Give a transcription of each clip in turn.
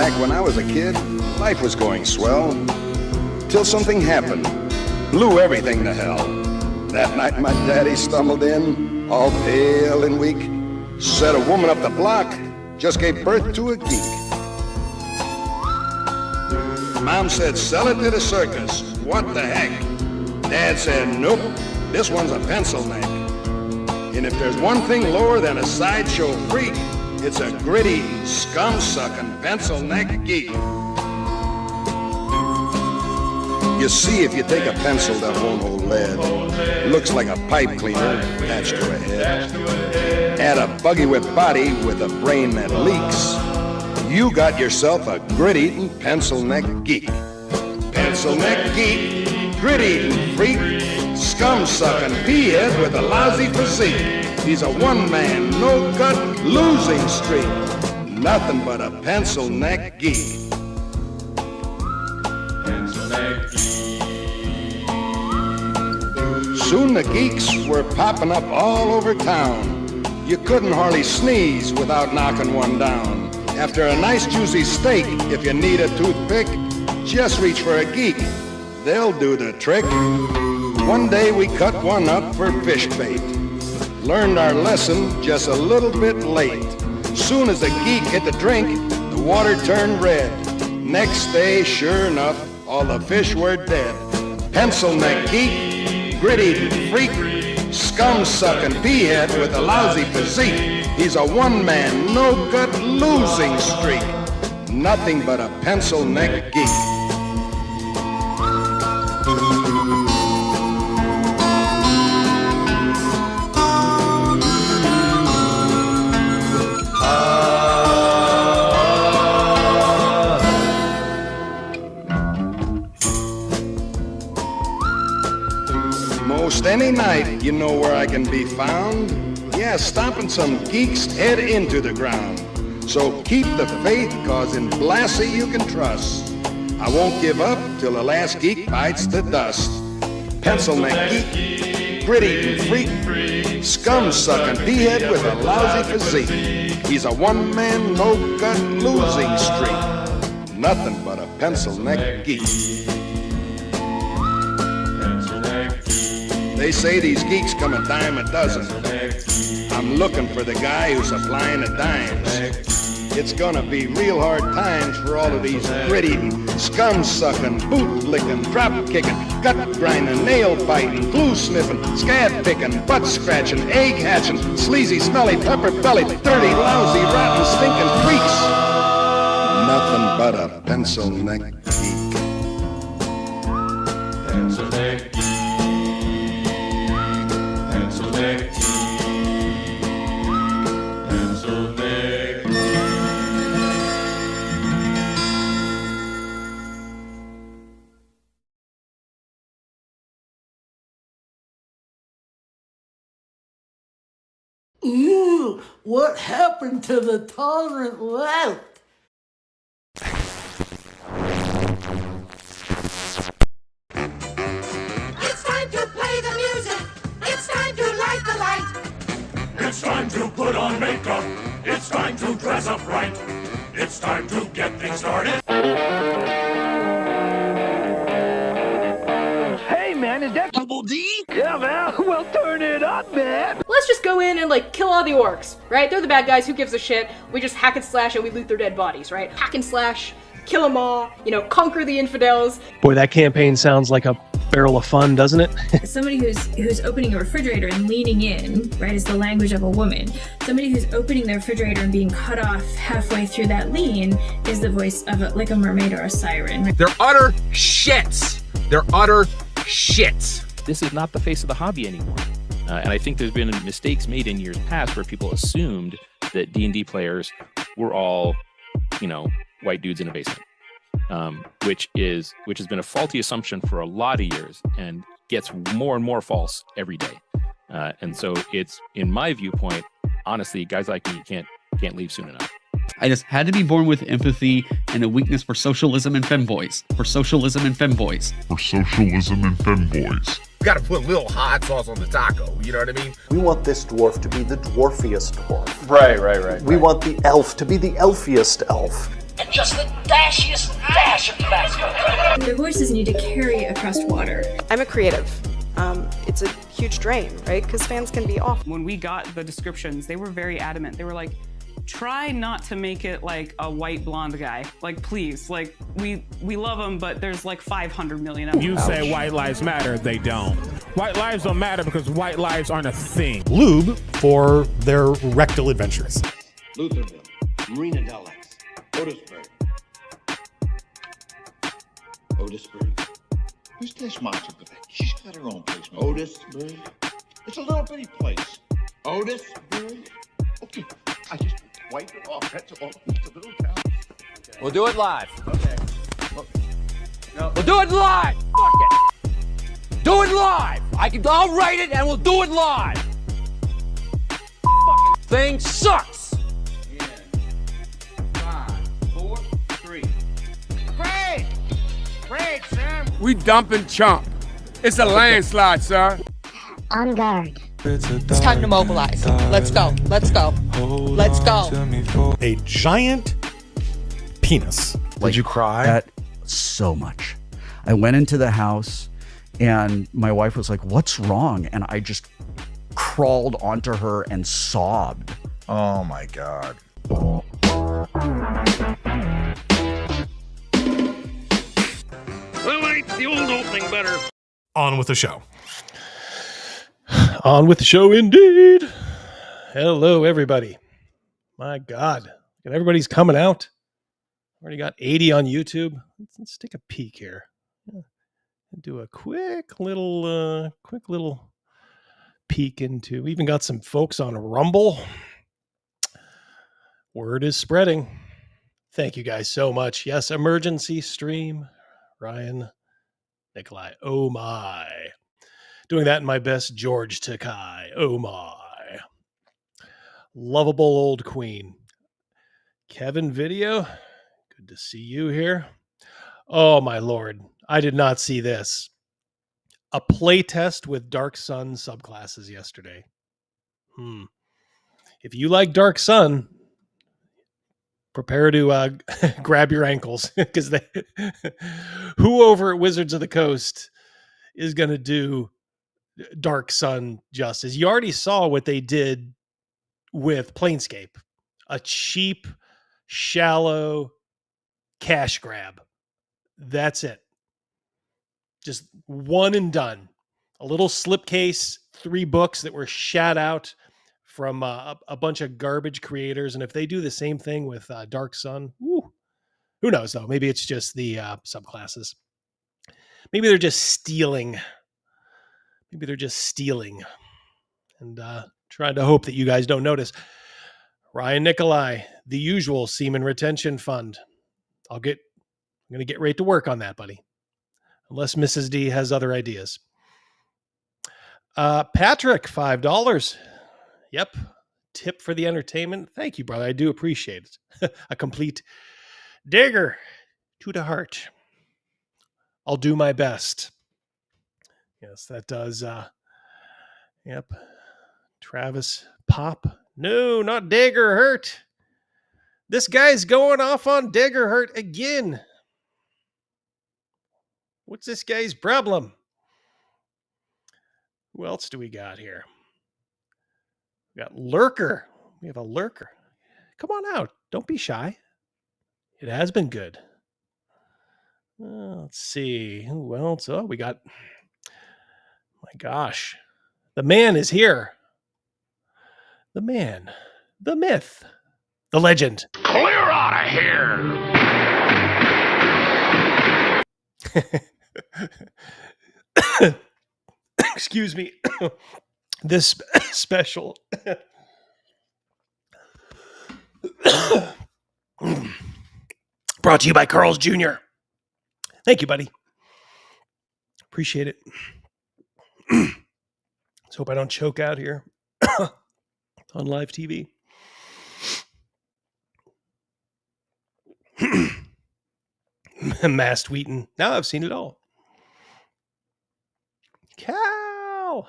Back when I was a kid, life was going swell. Till something happened. Blew everything to hell. That night my daddy stumbled in, all pale and weak. Said a woman up the block just gave birth to a geek. Mom said, sell it to the circus. What the heck? Dad said, nope, this one's a pencil neck. And if there's one thing lower than a sideshow freak, it's a gritty, scum-sucking pencil neck geek. You see, if you take a pencil that won't hold lead, looks like a pipe cleaner attached to a head, add a buggy whip body with a brain that leaks, you got yourself a grit-eating pencil neck geek. Pencil neck geek, grit-eating freak, scum-sucking pea-head with a lousy physique. He's a one-man, no-gut, losing streak. Nothing but a pencil neck geek. Soon the geeks were popping up all over town. You couldn't hardly sneeze without knocking one down. After a nice juicy steak, if you need a toothpick, just reach for a geek. They'll do the trick. One day we cut one up for fish bait. Learned our lesson just a little bit late. Soon as the geek hit the drink, the water turned red. Next day, sure enough, all the fish were dead. Pencil neck geek, grit-eating freak, scum-sucking pea-head with a lousy physique. He's a one-man, no-gut losing streak. Nothing but a pencil neck geek. Most any night, you know where I can be found. Yeah, stomping some geeks head into the ground. So keep the faith, cause in Blassie you can trust. I won't give up till the last geek bites the dust. Pencil neck geek, gritty freak, scum-sucking pea-head with a lousy physique. He's a one-man, no-gut losing streak. Nothing but a pencil neck geek. They say these geeks come a dime a dozen. I'm looking for the guy who's supplying the dimes. It's gonna be real hard times for all of these grit-eating, scum-sucking, boot-licking, drop-kicking, gut-grinding, nail-biting, glue-sniffing, scab-picking, butt-scratching, egg-hatching, sleazy, smelly, pepper-bellied, dirty, lousy, rotten, stinking freaks. Nothing but a pencil neck geek. Pencil neck geek. Pencil neck geek. Pencil neck geek. Ooh, what happened to the tolerant left? It's time to play the music. It's time to light the light. It's time to put on makeup. It's time to dress up right. It's time to get things started. Hey man, is that Double D? Yeah man, well turn it up man. Let's just go in and kill all the orcs, right? They're the bad guys, who gives a shit? We just hack and slash and we loot their dead bodies, right? Hack and slash, kill them all, conquer the infidels. Boy, that campaign sounds like a barrel of fun, doesn't it? Somebody who's opening a refrigerator and leaning in, right, is the language of a woman. Somebody who's opening the refrigerator and being cut off halfway through that lean is the voice of a mermaid or a siren. They're utter shits. They're utter shits. This is not the face of the hobby anymore. And I think there's been mistakes made in years past where people assumed that D&D players were all, white dudes in a basement. Which has been a faulty assumption for a lot of years and gets more and more false every day. And so it's, in my viewpoint, honestly, guys like me can't leave soon enough. I just had to be born with empathy and a weakness for socialism and femboys. You gotta put a little hot sauce on the taco, you know what I mean? We want this dwarf to be the dwarfiest dwarf. Right. We want the elf to be the elfiest elf. and just the dashiest dash of Tabasco. Their voices need to carry across water. I'm a creative. It's a huge drain, right? Because fans can be off. When we got the descriptions, they were very adamant. They were like, try not to make it like a white blonde guy. Like, please, like, we love him, but there's like 500 million of them. You say white lives matter, they don't. White lives don't matter because white lives aren't a thing. Lube for their rectal adventures. Lutherville, Marina Del X, Otisburg. Otisburg. Who's this monster? She's got her own place. Otisburg. It's a little bitty place. Otisburg. Okay, I just wipe it off. That's all. It's a little town. Okay. We'll do it live. Okay. No. We'll do it live. Fuck it. Do it live. I'll write it and we'll do it live. Fucking thing sucks. Yeah. 5, 4, 3. Great! Great, Sam! We dumping chump. It's a landslide, sir. On guard. It's time to mobilize. Let's go. Let's go. Let's go. A giant penis. Did you cry? So much. I went into the house and my wife was like, "What's wrong?" And I just crawled onto her and sobbed. Oh my God. Well, ain't the old opening better? On with the show. On with the show, indeed. Hello, everybody. My God. And everybody's coming out. Already got 80 on YouTube. Let's take a peek here. Do a quick little peek into. We even got some folks on Rumble. Word is spreading. Thank you guys so much. Yes, emergency stream. Ryan, Nikolai. Oh my. Doing that in my best George Takai. Oh my. Lovable old queen. Kevin Video. Good to see you here. Oh my Lord. I did not see this. A playtest with Dark Sun subclasses yesterday. If you like Dark Sun, prepare to grab your ankles, because who over at Wizards of the Coast is going to do Dark Sun justice? You already saw what they did with Planescape, a cheap, shallow cash grab. That's it. Just one and done. A little slipcase, 3 books that were shat out from a bunch of garbage creators. And if they do the same thing with Dark Sun, who knows though? Maybe it's just the subclasses. Maybe they're just stealing. And trying to hope that you guys don't notice. Ryan Nikolai, the usual Seaman Retention Fund. I'm going to get right to work on that, buddy. Unless Mrs. D has other ideas. Patrick, $5. Yep. Tip for the entertainment. Thank you, brother. I do appreciate it. A complete digger to the heart. I'll do my best. Yes, that does. Yep. Travis Pop. No, not Daggerheart. This guy's going off on Daggerheart again. What's this guy's problem? Who else do we got here? We got Lurker. We have a Lurker. Come on out. Don't be shy. It has been good. Let's see. Who else? Oh, we got... My gosh. The man is here. The man. The myth. The legend. Clear out of here! Excuse me. This special brought to you by Carl's Jr. Thank you, buddy. Appreciate it. Let's hope I don't choke out here on live TV. Masked Wheaton. Now I've seen it all. Cal,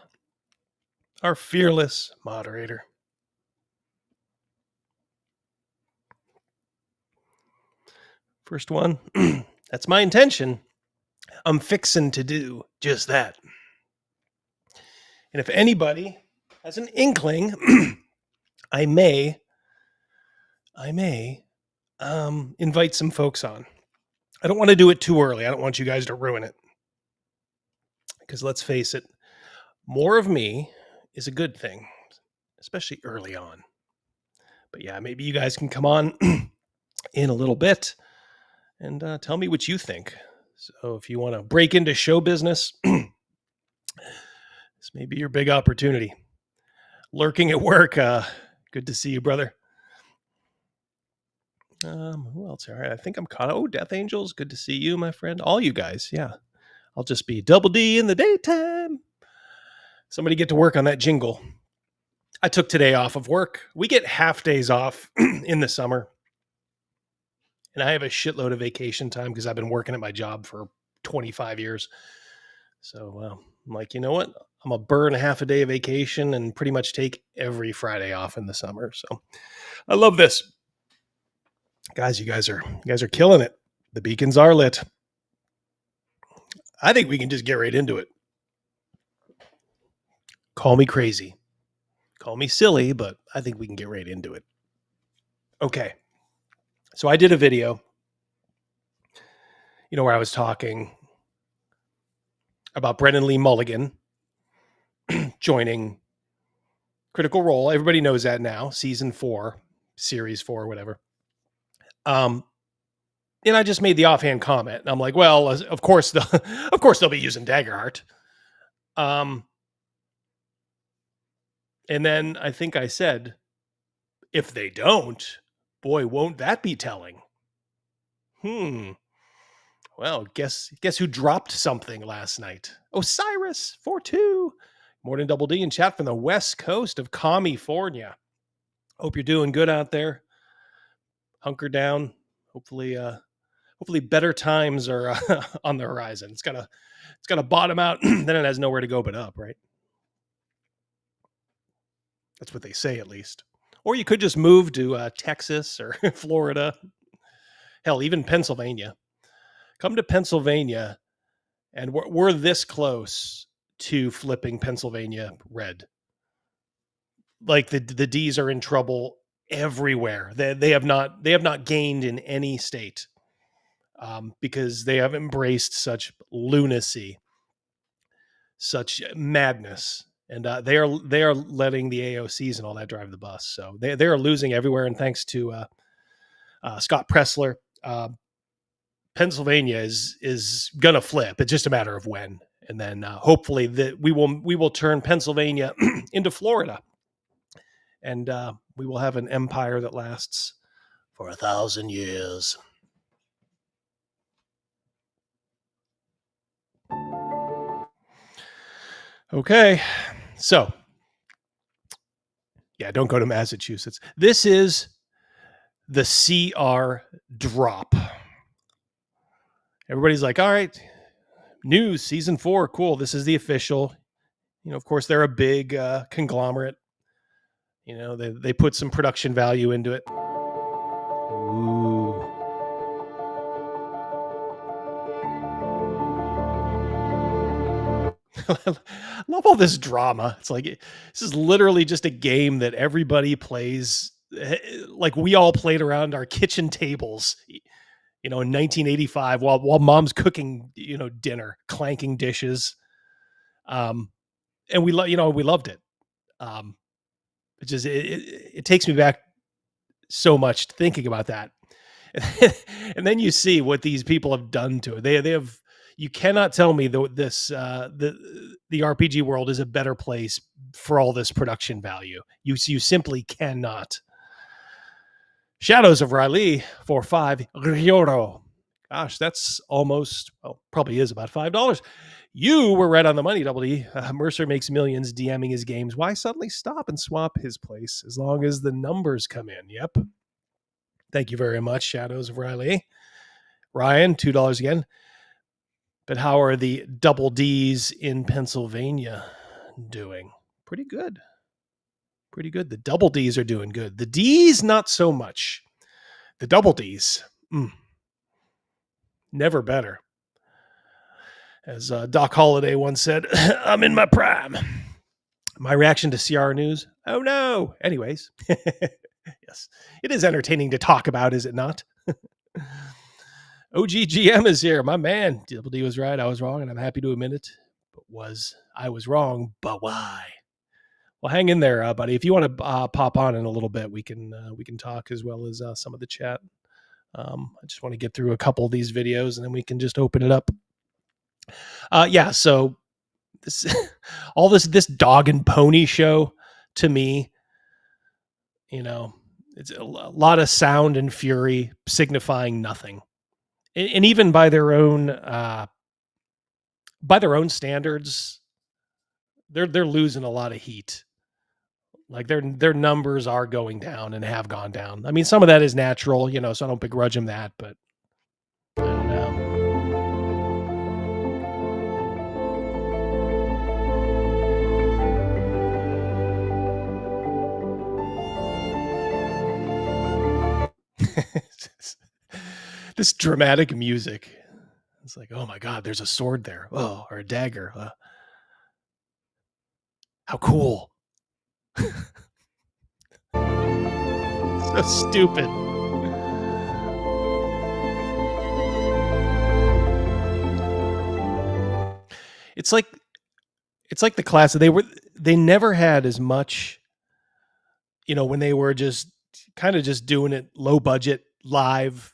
our fearless moderator. First one. That's my intention. I'm fixing to do just that. And if anybody has an inkling, I may invite some folks on. I don't want to do it too early. I don't want you guys to ruin it. Because let's face it, more of me is a good thing, especially early on. But yeah, maybe you guys can come on in a little bit and tell me what you think. So if you want to break into show business, this may be your big opportunity. Lurking at work, good to see you, brother. Who else? All right, I think I'm caught. Oh, Death Angels, good to see you, my friend. All you guys, yeah. I'll just be Double D in the daytime. Somebody get to work on that jingle. I took today off of work. We get half days off in the summer. And I have a shitload of vacation time because I've been working at my job for 25 years. So I'm like, you know what? I'm going to burn half a day of vacation and pretty much take every Friday off in the summer. So I love this. Guys, you guys are killing it. The beacons are lit. I think we can just get right into it. Call me crazy. Call me silly, but I think we can get right into it. Okay. So I did a video, where I was talking about Brennan Lee Mulligan joining Critical Role. Everybody knows that now, season 4, series 4, whatever. And I just made the offhand comment. And I'm like, well, of course they'll be using Daggerheart. And then I think I said, if they don't, boy, won't that be telling? Well, guess who dropped something last night? Osiris 4-2. Morning Double D in chat from the west coast of California. Hope you're doing good out there. Hunker down. Hopefully better times are on the horizon. It's gotta bottom out, then it has nowhere to go but up, right? That's what they say, at least. Or you could just move to Texas or Florida. Hell, even Pennsylvania. Come to Pennsylvania, and we're this close to flipping Pennsylvania red. Like the D's are in trouble everywhere. They have not gained in any state because they have embraced such lunacy, such madness. And they are letting the AOCs and all that drive the bus. So they are losing everywhere. And thanks to Scott Pressler, Pennsylvania is gonna flip. It's just a matter of when. And then hopefully that we will turn Pennsylvania into Florida, and we will have an empire that lasts for 1,000 years. Okay, so yeah, don't go to Massachusetts. This is the CR drop. Everybody's like, all right, news, season 4, cool. This is the official. Of course, they're a big conglomerate. They put some production value into it. Ooh. I love all this drama. It's like, this is literally just a game that everybody plays. Like we all played around our kitchen tables, in 1985 while mom's cooking, dinner, clanking dishes. And we loved it. It takes me back so much thinking about that. And then you see what these people have done to it. They have, you cannot tell me the RPG world is a better place for all this production value. You simply cannot. Shadows of Riley for €5. Gosh, that's almost, probably is about $5. You were right on the money, Double D. Mercer makes millions DMing his games. Why suddenly stop and swap his place as long as the numbers come in? Yep. Thank you very much, Shadows of Riley. Ryan, $2 again. But how are the Double D's in Pennsylvania doing? Pretty good. Pretty good. The Double D's are doing good. The D's, not so much. The Double D's. Never better. As Doc Holliday once said, I'm in my prime. My reaction to CR News? Oh no. Anyways, yes, it is entertaining to talk about, is it not? OGGM is here. My man, Double D was right. I was wrong, and I'm happy to admit it. I was wrong, but why? Well, hang in there, buddy. If you want to pop on in a little bit, we can talk as well as some of the chat. I just want to get through a couple of these videos, and then we can just open it up. So this all this dog and pony show, to me, it's a lot of sound and fury signifying nothing, and even by their own standards, they're losing a lot of heat. Like their numbers are going down and have gone down. I mean, some of that is natural, so I don't begrudge them that, but I don't know. This dramatic music. It's like, oh my God, there's a sword there. Oh, or a dagger. How cool. So stupid. It's like the class they never had as much, when they were just kind of just doing it low budget live,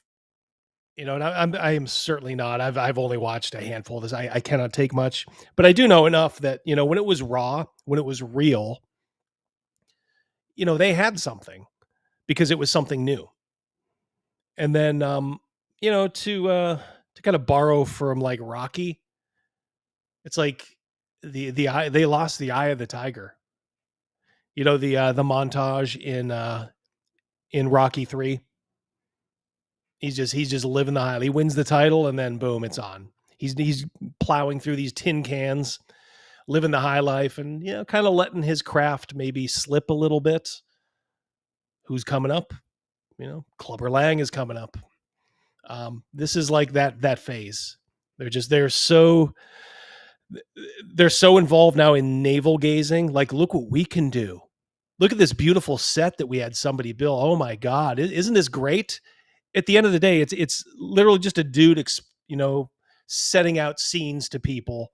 and I am certainly not. I've only watched a handful of this. I cannot take much, but I do know enough that, when it was raw, when it was real, they had something because it was something new. And then, to kind of borrow from like Rocky, it's like the eye, they lost the eye of the tiger. The montage in Rocky 3. He's just living the high. He wins the title, and then boom, it's on. He's plowing through these tin cans, living the high life, and kind of letting his craft maybe slip a little bit. Who's coming up? Clubber Lang is coming up. This is like that phase. They're so involved now in navel gazing. Like, look what we can do. Look at this beautiful set that we had somebody build. Oh my God, isn't this great? At the end of the day, it's literally just a dude, setting out scenes to people,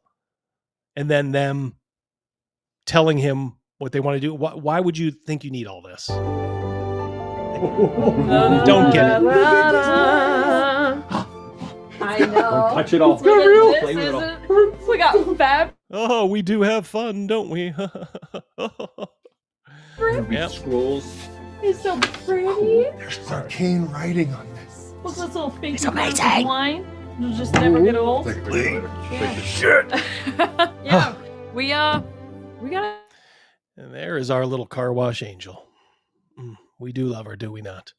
and then them telling him what they want to do. Why would you think you need all this? Don't get it. I know. Touch it all. Play with it. We got Fab. Oh, we do have fun, don't we? Yep. Scrolls. He's so pretty. There's arcane writing on this. Look at this little fake. It's amazing. Wine. It'll just never get old. Shit. Yeah. We got. And there is our little car wash angel. We do love her, do we not?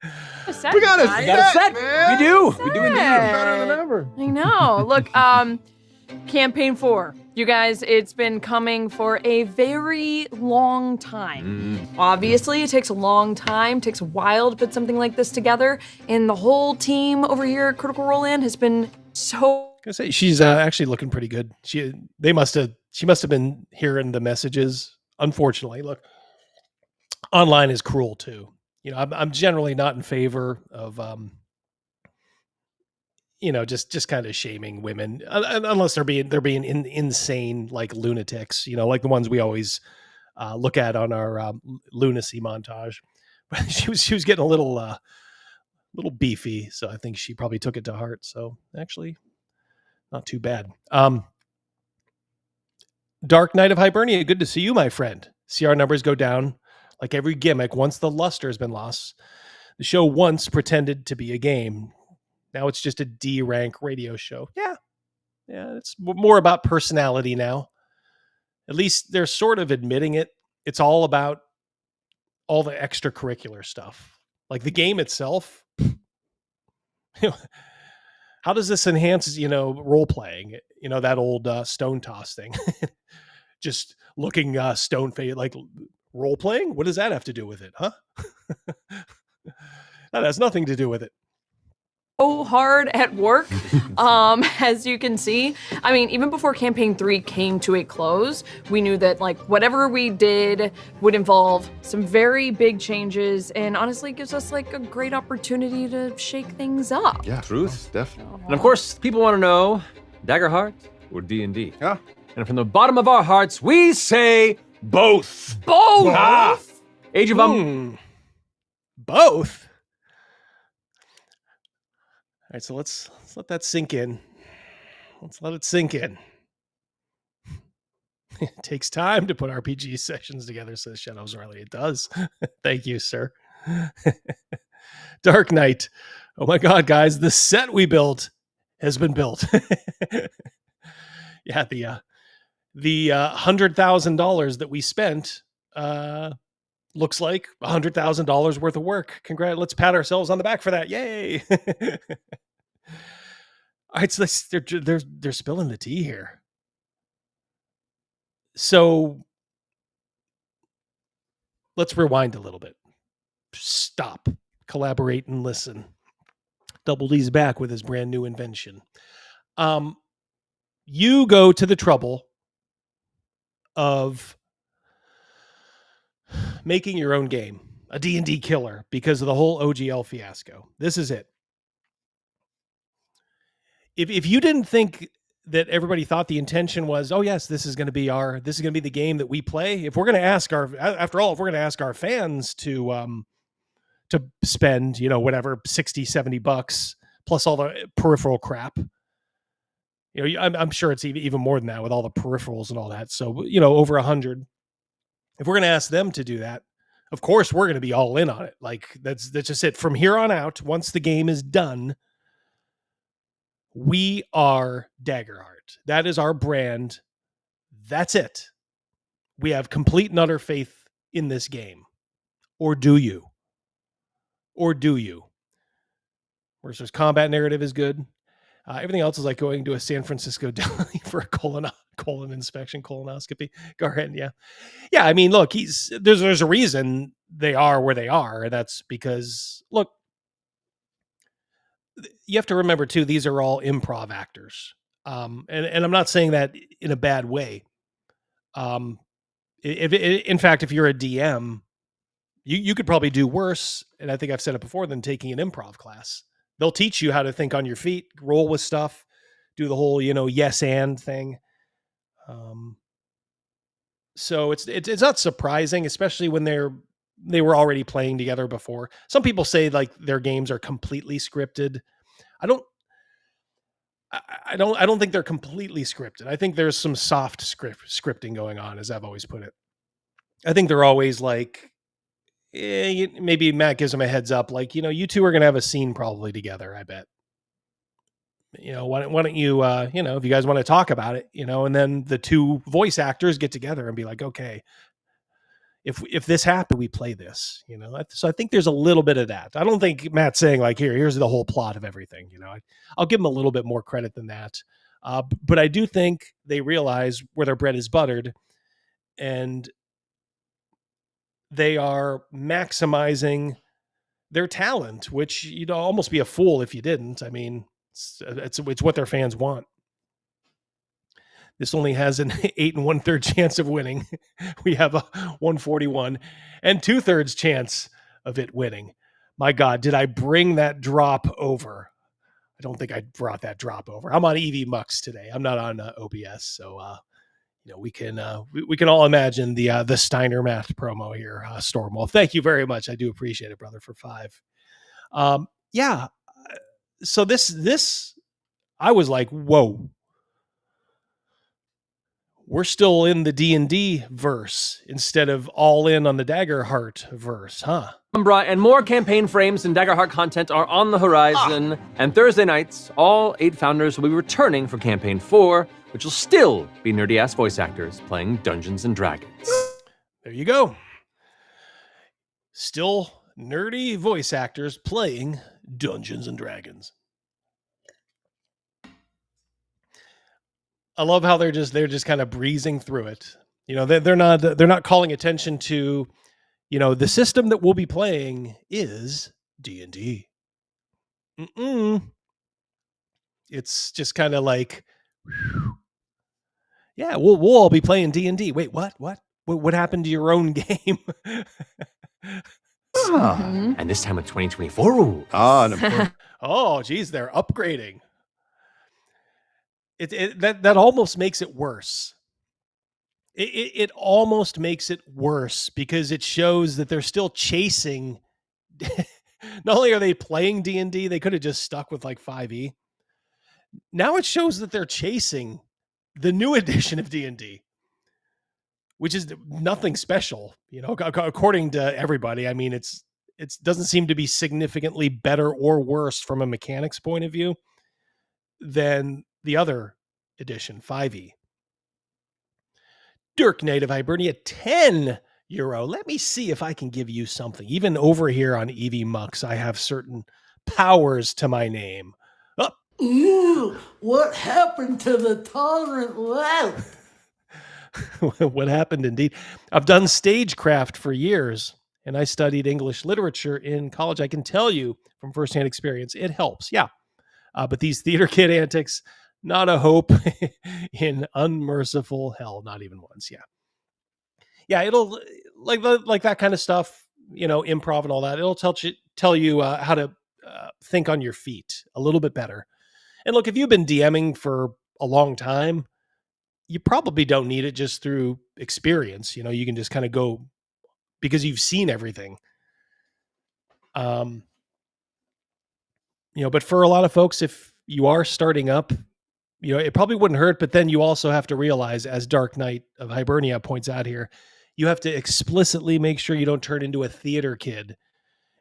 We got a set, man. We do indeed. Better than ever. I know. Look, campaign 4. You guys, it's been coming for a very long time. Obviously, it takes a long time, takes a while to put something like this together, and the whole team over here at Critical Role In has been so. I say she's actually looking pretty good. She must have been hearing the messages. Unfortunately, look, online is cruel too. I'm generally not in favor of just kind of shaming women unless they're being insane, like lunatics, like the ones we always look at on our lunacy montage. But she was getting a little beefy, so I think she probably took it to heart. So actually, not too bad. Dark Knight of Hibernia, good to see you, my friend. CR numbers go down like every gimmick once the luster has been lost. The show once pretended to be a game. Now it's just a D rank radio show. Yeah, it's more about personality now. At least they're sort of admitting it. It's all about all the extracurricular stuff. Like the game itself. How does this enhance, role playing? That old stone toss thing. Just looking stone faced, like role playing. What does that have to do with it, huh? That has nothing to do with it. hard at work, as you can see. I mean, even before campaign 3 came to a close, we knew that like whatever we did would involve some very big changes, and honestly gives us like a great opportunity to shake things up. Yeah, truth, definitely. And of course, people want to know, Daggerheart or D&D? Yeah. And from the bottom of our hearts, we say both. Both. Ah, Age of Both. All right, so let's let that sink in. Let's let it sink in. It takes time to put RPG sessions together, says Shadows Riley. It does. Thank you, sir. Dark Knight. Oh my God, guys, the set we built has been built. Yeah, the $100,000 that we spent looks like $100,000 worth of work. Congrats! Let's pat ourselves on the back for that. Yay! All right, so they're spilling the tea here. So let's rewind a little bit. Stop, collaborate, and listen. Double D's back with his brand new invention. You go to the trouble of making your own game, a D&D killer, because of the whole OGL fiasco. This is it. If you didn't think that everybody thought the intention was, oh yes, this is going to be the game that we play. If we're going to ask our fans to spend, whatever, $60, $70 plus all the peripheral crap, I'm sure it's even more than that with all the peripherals and all that. So, over 100. If we're going to ask them to do that, of course we're going to be all in on it. Like that's just it. From here on out, once the game is done, we are Daggerheart. That is our brand. That's it. We have complete and utter faith in this game. Or do you? Versus combat narrative is good. Everything else is like going to a San Francisco deli for a colon inspection, colonoscopy. Go ahead, yeah. I mean, look, there's a reason they are where they are, and that's because, look, you have to remember too, these are all improv actors, and I'm not saying that in a bad way. In fact, if you're a DM, you could probably do worse, and I think I've said it before, than taking an improv class. They'll teach you how to think on your feet, roll with stuff, do the whole, yes and thing. So it's not surprising, especially when they were already playing together before. Some people say like their games are completely scripted. I don't think they're completely scripted. I think there's some soft scripting going on, as I've always put it. I think they're always like, maybe Matt gives them a heads up, like, you two are going to have a scene probably together, I bet. Why don't you, if you guys want to talk about it, and then the two voice actors get together and be like, okay, if this happened, we play this, So I think there's a little bit of that. I don't think Matt's saying like, here's the whole plot of everything. I'll give him a little bit more credit than that. But I do think they realize where their bread is buttered, and they are maximizing their talent, which you'd almost be a fool if you didn't. I mean, it's what their fans want. This only has an 8 1/3 chance of winning. We have a 141 and 2/3 chance of it winning. My God, did I bring that drop over? I don't think I brought that drop over. I'm on EV Mux today. I'm not on OBS, so we can all imagine the Steiner Math promo here. Stormwolf, thank you very much. I do appreciate it, brother, for 5. Yeah. So this, I was like, whoa. We're still in the D&D verse instead of all in on the Daggerheart verse, huh? Umbra and more campaign frames and Daggerheart content are on the horizon. And Thursday nights, all 8 founders will be returning for campaign 4, which will still be nerdy-ass voice actors playing Dungeons and Dragons. There you go. Still nerdy voice actors playing Dungeons and Dragons. I love how they're just kind of breezing through it. They're not calling attention to, the system that we'll be playing is D&D. It's just kind of like, yeah, we'll all be playing D&D. Wait, what happened to your own game? And this time with 2024 rules. Oh, geez, they're upgrading. That almost makes it worse. It almost makes it worse because it shows that they're still chasing. Not only are they playing D&D, they could have just stuck with like 5e. Now it shows that they're chasing the new edition of D&D, which is nothing special, according to everybody. I mean, it doesn't seem to be significantly better or worse from a mechanics point of view than the other edition, 5e. Dirk Knight of Hibernia, €10. Let me see if I can give you something. Even over here on EV Mux, I have certain powers to my name. Ew, what happened to the tolerant left? What happened indeed? I've done stagecraft for years, and I studied English literature in college. I can tell you from firsthand experience, it helps. Yeah. But these theater kid antics, not a hope in unmerciful hell, not even once. Yeah. Yeah, it'll like that kind of stuff, improv and all that. It'll tell you how to think on your feet a little bit better. And look, if you've been DMing for a long time, you probably don't need it just through experience. You can just kind of go because you've seen everything. But for a lot of folks, if you are starting up, it probably wouldn't hurt. But then you also have to realize, as Dark Knight of Hibernia points out here, you have to explicitly make sure you don't turn into a theater kid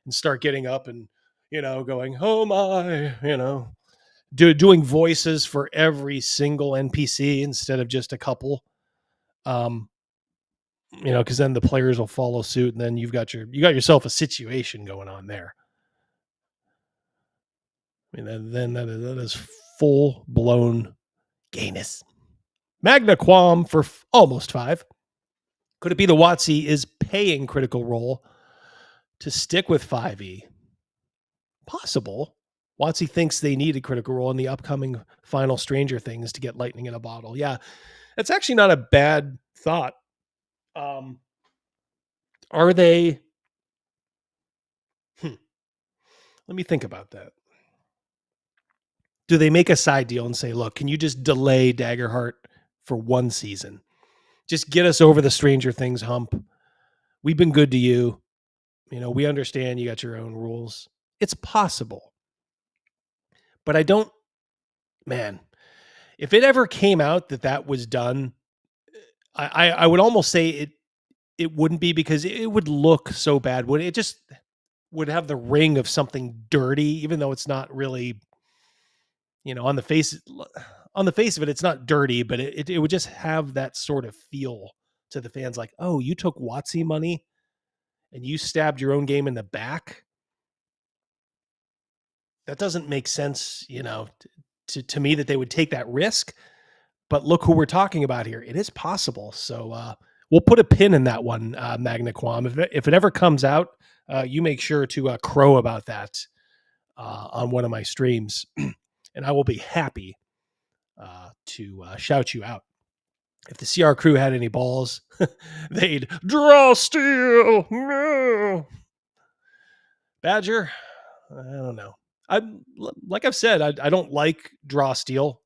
and start getting up and, going, oh my, doing voices for every single NPC instead of just a couple. Because then the players will follow suit, and then you got yourself a situation going on there. I mean, then that is full blown gayness. Magna Quam for almost 5. Could it be the WotC is paying Critical Role to stick with 5e? Possible. WotC thinks they need a Critical Role in the upcoming final Stranger Things to get lightning in a bottle. Yeah, that's actually not a bad thought. Are they? Let me think about that. Do they make a side deal and say, look, can you just delay Daggerheart for one season? Just get us over the Stranger Things hump. We've been good to you. We understand you got your own rules. It's possible. But I don't, man, if it ever came out that was done, I would almost say it wouldn't be, because it would look so bad. It just would have the ring of something dirty, even though it's not really, on the face of it, it's not dirty, but it would just have that sort of feel to the fans, like, oh, you took WotC money and you stabbed your own game in the back. That doesn't make sense, to me, that they would take that risk. But look who we're talking about here. It is possible. So we'll put a pin in that one, Magna Quam. If it ever comes out, you make sure to crow about that on one of my streams. And I will be happy to shout you out. If the CR crew had any balls, they'd draw steel. No. Badger, I don't know. Like I've said, I don't like draw steel.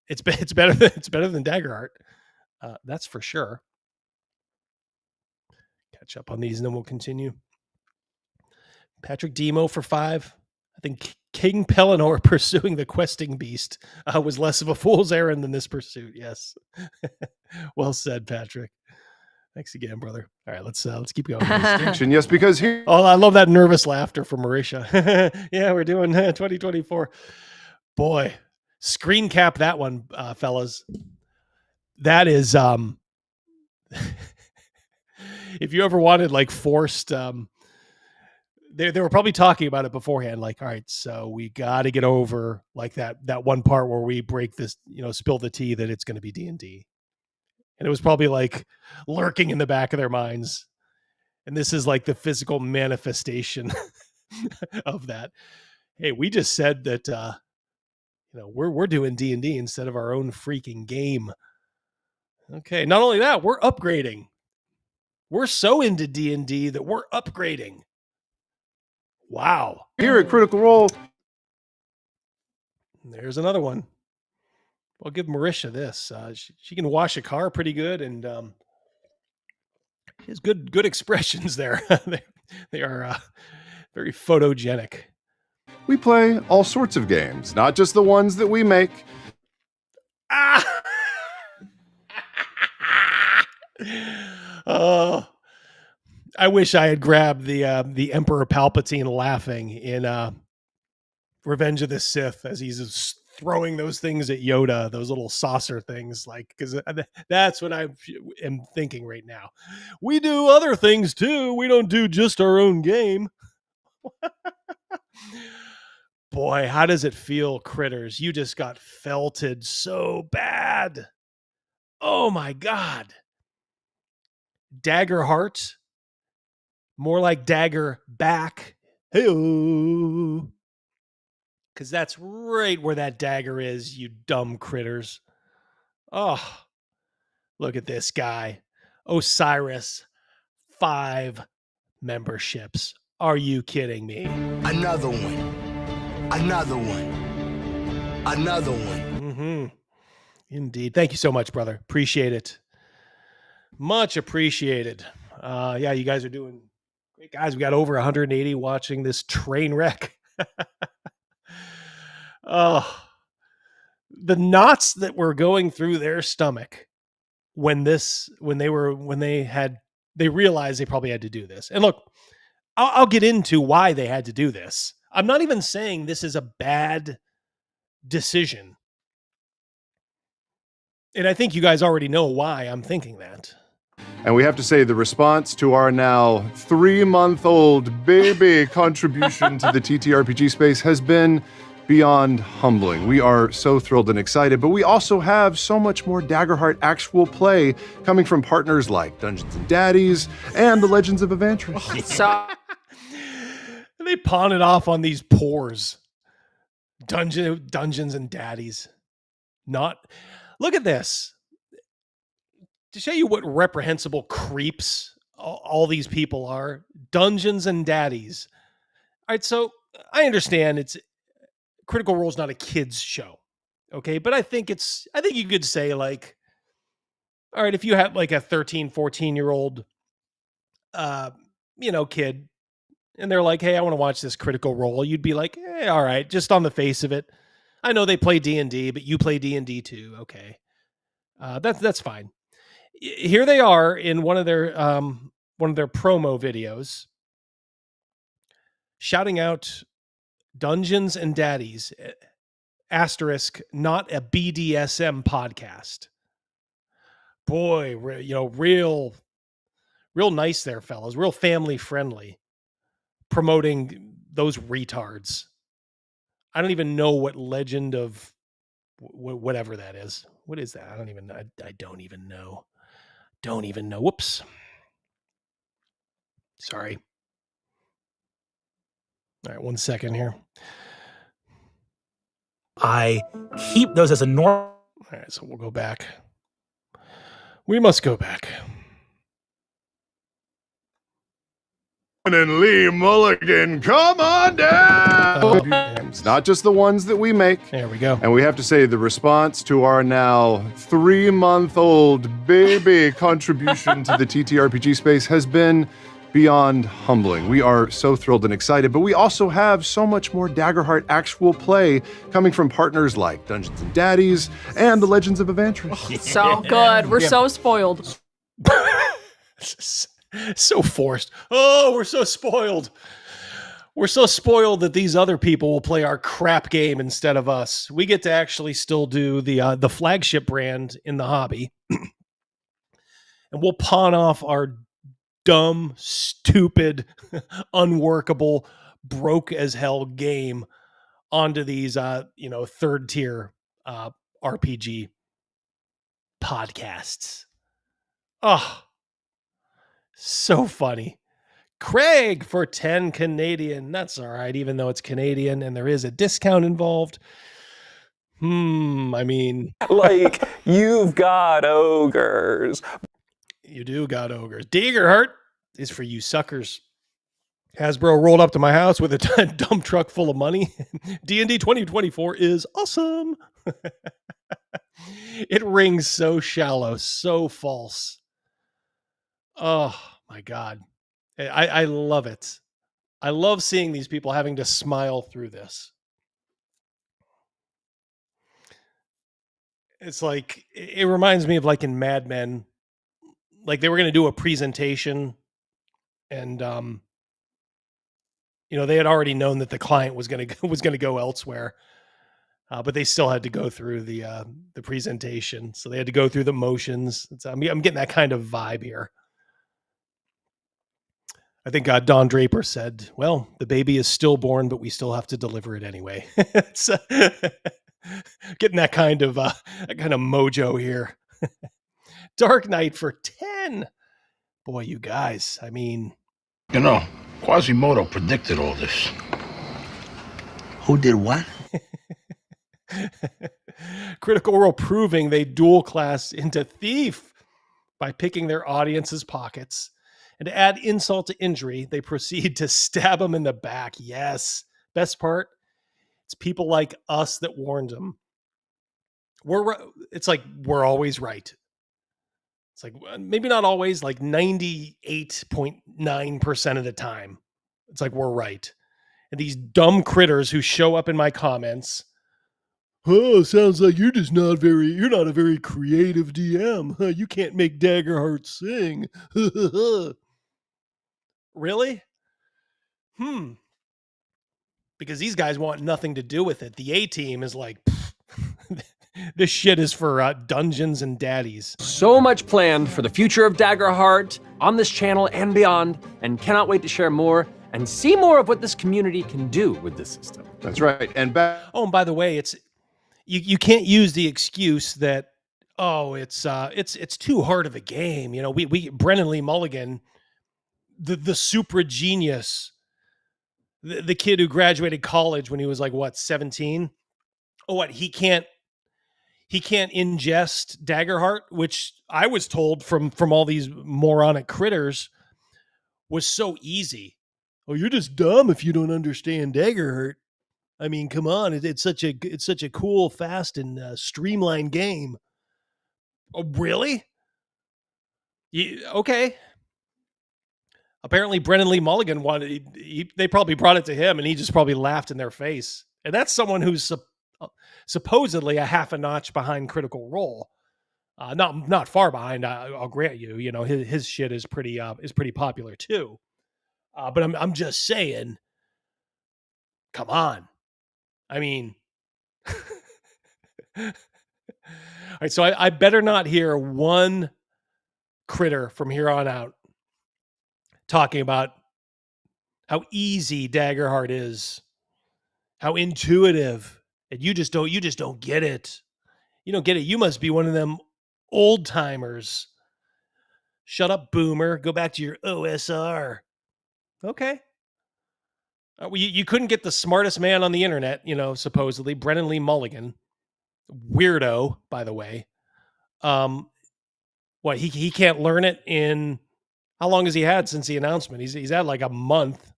It's better than Daggerheart. That's for sure. Catch up on these and then we'll continue. Patrick Demo for 5. I think King Pellinor pursuing the questing beast was less of a fool's errand than this pursuit. Yes. Well said, Patrick. Thanks again, brother. All right, let's keep going. Yes, because here. Oh, I love that nervous laughter from Marisha. Yeah, we're doing 2024. Boy, screen cap that one, fellas. That is, if you ever wanted like forced, they were probably talking about it beforehand. Like, all right, so we got to get over like that one part where we break this, spill the tea that it's going to be D&D. And it was probably like lurking in the back of their minds. And this is like the physical manifestation of that. Hey, we just said that we're doing D&D instead of our own freaking game. Okay, not only that, we're upgrading. We're so into D&D that we're upgrading. Wow. Here at Critical Role. There's another one. I'll give Marisha this. She can wash a car pretty good, and she has good expressions there. they are very photogenic. We play all sorts of games, not just the ones that we make. Oh, I wish I had grabbed the Emperor Palpatine laughing in Revenge of the Sith as he's throwing those things at Yoda, those little saucer things, because that's what I am thinking right now. We do other things too. We don't do just our own game. Boy, how does it feel, critters? You just got felted so bad. Oh my God. Daggerheart. More like dagger back. Hey-oh. Because that's right where that dagger is, you dumb critters. Oh, look at this guy. Osiris, 5 memberships. Are you kidding me? Another one. Another one. Another one. Mm-hmm. Indeed. Thank you so much, brother. Appreciate it. Much appreciated. Yeah, you guys are doing great, guys. We got over 180 watching this train wreck. Oh, the knots that were going through their stomach when they realized they probably had to do this. And look, I'll get into why they had to do this. I'm not even saying this is a bad decision. And I think you guys already know why I'm thinking that. And we have to say the response to our now 3-month-old baby contribution to the TTRPG space has been beyond humbling. We are so thrilled and excited, but we also have so much more Daggerheart actual play coming from partners like Dungeons and Daddies and the Legends of Evantris. So they pawn it off on these pores. Dungeons and Daddies. Look at this. To show you what reprehensible creeps all these people are. Dungeons and Daddies. All right, so I understand Critical Role is not a kids show. Okay, but I think you could say, like, all right, if you have like a 13, 14-year-old kid, and they're like, hey, I want to watch this Critical Role, you'd be like, all right, just on the face of it. I know they play D&D, but you play D&D too. Okay. That's fine. Here they are in one of their promo videos shouting out Dungeons and Daddies, asterisk, not a BDSM podcast. Boy, real nice there, fellas. Real family friendly. Promoting those retards. I don't even know what Legend of whatever that is. What is that? I don't even know. Don't even know. Whoops. Sorry. All right, 1 second here. I keep those as a norm. All right, so we'll go back. We must go back. And Lee Mulligan, come on down! It's not just the ones that we make. There we go. And we have to say the response to our now 3-month-old baby contribution to the TTRPG space has been beyond humbling. We are so thrilled and excited, but we also have so much more Daggerheart actual play coming from partners like Dungeons and Daddies and the Legends of Evantris. So good. We're so spoiled. So forced. Oh, we're so spoiled. We're so spoiled that these other people will play our crap game instead of us. We get to actually still do the flagship brand in the hobby. And we'll pawn off our dumb, stupid, unworkable, broke as hell game onto these third tier RPG podcasts. Oh, so funny. Craig for 10 Canadian. That's all right, even though it's Canadian and there is a discount involved. I mean, like, you've got ogres. You do got ogres. Daggerheart is for you suckers. Hasbro rolled up to my house with a dump truck full of money. D&D 2024 is awesome. It rings so shallow, so false. Oh my God. I love it. I love seeing these people having to smile through this. It's like, it reminds me of like in Mad Men, like they were going to do a presentation and, they had already known that the client was going to go elsewhere. But they still had to go through the presentation. So they had to go through the motions. I'm getting that kind of vibe here. I think Don Draper said, well, the baby is stillborn, but we still have to deliver it anyway. It's getting that kind of mojo here. Dark Knight for 10. Boy, you guys, I mean. You know, Quasimodo predicted all this. Who did what? Critical Role proving they dual class into thief by picking their audience's pockets. And to add insult to injury, they proceed to stab them in the back. Yes. Best part, it's people like us that warned them. It's like we're always right. It's like maybe not always, like 98.9% of the time. It's like we're right. And these dumb critters who show up in my comments, oh, sounds like you're not a very creative DM. You can't make Daggerheart sing. Really? Because these guys want nothing to do with it. The A-team is like, this shit is for dungeons and daddies. So much planned for the future of Daggerheart on this channel and beyond, and cannot wait to share more and see more of what this community can do with this system. That's right. And and by the way, it's you can't use the excuse that it's too hard of a game. We Brennan Lee Mulligan, the super genius, the kid who graduated college when he was like 17. Oh, what he can't ingest Daggerheart, which I was told from all these moronic critters was so easy. Oh, you're just dumb if you don't understand Daggerheart. I mean, come on, it's such a cool, fast, and streamlined game. Oh, really? Okay. Apparently, Brennan Lee Mulligan they probably brought it to him, and he just probably laughed in their face. And that's someone who's supposedly a half a notch behind Critical Role. Not far behind. I'll grant you. His shit is pretty popular too. But I'm just saying. Come on. I mean. All right, so I better not hear one critter from here on out talking about how easy Daggerheart is, how intuitive, and you just don't get it. You don't get it. You must be one of them old timers. Shut up, boomer. Go back to your OSR. Okay. You couldn't get the smartest man on the internet, supposedly Brennan Lee Mulligan, weirdo, by the way. What he can't learn it in how long has he had since the announcement? He's had like a month.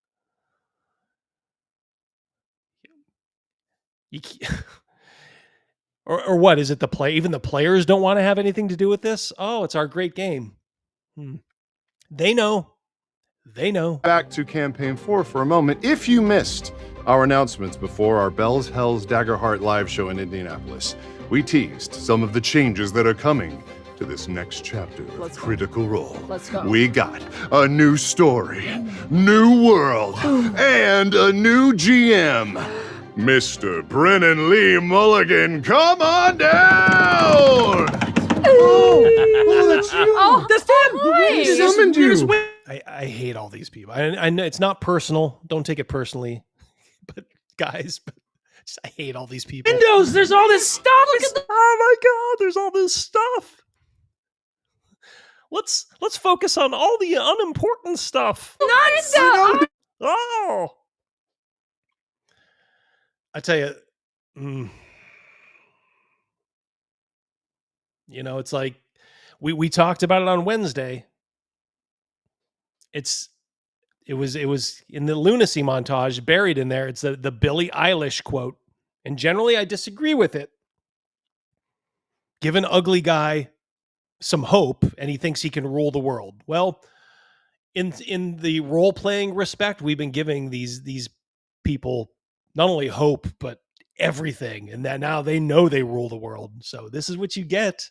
Or what is it? Even the players don't want to have anything to do with this. Oh, it's our great game. They know. Back to Campaign 4 for a moment. If you missed our announcements before our Bells Hells Daggerheart live show in Indianapolis, we teased some of the changes that are coming to this next chapter of Critical Role. Let's go. We got a new story, new world, and a new GM. Mr. Brennan Lee Mulligan, come on down! Oh, that's you. Oh, that's him. He summoned you. I hate all these people. I know it's not personal. Don't take it personally. But guys, I hate all these people. Windows, there's all this stuff. Oh my God, there's all this stuff. Let's focus on all the unimportant stuff. Nonsense! Oh, I tell you, you know, it's like we talked about it on Wednesday. It was in the lunacy montage buried in there. It's the Billie Eilish quote, and generally I disagree with it. Give an ugly guy some hope, and he thinks he can rule the world. Well, in the role playing respect, we've been giving these people not only hope but everything, and that now they know they rule the world. So this is what you get.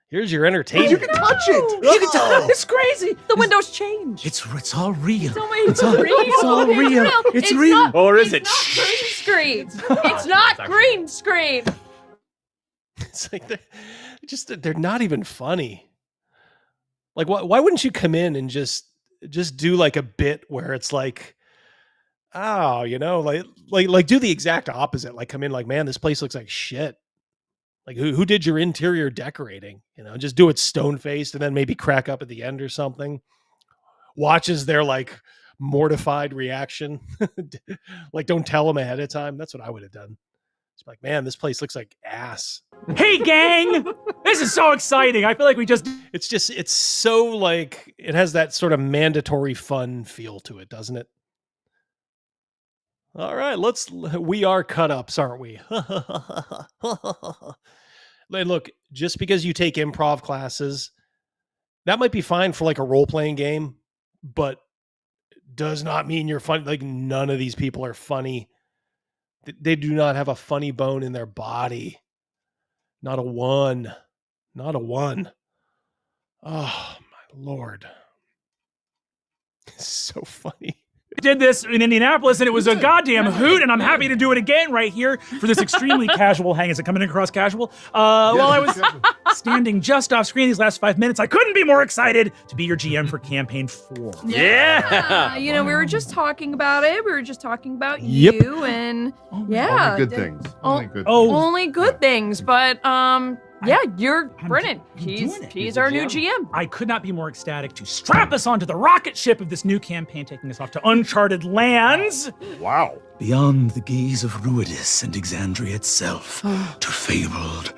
Here's your entertainment. You can touch it. You can touch it. It's crazy. The windows change. It's all real. It's all real. It's all real. It's real. Not, or is it? It's not green screen. It's not green screen. It's like they're not even funny. Like, why wouldn't you come in and just do like a bit where it's like, oh, you know, like do the exact opposite. Like come in like, man, this place looks like shit. Like who did your interior decorating? You know, just do it stone faced and then maybe crack up at the end or something. Watches their like mortified reaction. Like don't tell them ahead of time. That's what I would have done. It's like, man, this place looks like ass. Hey, gang! This is so exciting. I feel like it's so like, it has that sort of mandatory fun feel to it, doesn't it? All right, we are cut ups, aren't we? And look, just because you take improv classes, that might be fine for like a role-playing game, but does not mean you're funny. Like none of these people are funny. They do not have a funny bone in their body. Not a one. Not a one. Oh, my Lord. It's so funny. did this in Indianapolis, and it was a goddamn hoot, and I'm happy to do it again right here for this extremely casual hang. Is it coming across casual? While I was standing just off screen these last 5 minutes, I couldn't be more excited to be your GM for Campaign 4. Yeah. You know, we were just talking about it. We were just talking about you, and yeah. Only good things. Only good things. But, yeah, you're Brennan. He's our new GM. I could not be more ecstatic to strap us onto the rocket ship of this new campaign, taking us off to uncharted lands. Wow. Beyond the gaze of Ruidus and Exandria itself, to fabled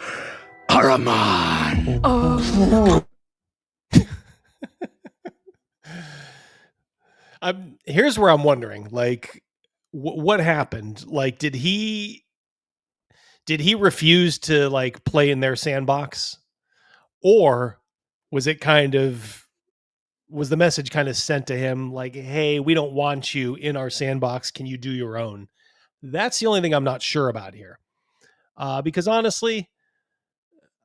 Araman. Oh. Here's where I'm wondering, like, what happened? Like, did he refuse to like play in their sandbox, or was the message kind of sent to him like, hey, we don't want you in our sandbox. Can you do your own? That's the only thing I'm not sure about here. Because honestly,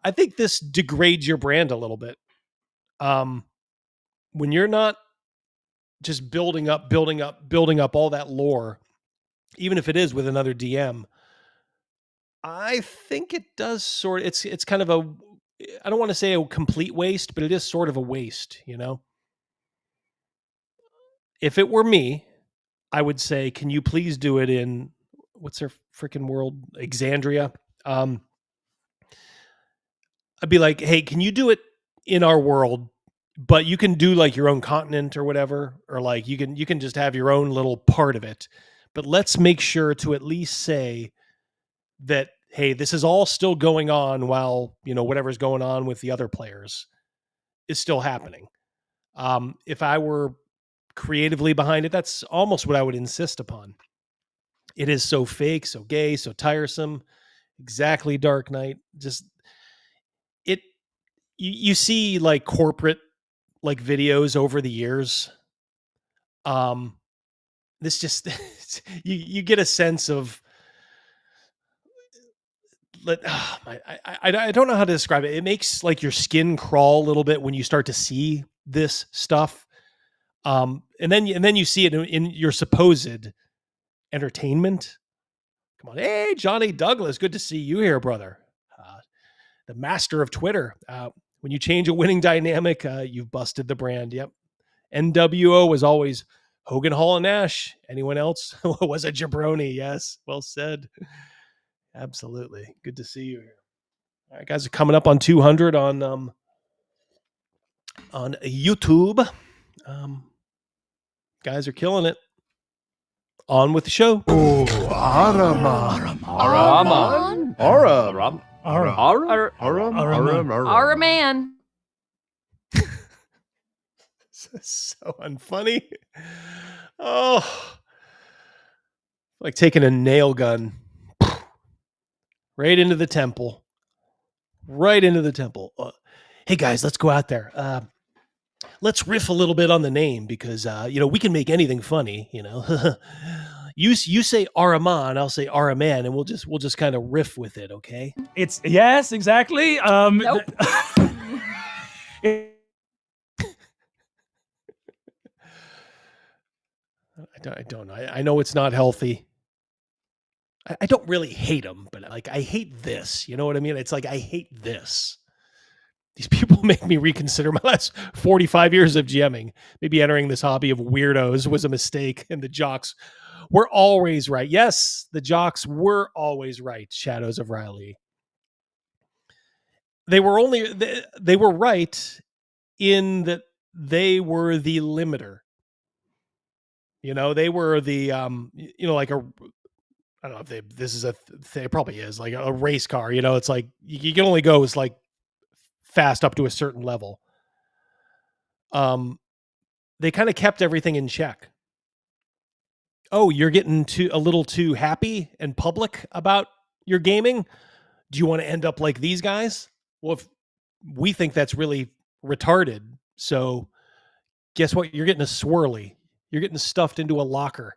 I think this degrades your brand a little bit. When you're not just building up all that lore, even if it is with another DM, I think it does it's kind of I don't want to say a complete waste, but it is sort of a waste, you know? If it were me, I would say, can you please do it in, what's their freaking world? Exandria. I'd be like, hey, can you do it in our world, but you can do like your own continent or whatever, or like you can just have your own little part of it. But let's make sure to at least say that, hey, this is all still going on while, you know, whatever's going on with the other players is still happening. If I were creatively behind it, that's almost what I would insist upon. It is so fake, so gay, so tiresome. Exactly, Dark Knight. Just you see like corporate like videos over the years. This just you get a sense of, I don't know how to describe it. It makes like your skin crawl a little bit when you start to see this stuff. And then you see it in your supposed entertainment. Come on. Hey, Johnny Douglas. Good to see you here, brother. The master of Twitter. When you change a winning dynamic, you've busted the brand. Yep. NWO was always Hogan, Hall, and Nash. Anyone else was a jabroni? Yes. Well said. Absolutely. Good to see you here. All right, guys, are coming up on 200 on on YouTube. Guys are killing it. On with the show. Oh, Araman. Our man. So unfunny. Oh, like taking a nail gun right into the temple. Right into the temple. Hey guys, let's go out there. Let's riff a little bit on the name because we can make anything funny. You say Araman, I'll say Araman, and we'll just kind of riff with it. Okay? It's yes, exactly. Nope. I don't know. I know it's not healthy. I don't really hate them, but like I hate this. You know what I mean? It's like I hate this. These people make me reconsider my last 45 years of GMing. Maybe entering this hobby of weirdos was a mistake, and the jocks were always right. Yes, the jocks were always right. Shadows of Riley. They were right in that they were the limiter. They were the like a, I don't know if this is it probably is like a race car. It's like you can only go as like fast up to a certain level. They kind of kept everything in check. Oh, you're getting a little too happy and public about your gaming? Do you want to end up like these guys? Well, if we think that's really retarded, so guess what? You're getting a swirly. You're getting stuffed into a locker.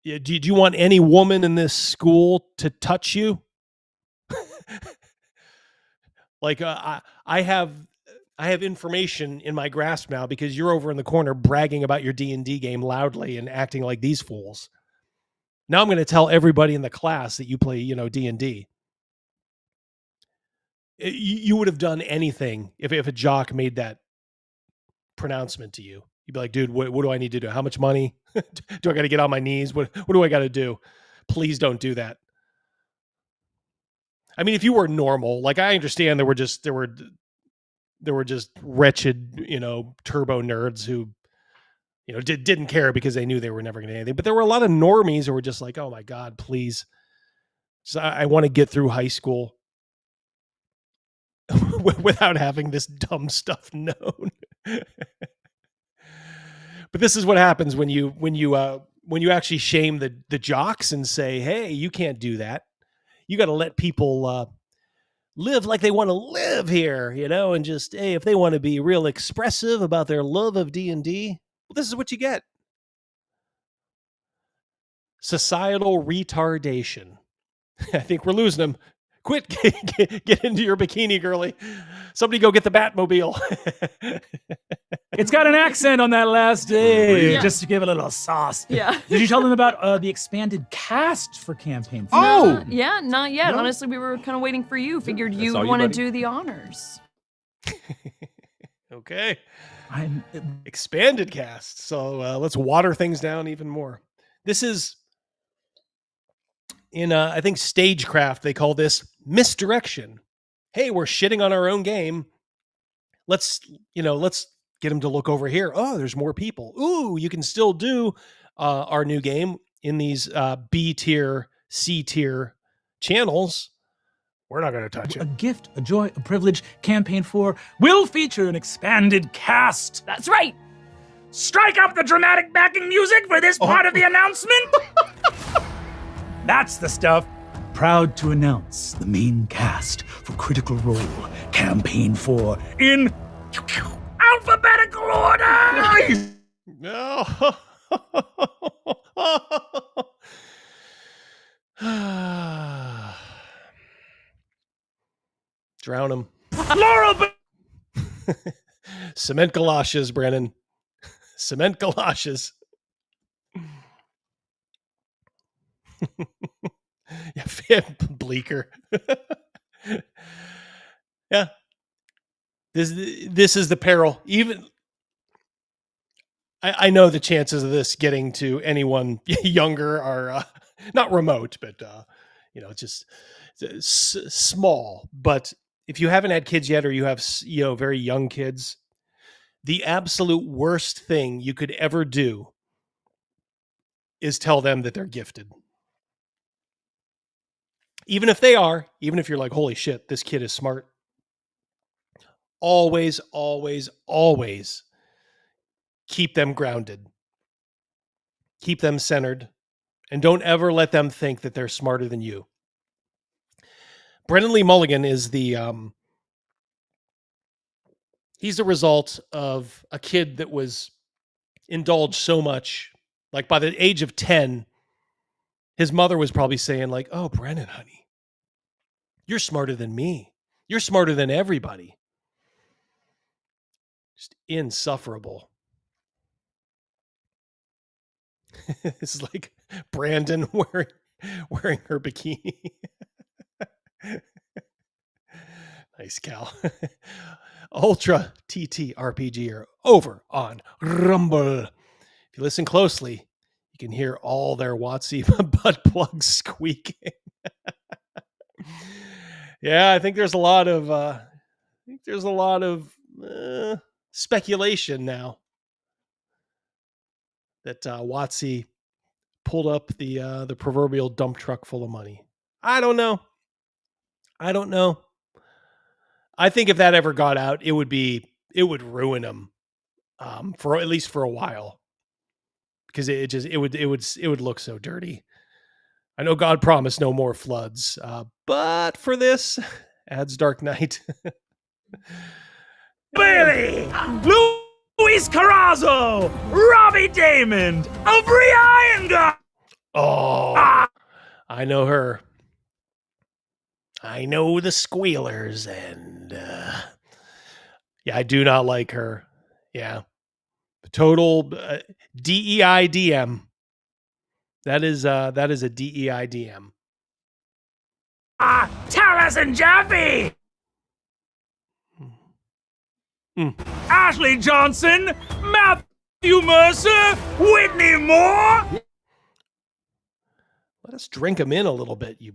Yeah, do you want any woman in this school to touch you? Like I have information in my grasp now because you're over in the corner bragging about your D&D game loudly and acting like these fools. Now I'm going to tell everybody in the class that you play, D&D. You would have done anything if a jock made that pronouncement to you. You'd be like, dude, what do I need to do? How much money? Do I got to get on my knees? What do I got to do? Please don't do that. I mean, if you were normal, like I understand there were just wretched, turbo nerds who, didn't care because they knew they were never going to do anything. But there were a lot of normies who were just like, oh my God, please. I want to get through high school without having this dumb stuff known. But this is what happens when you actually shame the jocks and say, hey, you can't do that. You got to let people live like they want to live here, and just, hey, if they want to be real expressive about their love of D&D, well, this is what you get. Societal retardation. I think we're losing them. Quit, get into your bikini, girly. Somebody go get the Batmobile. It's got an accent on that last day, just to give it a little sauce. Yeah. Did you tell them about the expanded cast for campaign 4? Oh! Yeah, not yet. No. Honestly, we were kind of waiting for you. Figured you'd want to do the honors. Okay. I'm expanded cast. So let's water things down even more. This is in, I think, Stagecraft, they call this misdirection. Hey, we're shitting on our own game. Let's get them to look over here. Oh, there's more people. Ooh, you can still do our new game in these B tier, C tier channels. We're not going to touch it. A gift, a joy, a privilege. Campaign 4 will feature an expanded cast. That's right. Strike up the dramatic backing music for this part of the announcement. That's the stuff. Proud to announce the main cast for Critical Role Campaign 4 in alphabetical order. No. Drown him. Laurel. Cement galoshes, Brennan. Cement galoshes. Yeah, Bleaker. Yeah. This is the peril. Even I know the chances of this getting to anyone younger are not remote, but it's just small. But if you haven't had kids yet, or you have, very young kids, the absolute worst thing you could ever do is tell them that they're gifted. Even if they are, even if you're like, holy shit, this kid is smart. Always, always, always keep them grounded. Keep them centered. And don't ever let them think that they're smarter than you. Brendan Lee Mulligan is he's a result of a kid that was indulged so much. Like by the age of 10, his mother was probably saying like, oh, Brendan, honey, you're smarter than me. You're smarter than everybody. Just insufferable. This is like Brandon wearing her bikini. Nice, Cal. Ultra TT RPG are over on Rumble. If you listen closely, you can hear all their WotC butt plugs squeaking. Yeah, I think there's a lot of speculation now that WotC pulled up the proverbial dump truck full of money. I don't know. I think if that ever got out, it would ruin them, for at least for a while, because it would look so dirty. I know God promised no more floods, but for this, adds Dark Knight. Bailey, Luis Carrazzo, Robbie Damon, O'Brien guy. Oh, I know her. I know the squealers, and yeah, I do not like her. Yeah, total DEI DM. That is a DEI DM. Taras and Jaffe. Ashley Johnson, Matthew Mercer, Whitney Moore. Let us drink them in a little bit, you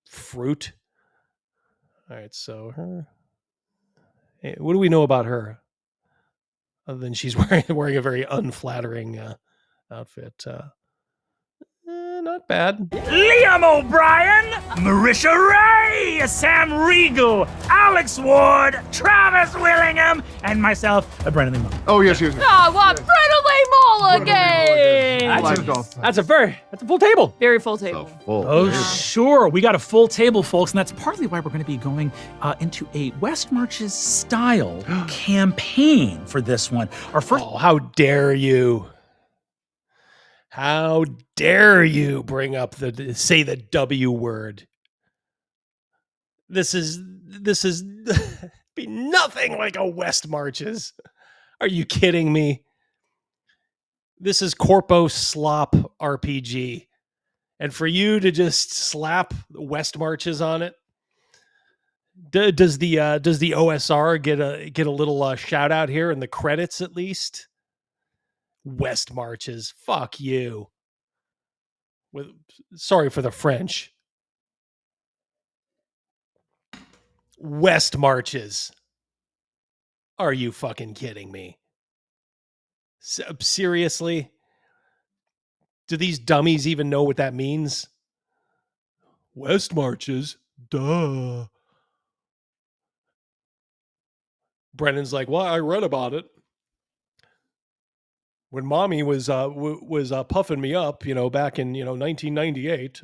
fruit. All right, so her. What do we know about her? Other than she's wearing a very unflattering outfit. Not bad. Liam O'Brien, Marisha Ray, Sam Riegel, Alex Ward, Travis Willingham, and myself, Brendan Lee Mulligan. Oh, yes, yes. Oh, what? Brendan Lee Mulligan! That's a full table. Very full table. Oh, sure. We got a full table, folks, and that's partly why we're going to be going into a West Marches style campaign for this one. Our first. Oh, how dare you! How dare you bring up say the W word? This is be nothing like a West Marches. Are you kidding me? This is Corpo Slop RPG. And for you to just slap West Marches on it, does the OSR get a little shout out here in the credits at least? West Marches, fuck you. Sorry for the French. West Marches. Are you fucking kidding me? Seriously? Do these dummies even know what that means? West Marches? Duh. Brennan's like, well, I read about it. When mommy was puffing me up, back in 1998,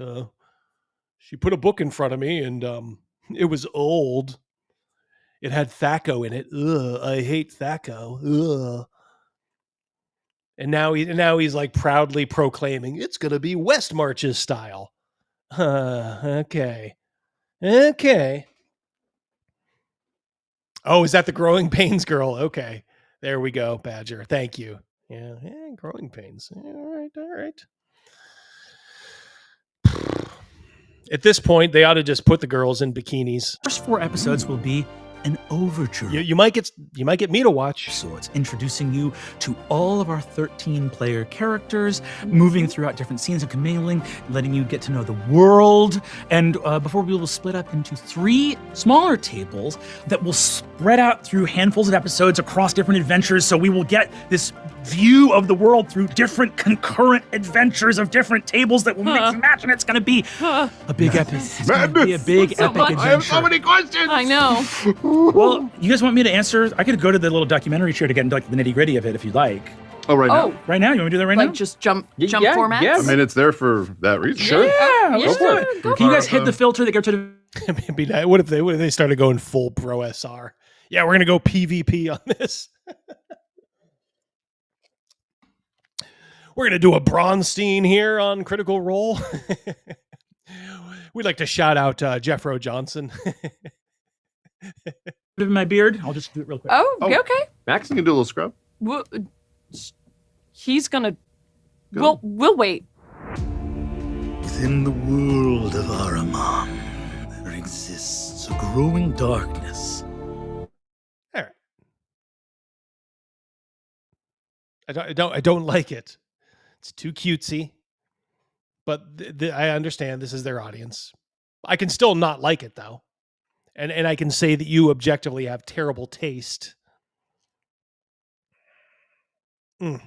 she put a book in front of me, and it was old. It had Thaco in it. Ugh, I hate Thaco. Ugh. And now he's like proudly proclaiming it's gonna be West Marches style. Okay. Oh, is that the Growing Pains girl? Okay, there we go, Badger. Thank you. Yeah, Growing Pains. All right. At this point, they ought to just put the girls in bikinis. First 4 episodes will be an overture. You might get me to watch. So it's introducing you to all of our 13-player characters, moving throughout different scenes and commingling, letting you get to know the world. And before we will split up into 3 smaller tables that will spread out through handfuls of episodes across different adventures. So we will get this view of the world through different concurrent adventures of different tables that will mix and match, and it's going to be a big epic. It's going to be a big epic adventure. I have so many questions. I know. Well, you guys want me to answer? I could go to the little documentary show to get into like the nitty gritty of it if you'd like. Oh, right now? Right now? You want me to do that right now? Like just jump formats? I mean, it's there for that reason. Sure. Yeah, let's do it. Can you guys hit the filter that gets rid of... What if they started going full Bro SR? Yeah, we're gonna go PvP on this. We're gonna do a Bronstein here on Critical Role. We'd like to shout out Jeffro Johnson. In my beard, I'll just do it real quick. Oh, okay. Max can do a little scrub. He's gonna. We'll wait. Within the world of Ahriman, there exists a growing darkness. All right. I don't like it. It's too cutesy. But I understand this is their audience. I can still not like it though, and I can say that you objectively have terrible taste. I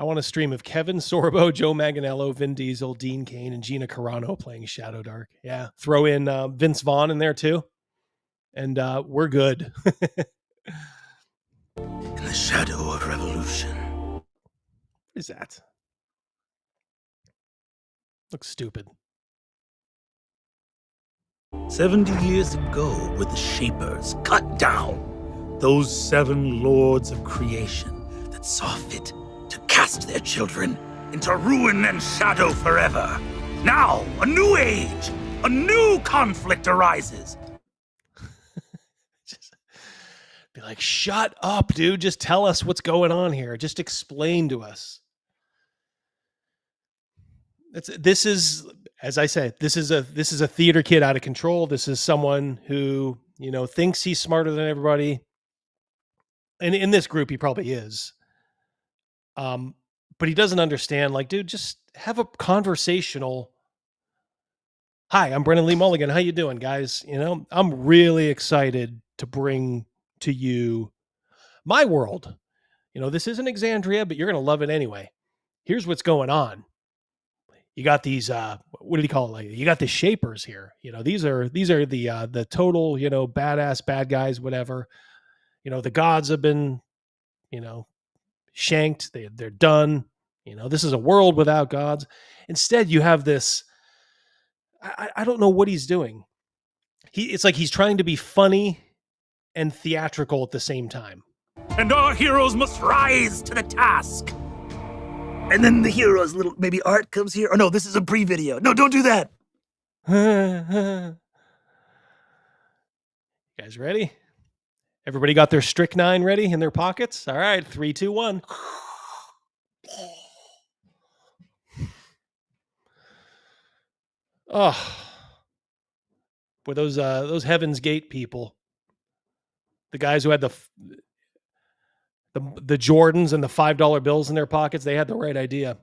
want a stream of Kevin Sorbo, Joe Manganiello, Vin Diesel, Dean Cain, and Gina Carano playing Shadow Dark. Yeah, throw in Vince Vaughn in there too, and we're good. In the shadow of revolution. What is that? Looks stupid. 70 years ago, were the Shapers cut down, those 7 lords of creation that saw fit to cast their children into ruin and shadow forever. Now, a new age, a new conflict arises. Be like, shut up, dude. Just tell us what's going on here. Just explain to us. This is, as I said, this is a theater kid out of control. This is someone who, thinks he's smarter than everybody. And in this group, he probably is. But he doesn't understand, like, dude, just have a conversational. Hi, I'm Brennan Lee Mulligan. How you doing, guys? I'm really excited to bring to you my world. This isn't Exandria, but you're going to love it anyway. Here's what's going on. You got these, what did he call it? Like, you got the Shapers here. These are the total, badass bad guys, whatever. The gods have been, shanked. They're done. This is a world without gods. Instead, you have this, I don't know what he's doing. It's like he's trying to be funny and theatrical at the same time. And our heroes must rise to the task. And then the hero's little maybe art comes here. Oh no, this is a pre-video. No, don't do that. You guys ready? Everybody got their strychnine ready in their pockets? All right, 3, 2, 1. Oh, were those Heaven's Gate people, the guys who had the Jordans and the $5 bills in their pockets, they had the right idea.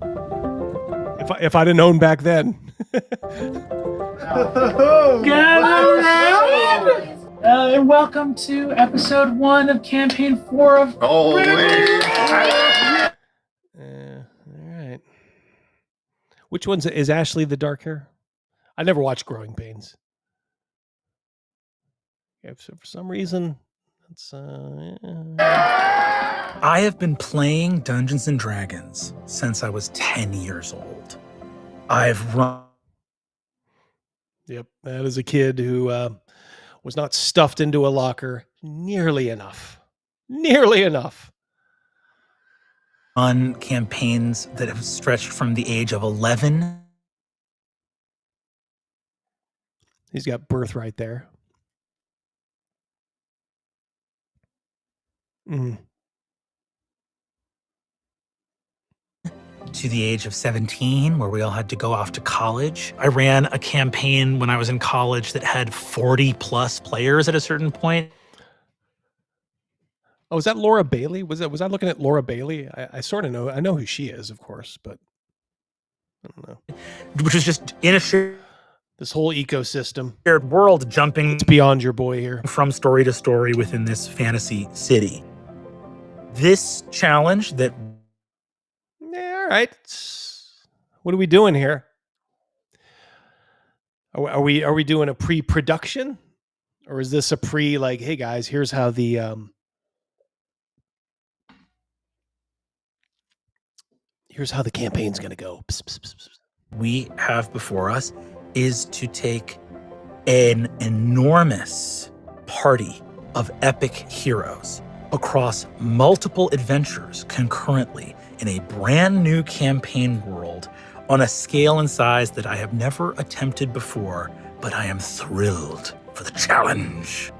If I'd have known back then. Gather round, and welcome to episode 1 of campaign 4 of. All right. Which one's is Ashley the dark hair? I never watched Growing Pains. Yeah, so for some reason, it's. I have been playing Dungeons and Dragons since I was 10 years old. I've run. Yep, that is a kid who was not stuffed into a locker nearly enough. Nearly enough. On campaigns that have stretched from the age of 11. He's got Birthright there. to the age of 17, where we all had to go off to college. I ran a campaign when I was in college that had 40 plus players at a certain point. Oh, was that Laura Bailey? Was I looking at Laura Bailey? I sort of know. I know who she is, of course, but I don't know. Which was just in a shared this whole ecosystem, shared world, jumping it's beyond your boy here from story to story within this fantasy city. This challenge that all right. What are we doing here? Are we doing a pre-production, or is this a like, hey guys, here's how the campaign's going to go. Psst, psst, psst, psst. We have before us is to take an enormous party of epic heroes across multiple adventures concurrently in a brand new campaign world on a scale and size that I have never attempted before, but I am thrilled for the challenge.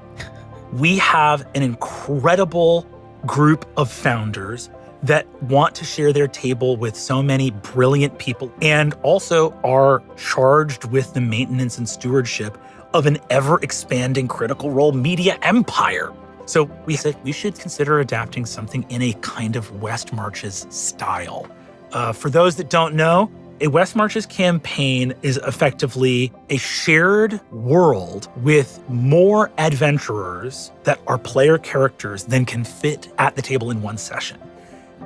We have an incredible group of founders that want to share their table with so many brilliant people and also are charged with the maintenance and stewardship of an ever-expanding Critical Role media empire. So we said we should consider adapting something in a kind of West Marches style. For those that don't know, a West Marches campaign is effectively a shared world with more adventurers that are player characters than can fit at the table in one session.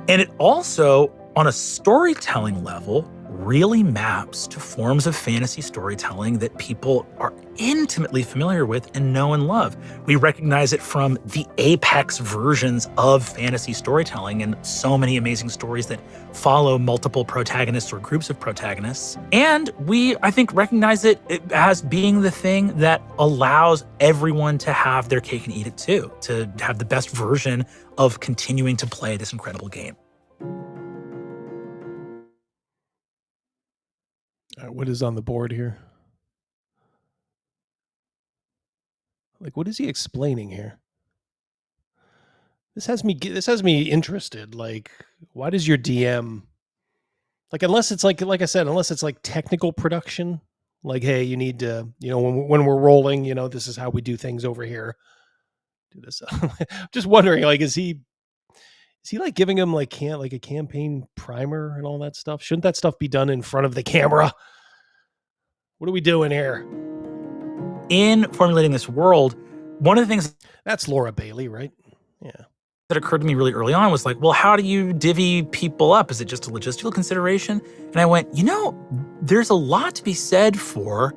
And it also, on a storytelling level, really maps to forms of fantasy storytelling that people are intimately familiar with and know and love. We recognize it from the apex versions of fantasy storytelling and so many amazing stories that follow multiple protagonists or groups of protagonists. And we, I think, recognize it as being the thing that allows everyone to have their cake and eat it too, to have the best version of continuing to play this incredible game. What is on the board here? Like, what is he explaining here? This has me interested. Like, why does your DM, like, unless it's like I said, unless it's like technical production, like, hey, you need to, when we're rolling, this is how we do things over here. Do this. I'm just wondering, like, is he like giving him like a campaign primer and all that stuff? Shouldn't that stuff be done in front of the camera? What are we doing here? In formulating this world, one of the things that's Laura Bailey, right? Yeah. That occurred to me really early on was like, well, how do you divvy people up? Is it just a logistical consideration? And I went, there's a lot to be said for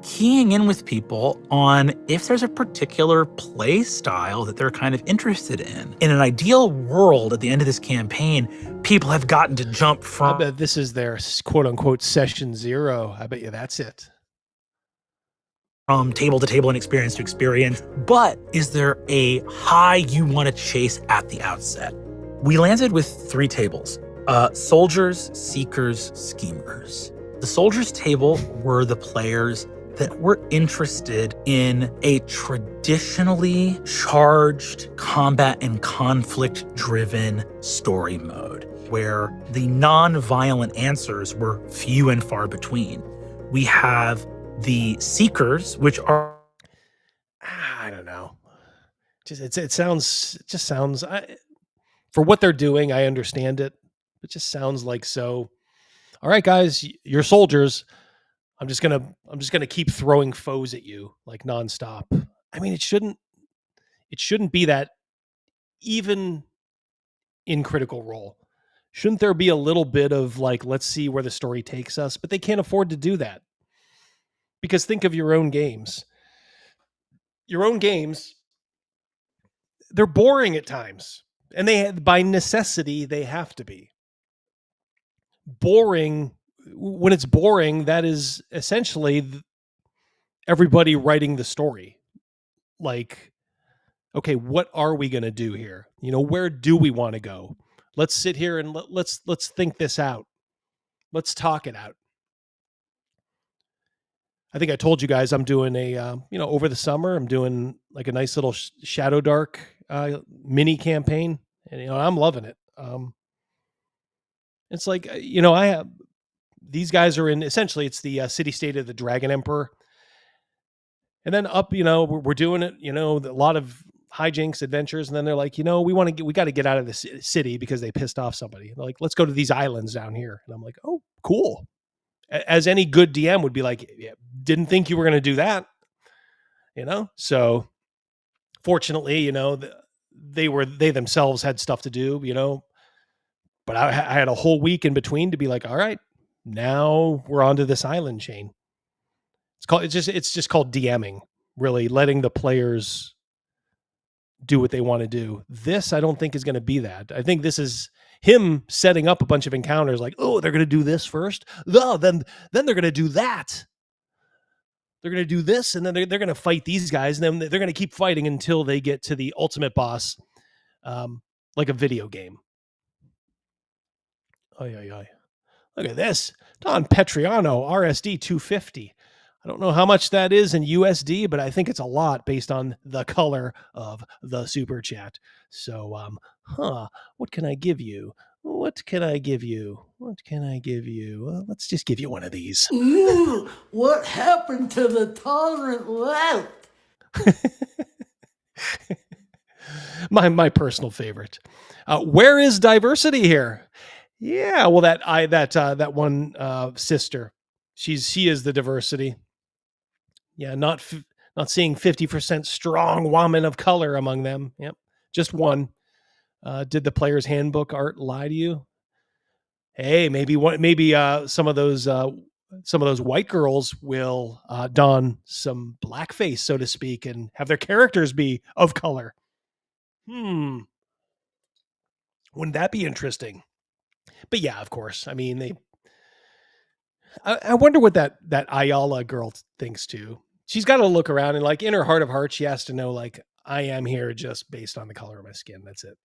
keying in with people on if there's a particular play style that they're kind of interested in. In an ideal world, at the end of this campaign, people have gotten to jump from— I bet this is their quote-unquote session 0. I bet you that's it. From table to table and experience to experience. But is there a high you want to chase at the outset? We landed with 3 tables. Soldiers, Seekers, Schemers. The Soldiers table were the players that were interested in a traditionally charged combat and conflict-driven story mode, where the non-violent answers were few and far between. We have the Seekers, which are— I don't know. It sounds for what they're doing, I understand it. It just sounds like so. All right, guys, you're soldiers. I'm just gonna keep throwing foes at you like nonstop. I mean, it shouldn't be that, even in Critical Role. Shouldn't there be a little bit of like, let's see where the story takes us? But they can't afford to do that. Because think of your own games. Your own games, they're boring at times. And by necessity, they have to be. Boring, when it's boring, that is essentially everybody writing the story. Like, okay, what are we going to do here? Where do we want to go? Let's sit here and let's think this out. Let's talk it out. I think I told you guys I'm doing a, over the summer, I'm doing like a nice little Shadow Dark mini campaign, and I'm loving it. It's like, I have these guys are in, essentially it's the city state of the Dragon Emperor. And then up, we're doing it, a lot of hijinks, adventures. And then they're like, we got to get out of this city because they pissed off somebody. They're like, let's go to these islands down here. And I'm like, oh, cool. As any good DM would be like, yeah, didn't think you were going to do that, So fortunately, they themselves had stuff to do, but I had a whole week in between to be like, all right, now we're onto this island chain. It's just called DMing, really letting the players do what they want to do. This, I don't think, is going to be that. I think this is him setting up a bunch of encounters like, oh, they're going to do this first. No, then they're going to do that. They're going to do this, and then they're going to fight these guys, and then they're going to keep fighting until they get to the ultimate boss, like a video game. Oy. Look at this. Don Petriano, RSD 250. I don't know how much that is in USD, but I think it's a lot based on the color of the super chat. So, what can I give you? What can I give you? Well, let's just give you one of these. Ooh, what happened to the tolerant left? My personal favorite. Where is diversity here? Yeah, well, that one sister, she is the diversity. Yeah, not seeing 50% strong woman of color among them. Yep, just one. Did the player's handbook art lie to you? Hey, maybe some of those white girls will don some blackface, so to speak, and have their characters be of color. Wouldn't that be interesting? But yeah, of course. I mean, I wonder what that Ayala girl thinks too. She's got to look around and, like, in her heart of hearts, she has to know, like, I am here just based on the color of my skin. That's it.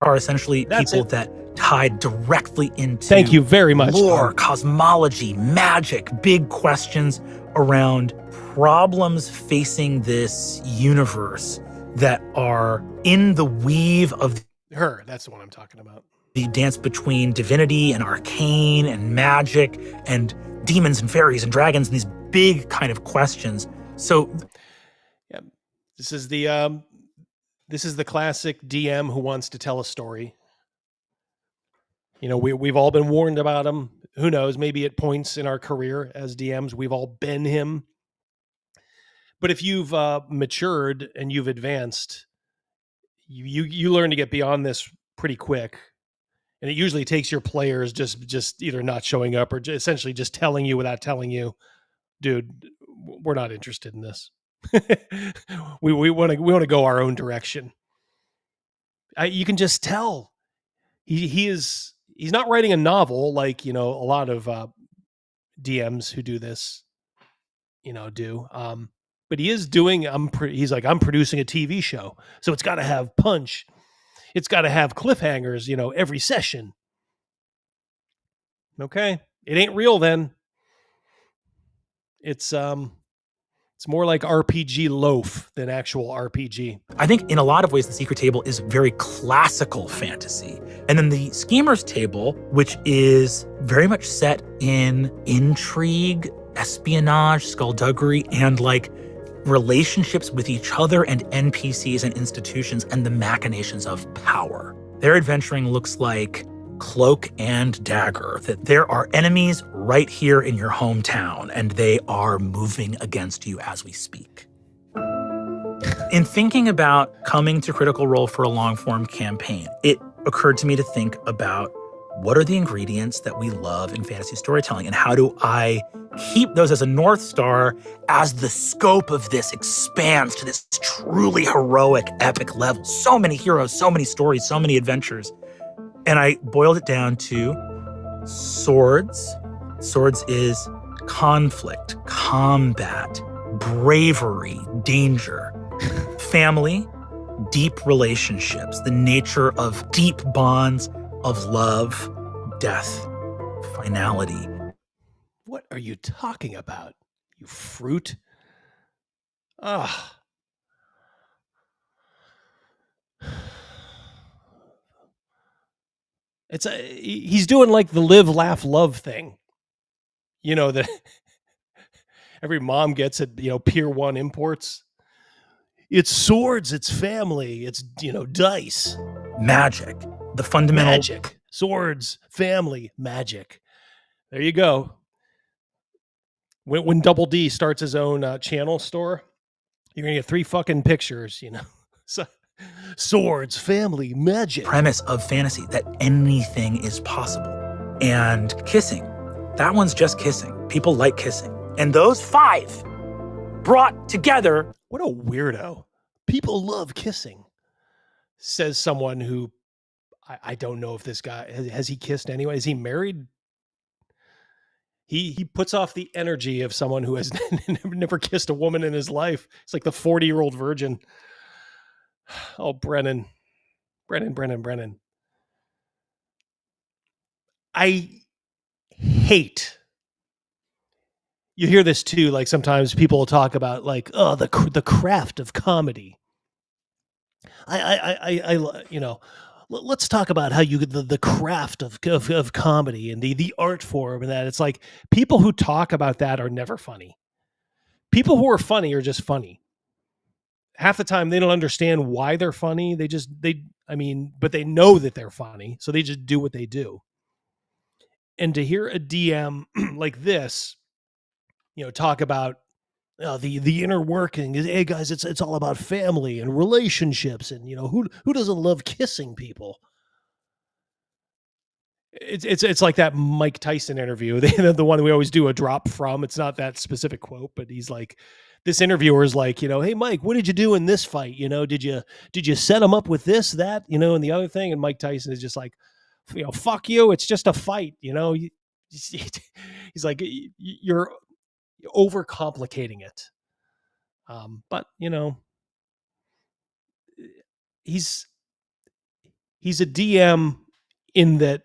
Are essentially people that tie directly into thank you very much lore, cosmology, magic, big questions around problems facing this universe that are in the weave of her. That's the one I'm talking about. The dance between divinity and arcane and magic and demons and fairies and dragons and these big kind of questions. So yeah, this is the classic DM who wants to tell a story. We've all been warned about him. Who knows? Maybe at points in our career as DMs, we've all been him. But if you've matured and you've advanced, you learn to get beyond this pretty quick. And it usually takes your players just either not showing up or essentially just telling you without telling you, dude, we're not interested in this. we want to go our own direction. You can just tell he's not writing a novel like a lot of DMs who do this do. But he is doing. He's like, I'm producing a TV show, so it's got to have punch. It's got to have cliffhangers. Every session. Okay, it ain't real then. It's more like RPG loaf than actual RPG. I think in a lot of ways, the Secret Table is very classical fantasy. And then the Schemer's Table, which is very much set in intrigue, espionage, skullduggery, and like relationships with each other and NPCs and institutions and the machinations of power. Their adventuring looks like Cloak and Dagger, that there are enemies right here in your hometown, and they are moving against you as we speak. In thinking about coming to Critical Role for a long-form campaign, it occurred to me to think about what are the ingredients that we love in fantasy storytelling, and how do I keep those as a North Star as the scope of this expands to this truly heroic, epic level. So many heroes, so many stories, so many adventures. And I boiled it down to swords. Swords is conflict, combat, bravery, danger, family, deep relationships, the nature of deep bonds of love, death, finality. What are you talking about, you fruit? Ah. He's doing like the live, laugh, love thing. You know, that every mom gets at, Pier 1 Imports. It's swords, it's family, it's, dice. Magic. The fundamental magic. Swords, family, magic. There you go. When Double D starts his own channel store, you're going to get 3 fucking pictures, So, swords, family, magic. Premise of fantasy that anything is possible. And kissing. That one's just kissing. People like kissing. And those 5 brought together. What a weirdo. People love kissing, says someone who, I don't know if this guy, has he kissed anyway? Is he married? He puts off the energy of someone who has never kissed a woman in his life. It's like the 40-year-old virgin. Oh, Brennan. I hate. You hear this too, like sometimes people will talk about like, oh, the craft of comedy. Let's talk about how the craft of comedy and the art form and that. It's like people who talk about that are never funny. People who are funny are just funny. Half the time they don't understand why they're funny. But they know that they're funny, so they just do what they do. And to hear a DM like this, talk about the inner working is, hey guys, it's all about family and relationships, and who doesn't love kissing people? It's like that Mike Tyson interview, the one we always do a drop from. It's not that specific quote, but he's like, this interviewer is like, hey Mike, what did you do in this fight? Did you set him up with this, that, and the other thing? And Mike Tyson is just like, fuck you, it's just a fight. He's like, you're overcomplicating it. But he's a DM in that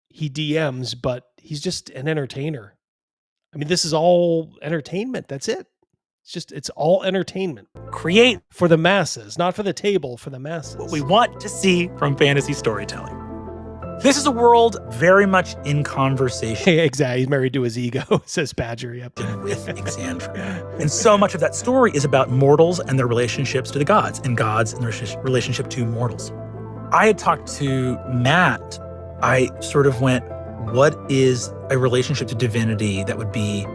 he DMs, but he's just an entertainer. I mean, this is all entertainment. That's it. It's all entertainment. Create for the masses, not for the table, for the masses. What we want to see from fantasy storytelling. This is a world very much in conversation. Hey, exactly. He's married to his ego, says Badger. Yep. With Exandria. And so much of that story is about mortals and their relationships to the gods, and gods and their relationship to mortals. I had talked to Matt. I sort of went, what is a relationship to divinity that would be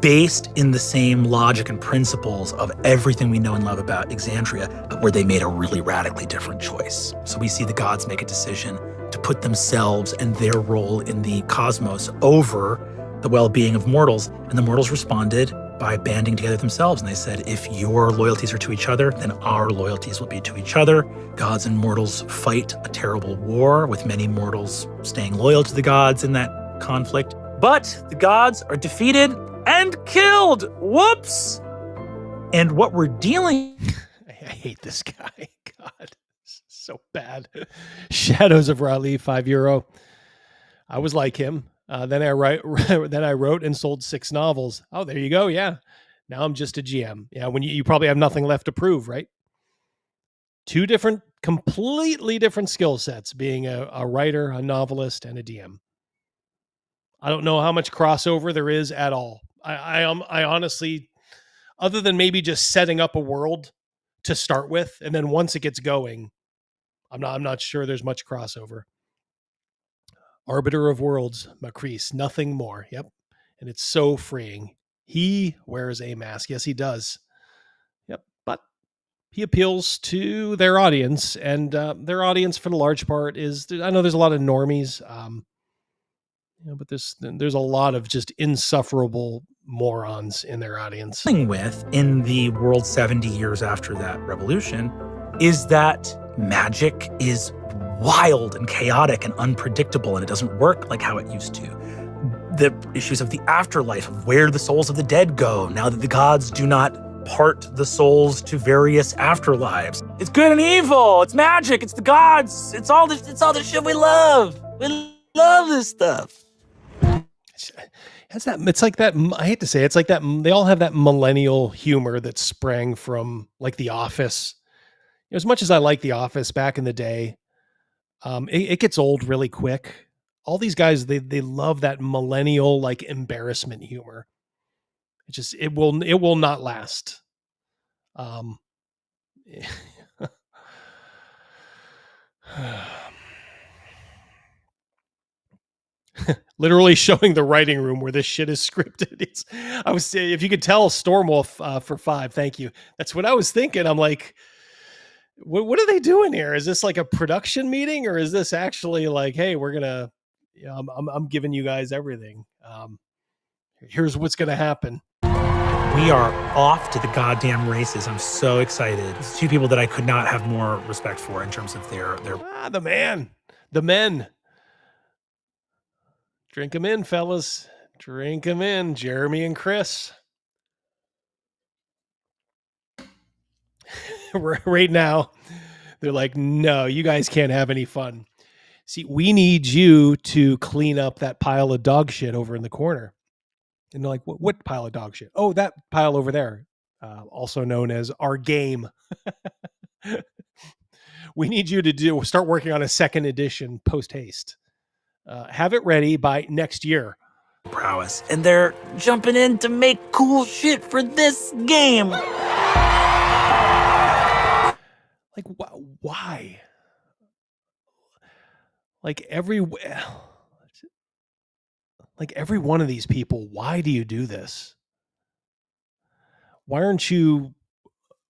based in the same logic and principles of everything we know and love about Exandria, but where they made a really radically different choice? So we see the gods make a decision to put themselves and their role in the cosmos over the well-being of mortals. And the mortals responded by banding together themselves. And they said, if your loyalties are to each other, then our loyalties will be to each other. Gods and mortals fight a terrible war, with many mortals staying loyal to the gods in that conflict. But the gods are defeated and killed. Whoops. And what we're dealing... I hate this guy. God. So bad. Shadows of Raleigh, €5. I was like him. Then I wrote and sold 6 novels. Oh, there you go. Yeah. Now I'm just a GM. Yeah. When you probably have nothing left to prove, right? 2 completely different skill sets, being a writer, a novelist, and a DM. I don't know how much crossover there is at all. I honestly, other than maybe just setting up a world to start with, and then once it gets going, I'm not sure there's much crossover. Arbiter of Worlds, Macrease, nothing more. Yep. And it's so freeing. He wears a mask. Yes, he does. Yep. But he appeals to their audience, and their audience for the large part is, I know there's a lot of normies, but there's a lot of just insufferable morons in their audience. With in the world 70 years after that revolution is that magic is wild and chaotic and unpredictable, and it doesn't work like how it used to. The issues of the afterlife, of where the souls of the dead go now that the gods do not part the souls to various afterlives. It's good and evil. It's magic. It's the gods. It's all the shit we love. We love this stuff. It's like that. I hate to say it, it's like that. They all have that millennial humor that sprang from like The Office. As much as I like The Office back in the day, It gets old really quick. All these guys, they love that millennial like embarrassment humor. It will not last. Literally showing the writing room where this shit is scripted. I was saying, if you could tell Stormwolf for 5, thank you. That's what I was thinking. I'm like, what are they doing here? Is this like a production meeting, or is this actually like, hey, we're gonna, I'm giving you guys everything. Here's what's gonna happen. We are off to the goddamn races. I'm so excited. It's two people that I could not have more respect for in terms of their the men. Drink them in, fellas. Drink them in, Jeremy and Chris. Right now, they're like, no, you guys can't have any fun. See, we need you to clean up that pile of dog shit over in the corner. And they're like, what pile of dog shit? Oh, that pile over there, also known as our game. We need you to start working on a second edition post haste. Have it ready by next year. prowess, and they're jumping in to make cool shit for this game. Like, why? Like every one of these people, why do you do this? Why aren't you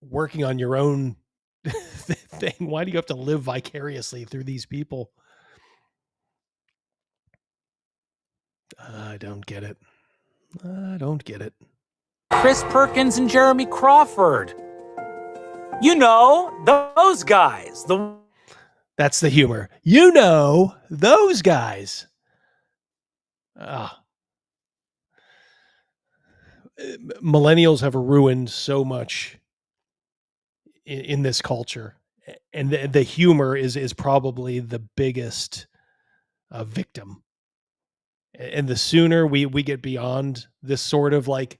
working on your own thing? Why do you have to live vicariously through these people? I don't get it. Chris Perkins and Jeremy Crawford. You know, those guys. That's the humor. You know, those guys. Millennials have ruined so much in this culture. And the humor is probably the biggest victim. And the sooner we get beyond this sort of like,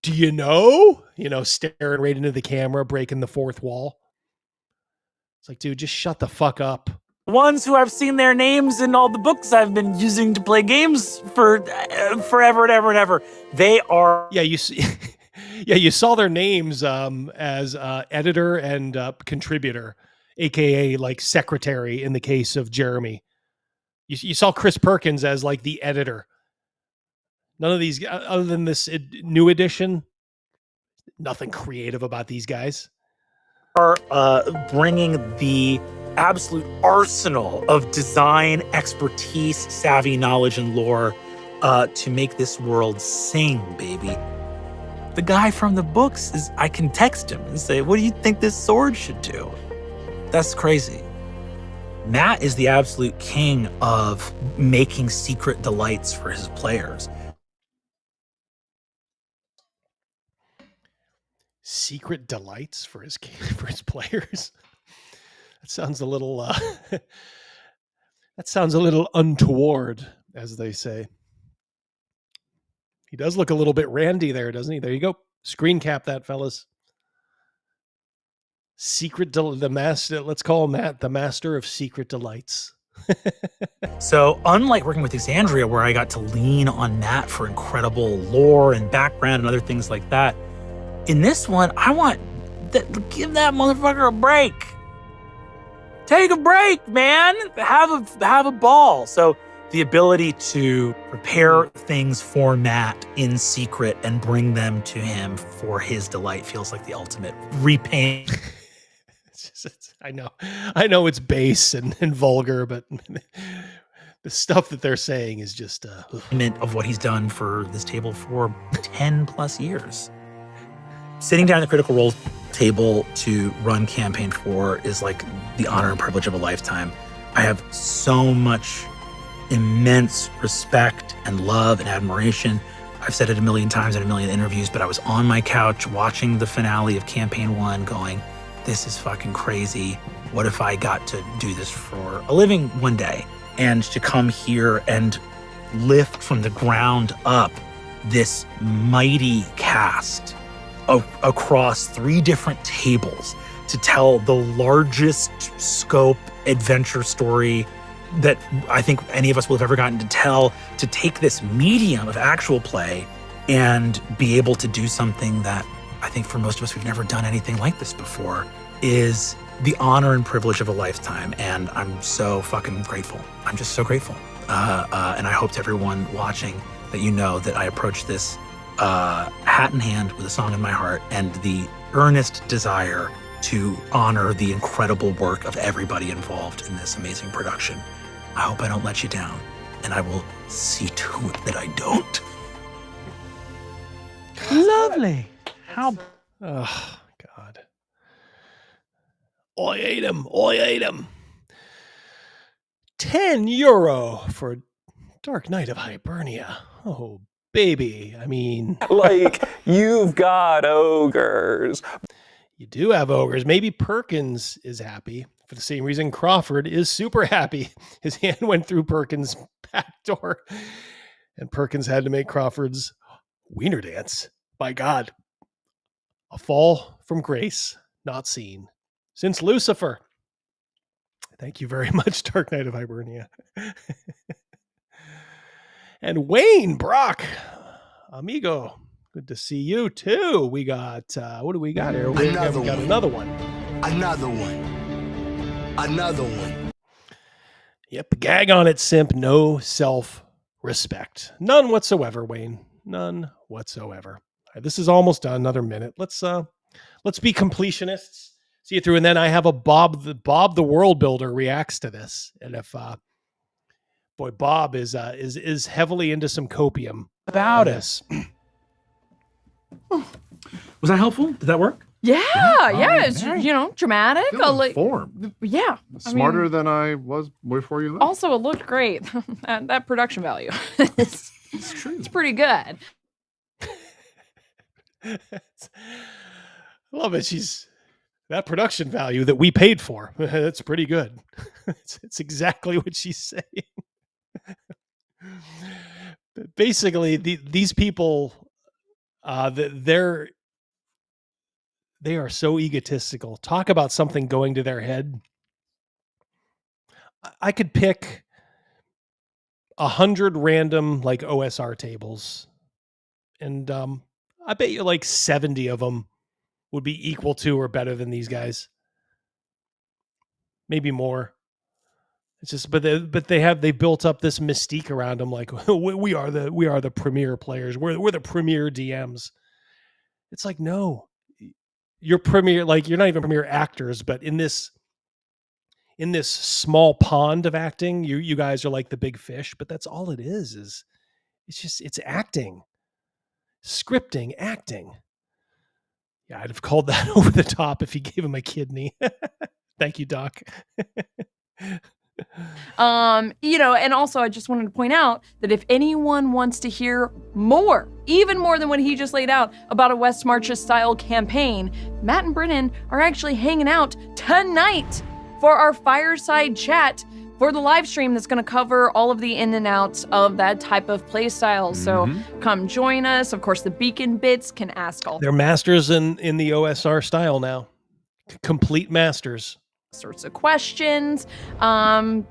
do you know, staring right into the camera, breaking the fourth wall. It's like, dude, just shut the fuck up. Ones who I've seen their names in all the books I've been using to play games for forever and ever and ever. They are. Yeah, you see. Yeah, you saw their names as editor and contributor, aka like secretary in the case of Jeremy. You saw Chris Perkins as like the editor. None of these, other than this new edition, nothing creative about these guys. Are bringing the absolute arsenal of design, expertise, savvy, knowledge, and lore to make this world sing, baby. The guy from the books I can text him and say, what do you think this sword should do? That's crazy. Matt is the absolute king of making secret delights for his players. Secret delights for his players. That sounds a little untoward, as they say. He does look a little bit Randy there, doesn't he? There you go. Screen cap that, fellas. The master. Let's call Matt the master of secret delights. So unlike working with Exandria, where I got to lean on Matt for incredible lore and background and other things like that, in this one, I want give that motherfucker a break. Take a break, man. Have a ball. So the ability to prepare things for Matt in secret and bring them to him for his delight feels like the ultimate repaying. I know it's base and vulgar, but the stuff that they're saying is just of what he's done for this table for 10 plus years. Sitting down at the Critical Role table to run Campaign 4 is like the honor and privilege of a lifetime. I have so much immense respect and love and admiration. I've said it a million times in a million interviews, but I was on my couch watching the finale of Campaign 1 going, this is fucking crazy. What if I got to do this for a living one day? And to come here and lift from the ground up this mighty cast across 3 different tables to tell the largest scope adventure story that I think any of us will have ever gotten to tell, to take this medium of actual play and be able to do something that I think for most of us, we've never done anything like this before, is the honor and privilege of a lifetime. And I'm so fucking grateful. I'm just so grateful. And I hope to everyone watching that you know that I approach this hat in hand with a song in my heart and the earnest desire to honor the incredible work of everybody involved in this amazing production. I hope I don't let you down, and I will see to it that I don't. Lovely. How? Oh, God. I ate him. €10 for Dark Knight of Hibernia. Oh, baby. I mean... Like, you've got ogres. You do have ogres. Maybe Perkins is happy. For the same reason Crawford is super happy. His hand went through Perkins' back door. And Perkins had to make Crawford's wiener dance. My God. A fall from grace not seen since Lucifer. Thank you very much, Dark Knight of Hibernia. And Wayne Brock, amigo, good to see you too. We got, what do we got here? We got another one. Another one. Yep, gag on it, simp. No self-respect. None whatsoever, Wayne. None whatsoever. All right, this is almost done. Another minute. Let's be completionists. See you through, and then I have a Bob the Worldbuilder reacts to this, and if Bob is heavily into some copium about us. Was that helpful? Did that work? Yeah. It's, dramatic. Informed. Yeah. Smarter than I was before you left. Also, it looked great. that production value. It's true. It's pretty good. I love it. That production value that we paid for. That's pretty good. It's exactly what she's saying. Basically, these people, they are so egotistical. Talk about something going to their head. I could pick 100 random like OSR tables, and I bet you like 70 of them would be equal to or better than these guys. Maybe more. It's just, but they built up this mystique around them, like we are the premier players. We're the premier DMs. It's like, no, you're premier. Like, you're not even premier actors, but in this small pond of acting, you guys are like the big fish. But that's all it is it's acting, scripting, acting. Yeah, I'd have called that over the top if he gave him a kidney. Thank you, Doc. And also I just wanted to point out that if anyone wants to hear more, even more than what he just laid out about a West Marches style campaign, Matt and Brennan are actually hanging out tonight for our fireside chat for the live stream that's going to cover all of the in and outs of that type of play style. So come join us. Of course, the Beacon Bits can ask all They're masters in the OSR style now. Complete masters. Sorts of questions. And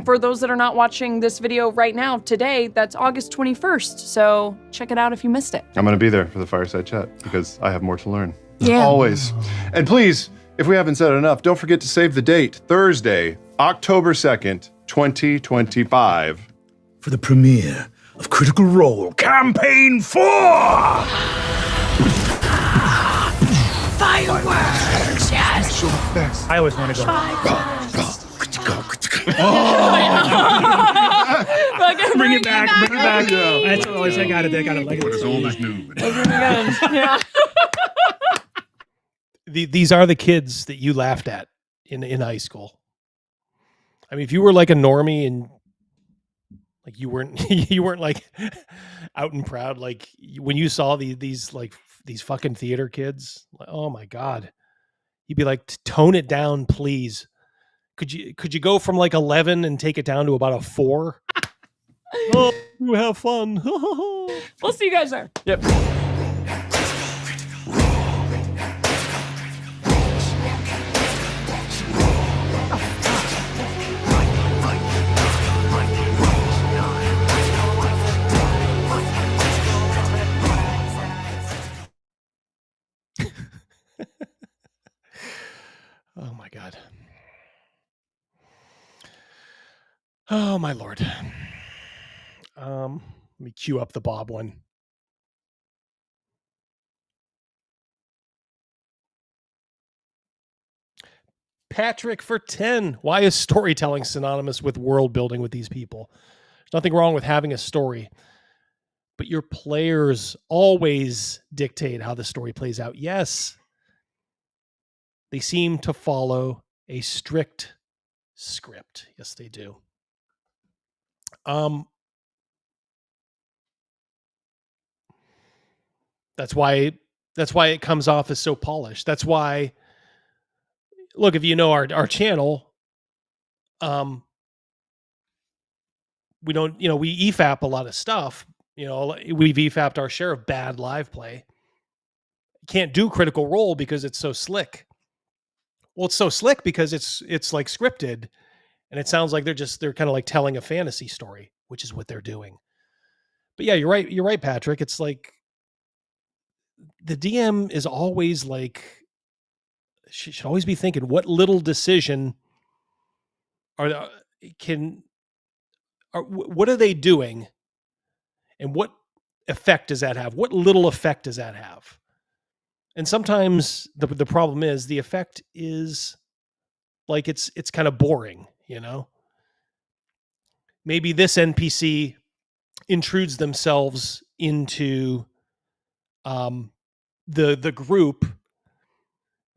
for those that are not watching this video right now, today, that's August 21st. So check it out if you missed it. I'm going to be there for the fireside chat because I have more to learn. Yeah. Always. And please, if we haven't said it enough, don't forget to save the date, Thursday, October 2nd, 2025. For the premiere of Critical Role Campaign 4! Fireworks! Yes! I always want to go. Bring it back. That's always, I got it. Like what is old is new. Yeah. These are the kids that you laughed at in high school. I mean, if you were like a normie and like you weren't like out and proud, like when you saw these fucking theater kids, like, oh my God, you'd be like, tone it down, please. Could you go from like 11 and take it down to about a 4? Oh, you have fun. We'll see you guys there. Yep. my God. Oh my Lord. Let me cue up the Bob one. Patrick for 10. Why is storytelling synonymous with world building with these people? There's nothing wrong with having a story, but your players always dictate how the story plays out. Yes, they seem to follow a strict script. Yes, they do. That's why it comes off as so polished. That's why, look, if you know our channel, we don't, we EFAP a lot of stuff. We've EFAP'd our share of bad live play. Can't do Critical Role because it's so slick. Well, it's so slick because it's like scripted, and it sounds like they're kind of like telling a fantasy story, which is what they're doing. But yeah, you're right, Patrick. It's like the DM is always like, she should always be thinking, what little decision what are they doing, and what effect does that have? What little effect does that have? And sometimes the problem is the effect is like it's kind of boring, Maybe this NPC intrudes themselves into the group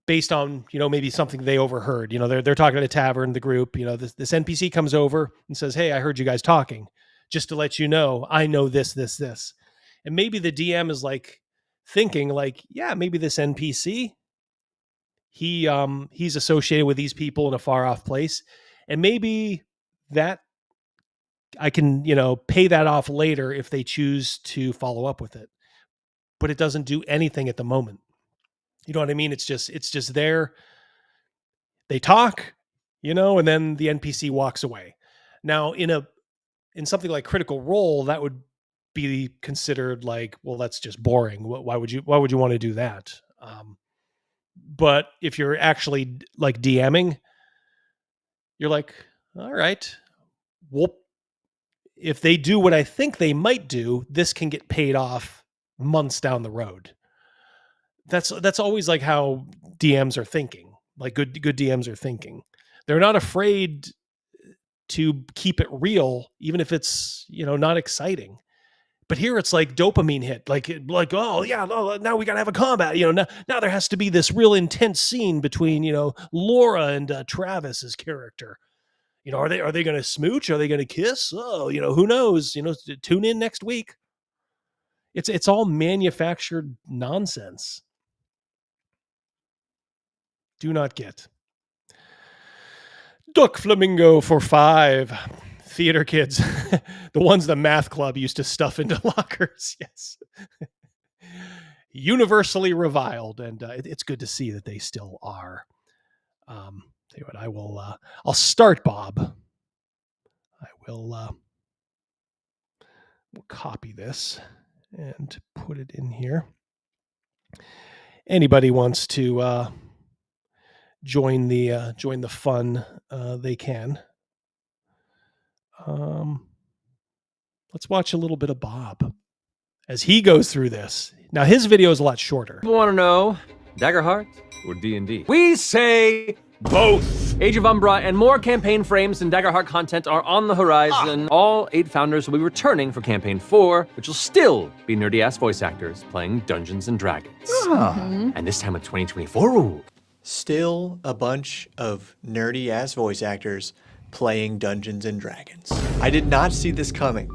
based on, maybe something they overheard. They're talking at a tavern, the group, this NPC comes over and says, "Hey, I heard you guys talking. Just to let you know, I know this. And maybe the DM is like thinking like, yeah, maybe this NPC, he's associated with these people in a far off place. And maybe that I can, pay that off later if they choose to follow up with it. But it doesn't do anything at the moment. You know what I mean? It's just there. They talk, and then the NPC walks away. Now in something like Critical Role, that would be considered like, well, that's just boring. Why would you want to do that? But if you're actually like DMing, you're like, all right, well, if they do what I think they might do, this can get paid off months down the road. That's always like how DMs are thinking. Like good DMs are thinking. They're not afraid to keep it real, even if it's, not exciting. But here it's like dopamine hit, like, oh yeah, now we gotta have a combat. Now there has to be this real intense scene between, Laura and Travis's character. Are they going to smooch? Are they going to kiss? Oh, who knows? Tune in next week. It's all manufactured nonsense. Do not get. Duck Flamingo for 5. Theater kids, the ones the math club used to stuff into lockers. Yes. Universally reviled. And it's good to see that they still are. Tell you what, I'll start, Bob. I will we'll copy this and put it in here. Anybody wants to join the fun, they can. Let's watch a little bit of Bob as he goes through this. Now his video is a lot shorter. People want to know Daggerheart or D&D? We say both. Age of Umbra and more campaign frames and Daggerheart content are on the horizon. All 8 founders will be returning for campaign 4, which will still be nerdy-ass voice actors playing Dungeons and Dragons. And this time with 2024 rules. Still a bunch of nerdy-ass voice actors playing Dungeons and Dragons. I did not see this coming.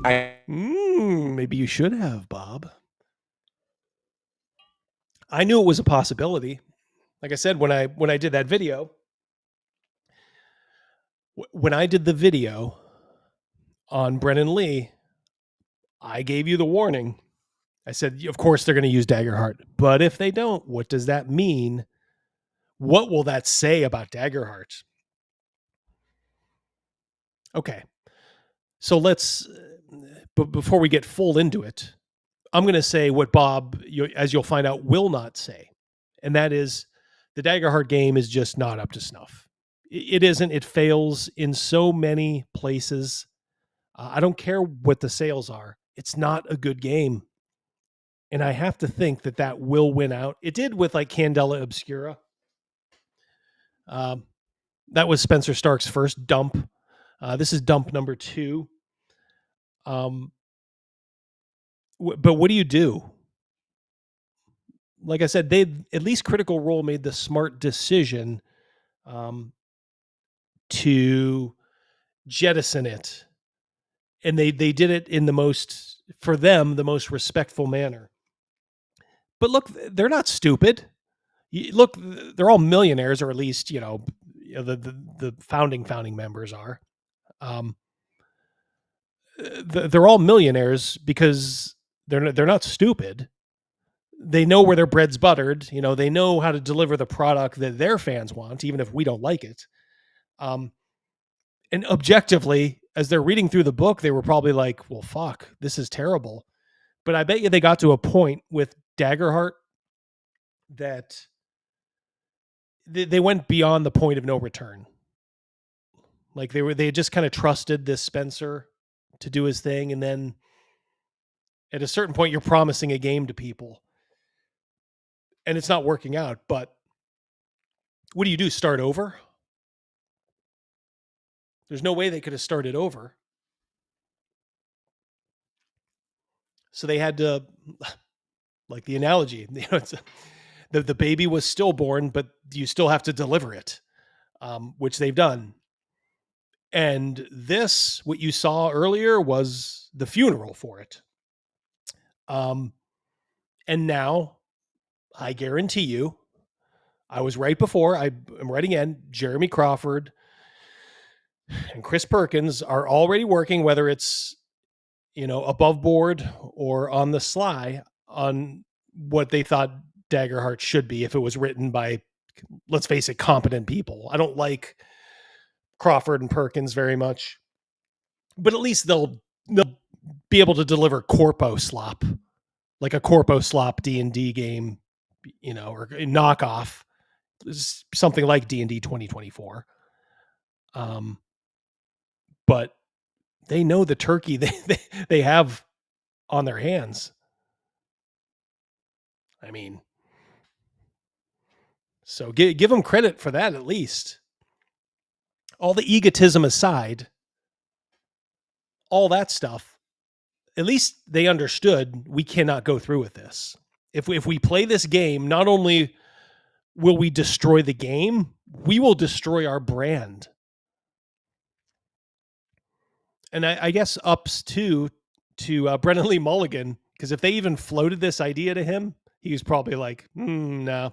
Maybe you should have, Bob. I knew it was a possibility. Like I said, when I did that video, when I did the video on Brennan Lee, I gave you the warning. I said, of course they're going to use Daggerheart, but if they don't, what does that mean? What will that say about Daggerheart? Okay. So let's, but before we get full into it, I'm going to say what Bob, as you'll find out, will not say. And that is The Daggerheart game is just not up to snuff. It isn't. It fails in so many places. I don't care what the sales are. It's not a good game. And I have to think that will win out. It did with like Candela Obscura. That was Spencer Stark's first dump. This is dump number 2. But what do you do? Like I said, at least Critical Role made the smart decision to jettison it. And they did it in the most respectful manner. But look, they're not stupid. Look, they're all millionaires, or at least, the founding members are. They're all millionaires because they're not stupid. They know where their bread's buttered. They know how to deliver the product that their fans want, even if we don't like it. And objectively, as they're reading through the book, they were probably like, well, fuck, this is terrible. But I bet you they got to a point with Daggerheart that they went beyond the point of no return. Like they just kind of trusted this Spencer to do his thing. And then at a certain point, you're promising a game to people and it's not working out. But what do you do? Start over? There's no way they could have started over. So they had to, like the analogy, the baby was stillborn, but you still have to deliver it, which they've done. And this, what you saw earlier, was the funeral for it. And now, I guarantee you, I was right before, I'm right again, Jeremy Crawford and Chris Perkins are already working, whether it's, above board or on the sly, on what they thought Daggerheart should be if it was written by, let's face it, competent people. I don't like Crawford and Perkins very much, but at least they'll be able to deliver corpo slop, like a corpo slop D&D game, or a knockoff, something like D&D 2024. But they know the turkey they have on their hands. I mean, so give them credit for that at least. All the egotism aside, all that stuff, at least they understood we cannot go through with this. If we play this game, not only will we destroy the game, we will destroy our brand. And I guess ups to Brennan Lee Mulligan, because if they even floated this idea to him, he was probably like, no.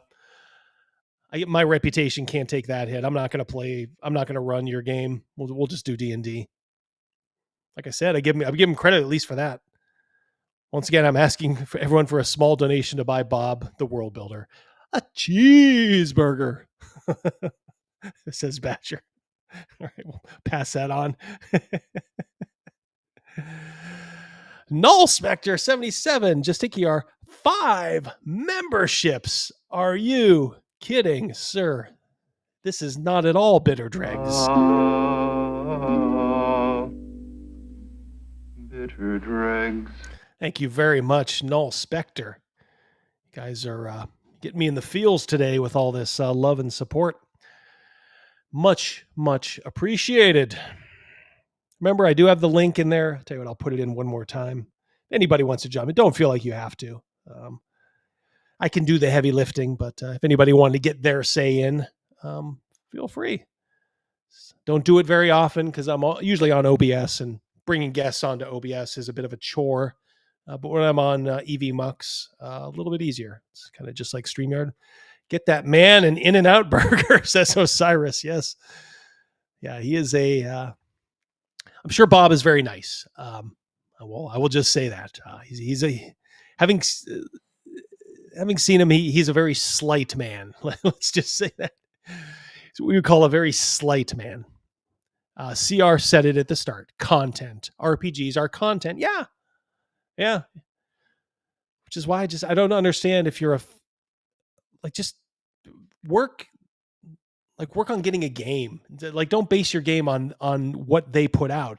My reputation can't take that hit. I'm not going to run your game. We'll just do D&D. Like I said, I give him credit at least for that. Once again, I'm asking for everyone for a small donation to buy Bob, the Worldbuilder, a cheeseburger, says Batcher. All right, we'll pass that on. Null Spectre 77, Justikiar, 5 memberships. Are you kidding, sir? This is not at all bitter dregs. Bitter dregs. Thank you very much, Null Spectre. You guys are getting me in the feels today with all this love and support. Much, much appreciated. Remember, I do have the link in there. I'll tell you what, I'll put it in one more time. If anybody wants to jump in, don't feel like you have to. I can do the heavy lifting, but if anybody wanted to get their say in, feel free. Don't do it very often because I'm usually on OBS, and bringing guests onto OBS is a bit of a chore. But when I'm on EV Mux, a little bit easier. It's kind of just like StreamYard. Get that man an In-N-Out burger, says Osiris. Yes. Yeah, he is I'm sure Bob is very nice. I will just say that. He's having seen him, he's a very slight man. Let's just say that. It's what we would call a very slight man. CR said it at the start. Content. RPGs are content. Yeah. Yeah. Which is why I don't understand if you're just work on getting a game. Like, don't base your game on what they put out.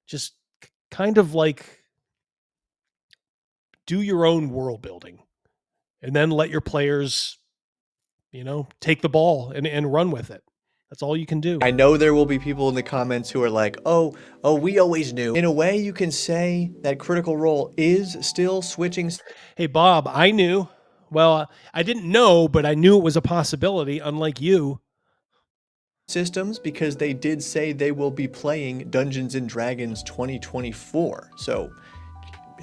Just kind of like do your own world building, and then let your players, take the ball and run with it. That's all you can do. I know there will be people in the comments who are like, oh, we always knew. In a way, you can say that Critical Role is still switching. Hey, Bob, I knew. Well, I didn't know, but I knew it was a possibility, unlike you. Systems, because they did say they will be playing Dungeons and Dragons 2024. So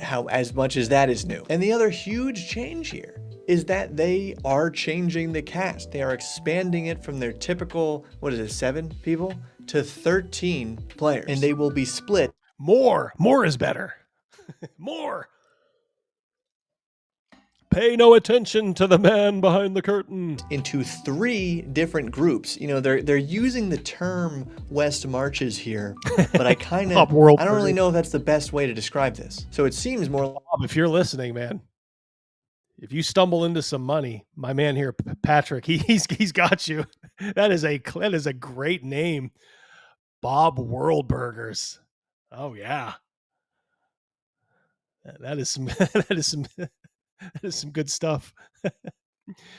how as much as that is new. And the other huge change here is that they are changing the cast. They are expanding it from their typical, 7 people to 13 players. And they will be split. More is better. More. Pay no attention to the man behind the curtain. Into 3 different groups. They're using the term West Marches here, but I don't really know if that's the best way to describe this. So it seems more. Bob, if you're listening, man, if you stumble into some money, my man here, Patrick, he's got you. That is a great name, Bob Worldburgers. Oh yeah, that is some good stuff.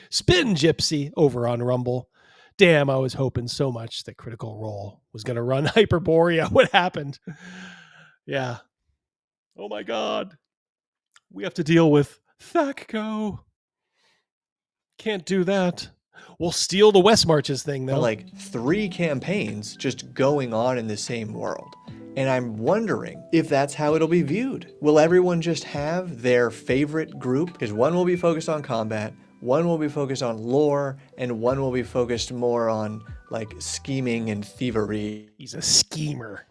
Spin Gypsy over on Rumble. Damn, I was hoping so much that Critical Role was going to run Hyperborea. What happened? Yeah. Oh my God. We have to deal with Facco. Can't do that. We'll steal the West Marches thing, though. Like 3 campaigns just going on in the same world. And I'm wondering if that's how it'll be viewed. Will everyone just have their favorite group? Because one will be focused on combat, one will be focused on lore, and one will be focused more on like scheming and thievery. He's a schemer.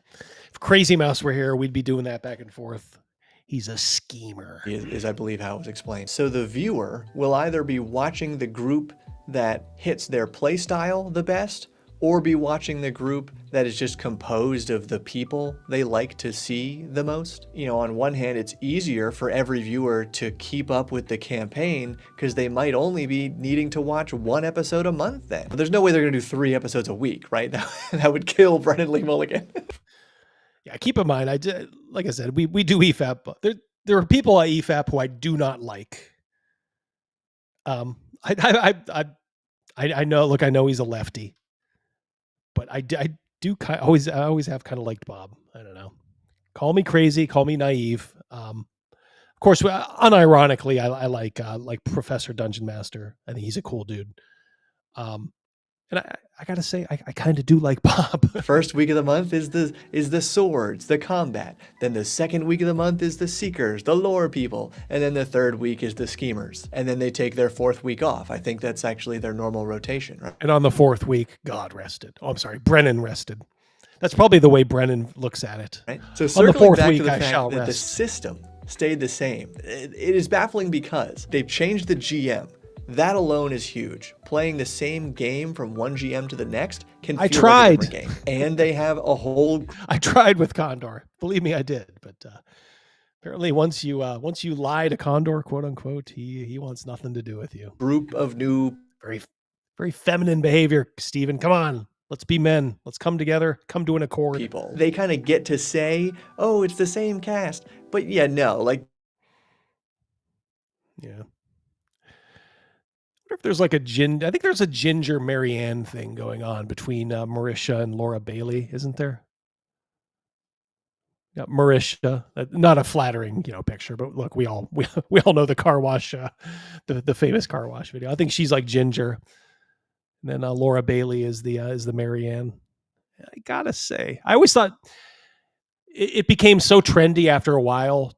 If Crazy Mouse were here, we'd be doing that back and forth. He's a schemer. Is I believe how it was explained. So the viewer will either be watching the group that hits their playstyle the best, or be watching the group that is just composed of the people they like to see the most. On one hand, it's easier for every viewer to keep up with the campaign because they might only be needing to watch 1 episode a month then. But there's no way they're gonna do 3 episodes a week, right? That would kill Brennan Lee Mulligan. Yeah, keep in mind, like I said, we do EFAP, but there are people at EFAP who I do not like. I know. Look, I know he's a lefty, but I always have kind of liked Bob. I don't know. Call me crazy, call me naive. Of course, unironically, I like Professor Dungeon Master. I think he's a cool dude. And I gotta say, I kind of do like Bob. First week of the month is the swords, the combat. Then the second week of the month is the seekers, the lore people. And then the third week is the schemers. And then they take their 4th week off. I think that's actually their normal rotation, right? And on the 4th week, God rested. Oh, I'm sorry, Brennan rested. That's probably the way Brennan looks at it. Right? So on the 4th back week, to the I shall fact that rest. the system stayed the same. It is baffling because they've changed the GM. That alone is huge. Playing the same game from one GM to the next can feel like a different game. And they have a whole... I tried with Condor. Believe me, I did. But apparently once you lie to Condor, quote unquote, he wants nothing to do with you. Group of new... Very, very feminine behavior, Steven. Come on. Let's be men. Let's come together. Come to an accord. People. They kind of get to say, oh, it's the same cast. But yeah, no. Like... Yeah. If there's like I think there's a Ginger Marianne thing going on between Marisha and Laura Bailey, isn't there? Yeah, Marisha, not a flattering, picture, but look, we all know the car wash, the famous car wash video. I think she's like Ginger, and then Laura Bailey is the Marianne. I gotta say, I always thought it became so trendy after a while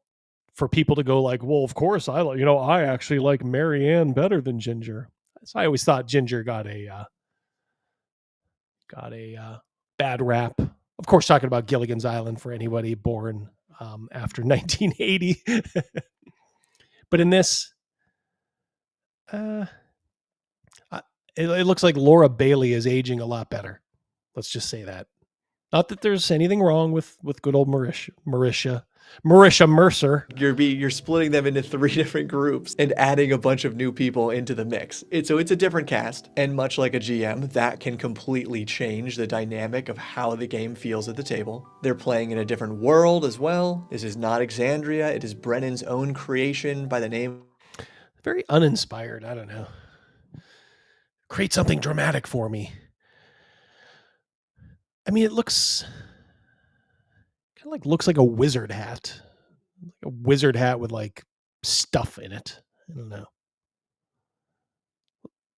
for people to go like, well, of course I actually like Marianne better than Ginger. So I always thought Ginger got a bad rap. Of course, talking about Gilligan's Island for anybody born after 1980. But in this, it looks like Laura Bailey is aging a lot better. Let's just say that. Not that there's anything wrong with good old Marisha. Marisha Mercer. You're splitting them into 3 different groups and adding a bunch of new people into the mix. So it's a different cast, and much like a GM, that can completely change the dynamic of how the game feels at the table. They're playing in a different world as well. This is not Exandria. It is Brennan's own creation by the name. Very uninspired. I don't know. Create something dramatic for me. I mean, it looks kind of looks like a wizard hat. Like a wizard hat with like stuff in it. I don't know.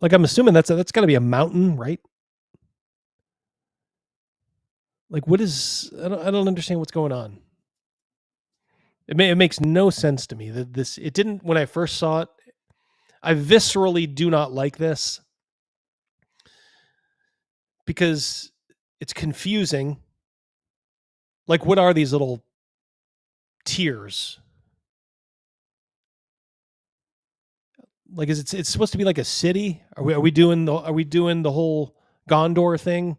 Like I'm assuming that's got to be a mountain, right? Like what is I don't understand what's going on. It makes no sense to me that it didn't when I first saw it. I viscerally do not like this because it's confusing. Like what are these little tiers? Like it's supposed to be like a city? Are we doing the whole Gondor thing?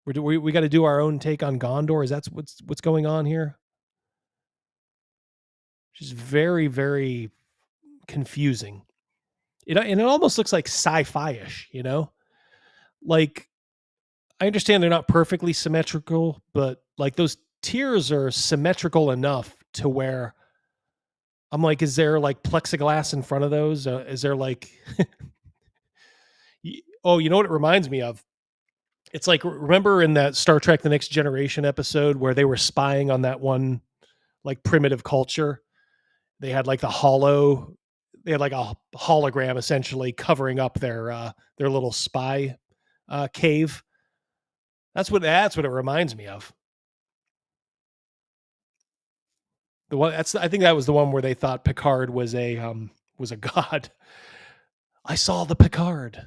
We got to do our own take on Gondor. Is that what's going on here? Just very, very confusing. And it almost looks like sci-fi-ish, you know? Like, I understand they're not perfectly symmetrical, but like those tiers are symmetrical enough to where I'm like, is there like plexiglass in front of those? Is there like, oh, you know what it reminds me of? It's like, remember in that Star Trek The Next Generation episode where they were spying on that one like primitive culture? They had like they had like a hologram essentially covering up their little spy cave. That's what it reminds me of. The one I think that was the one where they thought Picard was a god. I saw the Picard.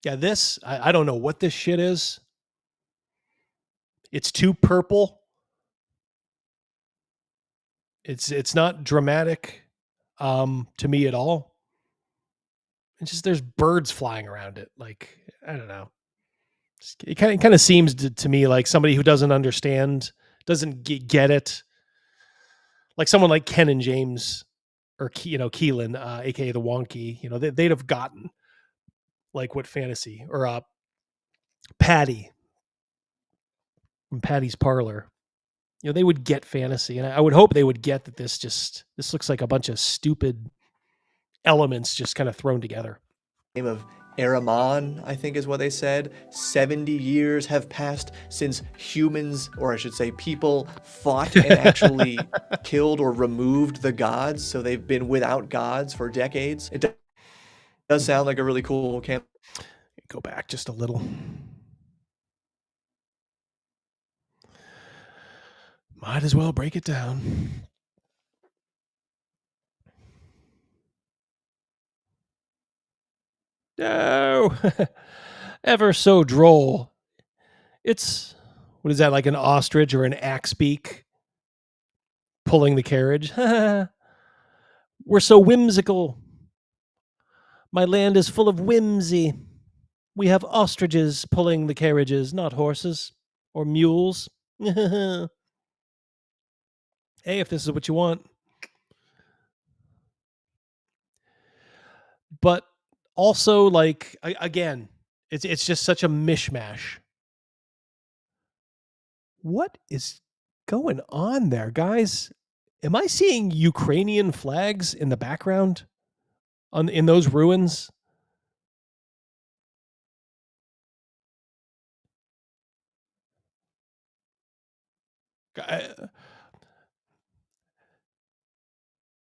Yeah, this I don't know what this shit is. It's too purple. It's not dramatic to me at all. It's just there's birds flying around it. Like I don't know. It kind of seems to me like somebody who doesn't understand, doesn't get it. Like someone like Ken and James, or Keelan, aka the Wonky. They'd have gotten like what fantasy or Patty from Patty's Parlor. They would get fantasy, and I would hope they would get that this looks like a bunch of stupid elements just kind of thrown together. Name of Eraman, I think is what they said. 70 years have passed since humans, or I should say people, fought and actually killed or removed the gods. So they've been without gods for decades. It does sound like a really cool camp. Go back just a little. Might as well break it down. No. Ever so droll. It's, what is that, like an ostrich or an axe beak pulling the carriage? We're so whimsical. My land is full of whimsy. We have ostriches pulling the carriages, not horses or mules. Hey, if this is what you want. But also, like, again, it's just such a mishmash. What is going on there, guys? Am I seeing Ukrainian flags in the background in those ruins?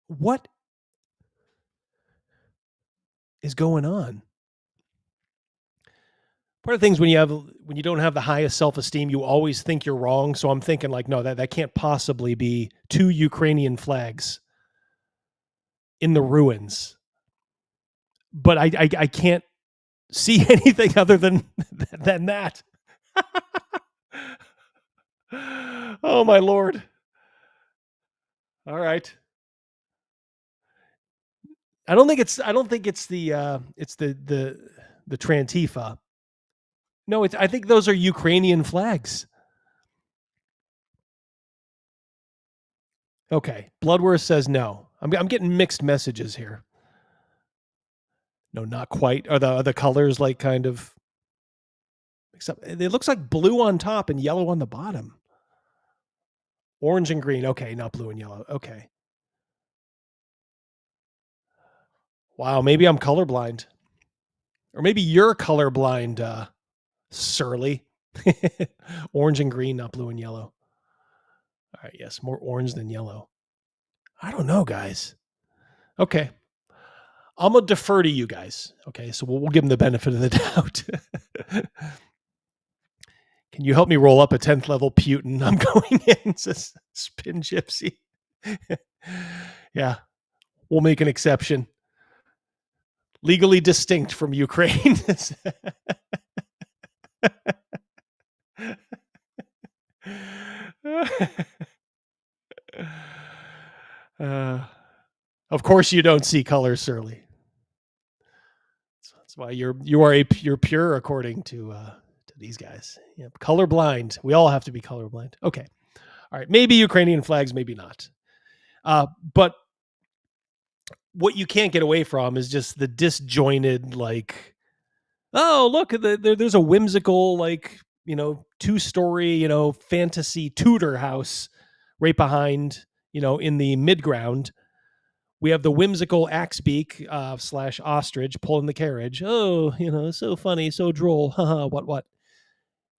What is going on? Part of the things when you don't have the highest self-esteem, you always think you're wrong. So I'm thinking like, no, that can't possibly be 2 Ukrainian flags in the ruins. But I can't see anything other than that. Oh my Lord. All right. I don't think it's the Trantifa. No, I think those are Ukrainian flags. Okay. Bloodworth says no. I'm getting mixed messages here. No, not quite. Are the colors like kind of except it looks like blue on top and yellow on the bottom. Orange and green. Okay, not blue and yellow. Okay. Wow, maybe I'm colorblind. Or maybe you're colorblind, Surly. Orange and green, not blue and yellow. All right, yes, more orange than yellow. I don't know, guys. Okay. I'm going to defer to you guys. Okay, so we'll give them the benefit of the doubt. Can you help me roll up a 10th level Putin? I'm going in, says Spin Gypsy. Yeah, we'll make an exception. Legally distinct from Ukraine. Of course you don't see color, Surly. That's why you're pure according to these guys. Yep. Colorblind. We all have to be colorblind. Okay. All right. Maybe Ukrainian flags, maybe not. But what you can't get away from is just the disjointed, like, oh, look, there's a whimsical, like, 2-story, fantasy Tudor house right behind, in the midground. We have the whimsical Axebeak / ostrich pulling the carriage. Oh, so funny, so droll. Haha, what?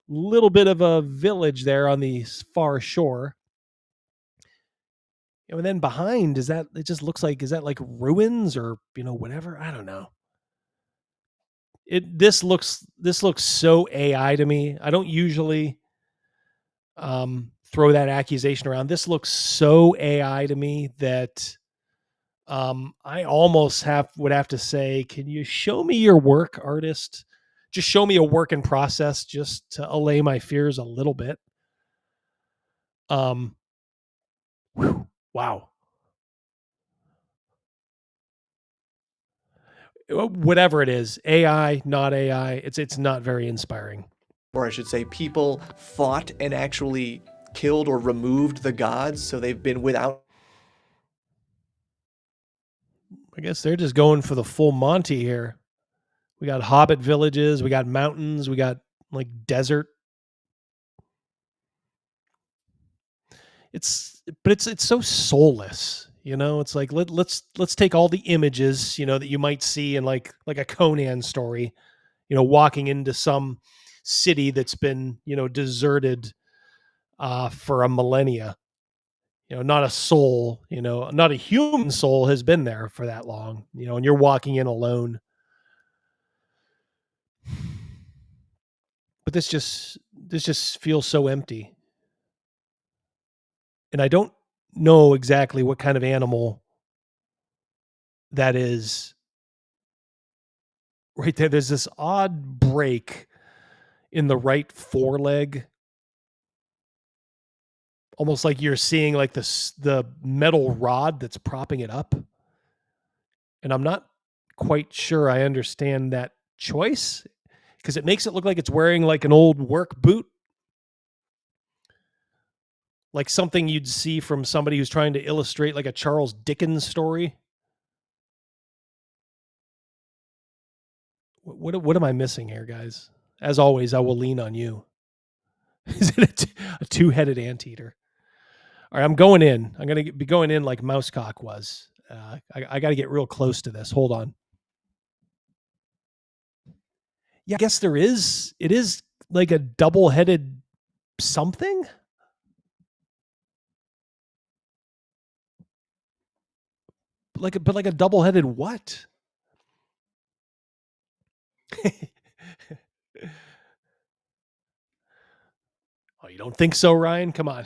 Little bit of a village there on the far shore. And then behind, it just looks like, is that like ruins or, whatever? I don't know. This looks so AI to me. I don't usually throw that accusation around. This looks so AI to me that I almost would have to say, can you show me your work, artist? Just show me a work in process just to allay my fears a little bit. Wow. Whatever it is, AI, not AI, it's not very inspiring. Or I should say, people fought and actually killed or removed the gods, so they've been without. I guess they're just going for the full Monty here. We got hobbit villages, we got mountains, we got like desert. It's so soulless, It's like let's take all the images, that you might see in like a Conan story, walking into some city that's been, deserted for a millennia. Not a soul, not a human soul has been there for that long, and you're walking in alone. But this just feels so empty. And I don't know exactly what kind of animal that is. Right there, there's this odd break in the right foreleg. Almost like you're seeing like the metal rod that's propping it up. And I'm not quite sure I understand that choice, because it makes it look like it's wearing like an old work boot. Like something you'd see from somebody who's trying to illustrate like a Charles Dickens story. What am I missing here, guys? As always, I will lean on you. Is it a two-headed anteater? All right, I'm going in. I'm going to be going in like Mousecock was. I got to get real close to this. Hold on. Yeah, I guess there is. It is like a double-headed something. But like a double-headed what? Oh, you don't think so, Ryan? Come on.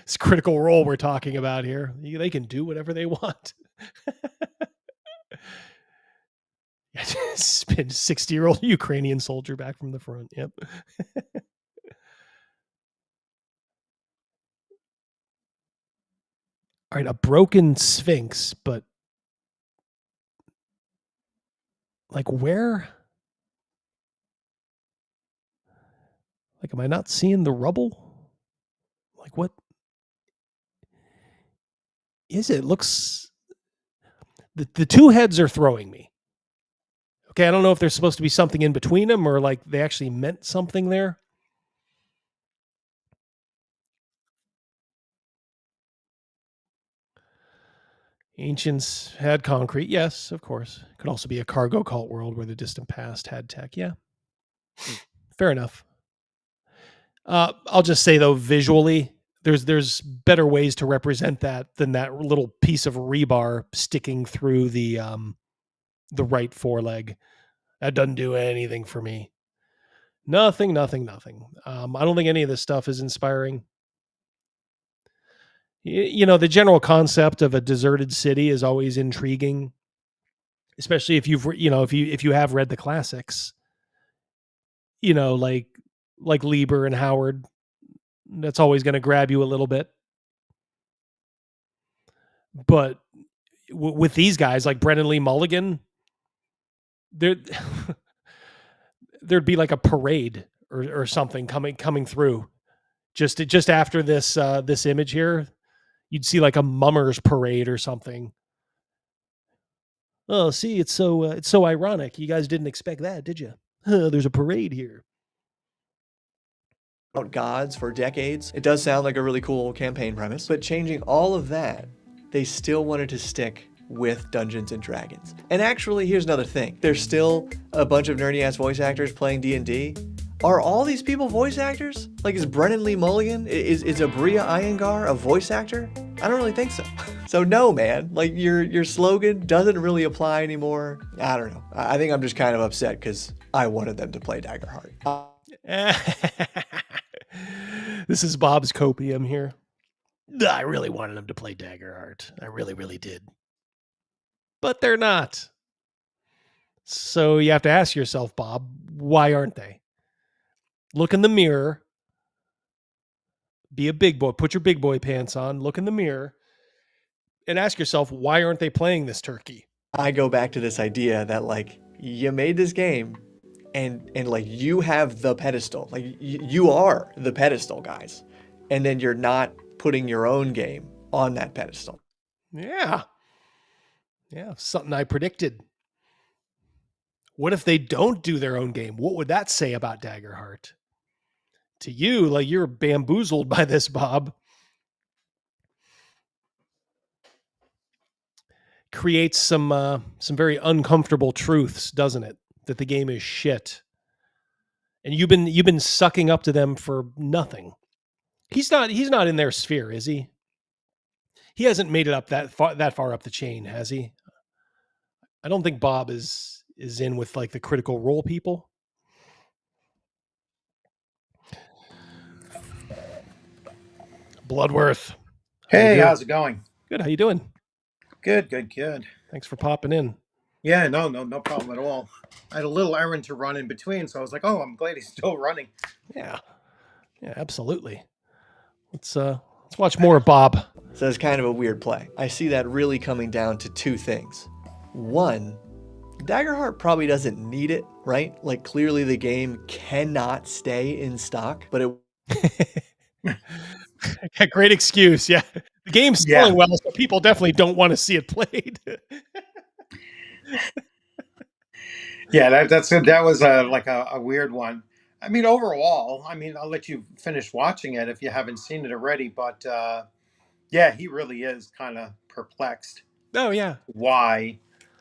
It's Critical Role we're talking about here. They can do whatever they want. Spin 60-year-old Ukrainian soldier back from the front. Yep. All right, a broken Sphinx, but like where? Like, am I not seeing the rubble? Like what? Is it? Looks the two heads are throwing me. Okay, I don't know if there's supposed to be something in between them or like they actually meant something there. Ancients had concrete. Yes, of course. Could also be a cargo cult world where the distant past had tech. Yeah. Fair enough. I'll just say though, visually, there's better ways to represent that than that little piece of rebar sticking through the right foreleg. That doesn't do anything for me. Nothing. I don't think any of this stuff is inspiring. You know, the general concept of a deserted city is always intriguing, especially if if you have read the classics. You know, like Lieber and Howard. That's always going to grab you a little bit. But with these guys like Brennan Lee Mulligan, there'd be like a parade or something coming through. Just after this image here, you'd see like a mummers parade or something. Oh, see, it's so ironic. You guys didn't expect that, did you? There's a parade here. Gods for decades. It does sound like a really cool campaign premise, but changing all of that, they still wanted to stick with Dungeons and Dragons. And actually, here's another thing. There's still a bunch of nerdy-ass voice actors playing D&D. Are all these people voice actors? Like, is Brennan Lee Mulligan, is Abria Iyengar a voice actor? I don't really think so. So no, man, like your slogan doesn't really apply anymore. I don't know. I think I'm just kind of upset because I wanted them to play Daggerheart. This is Bob's copium here. I really wanted them to play Daggerheart. I really, really did. But they're not. So you have to ask yourself, Bob, why aren't they? Look in the mirror. Be a big boy. Put your big boy pants on. Look in the mirror. And ask yourself, why aren't they playing this turkey? I go back to this idea that, like, you made this game and like you have the pedestal. Like you are the pedestal, guys. And then you're not putting your own game on that pedestal. Yeah. Yeah, something I predicted. What if they don't do their own game? What would that say about Daggerheart? To you, like you're bamboozled by this, Bob. Creates some very uncomfortable truths, doesn't it? That the game is shit. And you've been sucking up to them for nothing. He's not in their sphere, is he? He hasn't made it up that far up the chain, has he? I don't think Bob is in with like the Critical Role people. Bloodworth. Hey, how's it going? Good. How you doing? Good. Thanks for popping in. Yeah, no problem at all. I had a little errand to run in between, so I was like, oh, I'm glad he's still running. Yeah, absolutely. Let's watch more of Bob. So it's kind of a weird play. I see that really coming down to two things. One, Daggerheart probably doesn't need it, right? Like clearly the game cannot stay in stock, but it great excuse. Yeah. The game's selling well, so people definitely don't want to see it played. Yeah, that was a weird one. I mean, overall, I'll let you finish watching it if you haven't seen it already, but yeah, he really is kind of perplexed. Oh, yeah. Why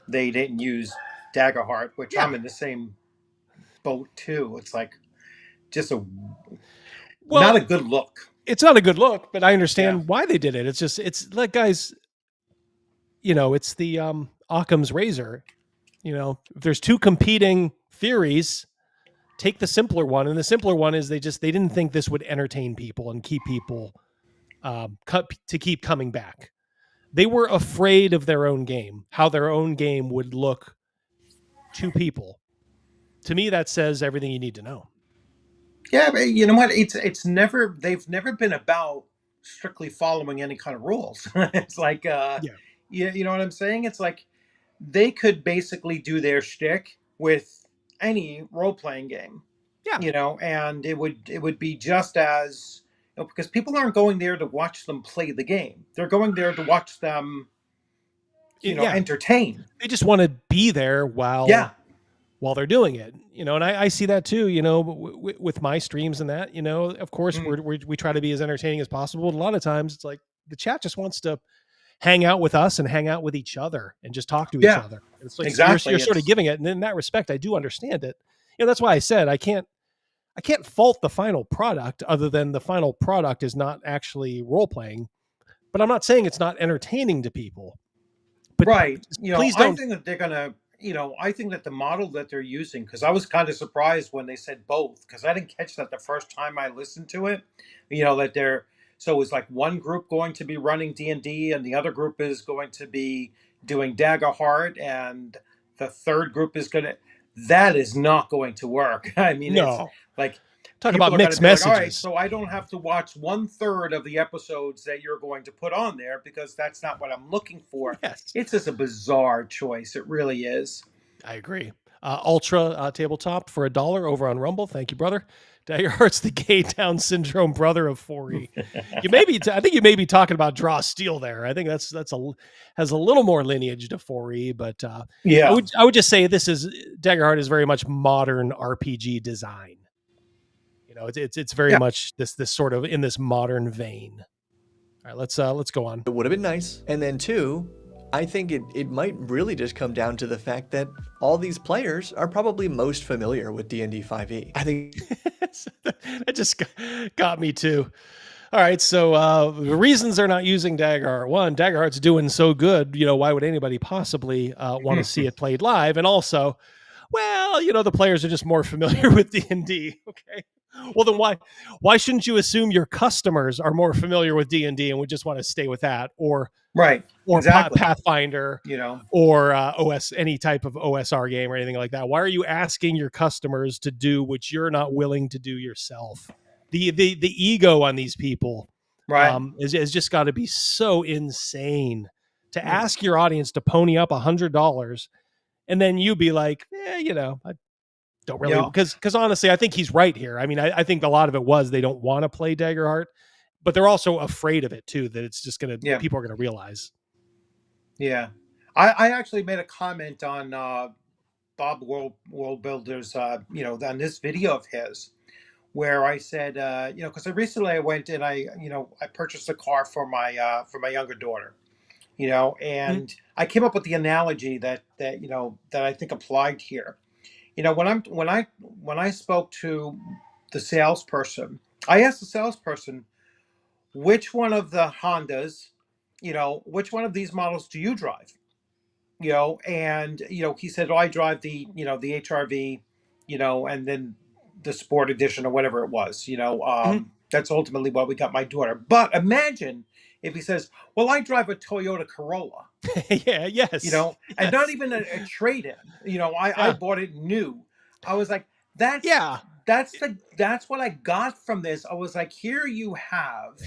they didn't use Daggerheart, which I'm in the same boat too. It's like just not a good look. It's not a good look, but I understand why they did it. It's like, guys, it's the Occam's razor. If there's two competing theories, take the simpler one. And the simpler one is they didn't think this would entertain people and keep people to keep coming back. They were afraid of their own game, how their own game would look to people. To me, that says everything you need to know. Yeah, but you know what? They've never been about strictly following any kind of rules. It's like, you know what I'm saying? It's like they could basically do their shtick with any role-playing game. Yeah. And it would be just as because people aren't going there to watch them play the game. They're going there to watch them, entertain. They just want to be there while they're doing it, and I see that too, with my streams and that, of course we try to be as entertaining as possible. But a lot of times it's like the chat just wants to hang out with us and hang out with each other and just talk to each other. It's like exactly. You're sort of giving it. And in that respect, I do understand it. That's why I said I can't fault the final product, other than the final product is not actually role playing, but I'm not saying it's not entertaining to people. But right. Please don't. I think that they're going to, I think that the model that they're using, because I was kind of surprised when they said both, because I didn't catch that the first time I listened to it, so it's like one group going to be running D&D and the other group is going to be doing Daggerheart, and the third group is that is not going to work. I mean, no. It's like, talk about mixed messages. All right, so I don't have to watch 1/3 of the episodes that you're going to put on there, because that's not what I'm looking for. Yes. It's just a bizarre choice. It really is. I agree. Ultra tabletop for $1 over on Rumble. Thank you, brother. Daggerheart's the gay Down syndrome brother of 4E. I think you may be talking about Draw Steel there. I think that's has a little more lineage to 4E, but I would just say Daggerheart is very much modern RPG design. It's very much this sort of in this modern vein. All right, let's go on. It would have been nice. And then 2, I think it might really just come down to the fact that all these players are probably most familiar with D&D 5e. I think that just got me too. All right, so the reasons they're not using Daggerheart: 1, Daggerheart's doing so good, why would anybody possibly want to see it played live? And also, the players are just more familiar with D&D. Okay. Well, then why shouldn't you assume your customers are more familiar with D&D and would just want to stay with that, or exactly. Pathfinder, or any type of OSR game or anything like that? Why are you asking your customers to do what you're not willing to do yourself? The ego on these people, is just got to be so insane to ask your audience to pony up $100, and then you be like, I don't really, because honestly, I think he's right here. I mean, I think a lot of it was they don't want to play Daggerheart, but they're also afraid of it too, that it's just people are going to realize. Yeah. I actually made a comment on Bob Worldbuilder's, on this video of his, where I said, because recently I went and I purchased a car for my younger daughter, and I came up with the analogy that I think applied here. When I spoke to the salesperson, I asked the salesperson, which one of the Hondas, which one of these models do you drive? And he said, I drive the HRV, and then the Sport Edition or whatever it was. That's ultimately what we got my daughter. But imagine if he says, well, I drive a Toyota Corolla. And not even a trade-in. I bought it new. I was like, that's what I got from this. I was like, here you have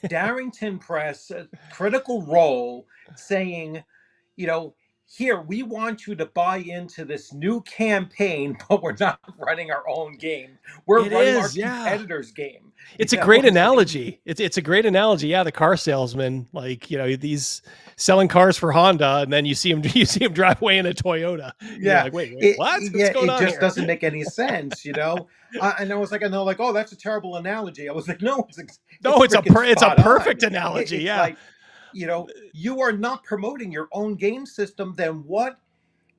Darrington Press, Critical Role, saying, here, we want you to buy into this new campaign, but we're not running our own game. We're running our competitor's game. It's a great analogy. It's a great analogy. Yeah, the car salesman, these selling cars for Honda, and then you see him drive away in a Toyota. Yeah, like, wait, what? What's going on just here? doesn't make any sense, And I was like, oh, that's a terrible analogy. I was like, no, it's a perfect analogy. It's like, you are not promoting your own game system, then what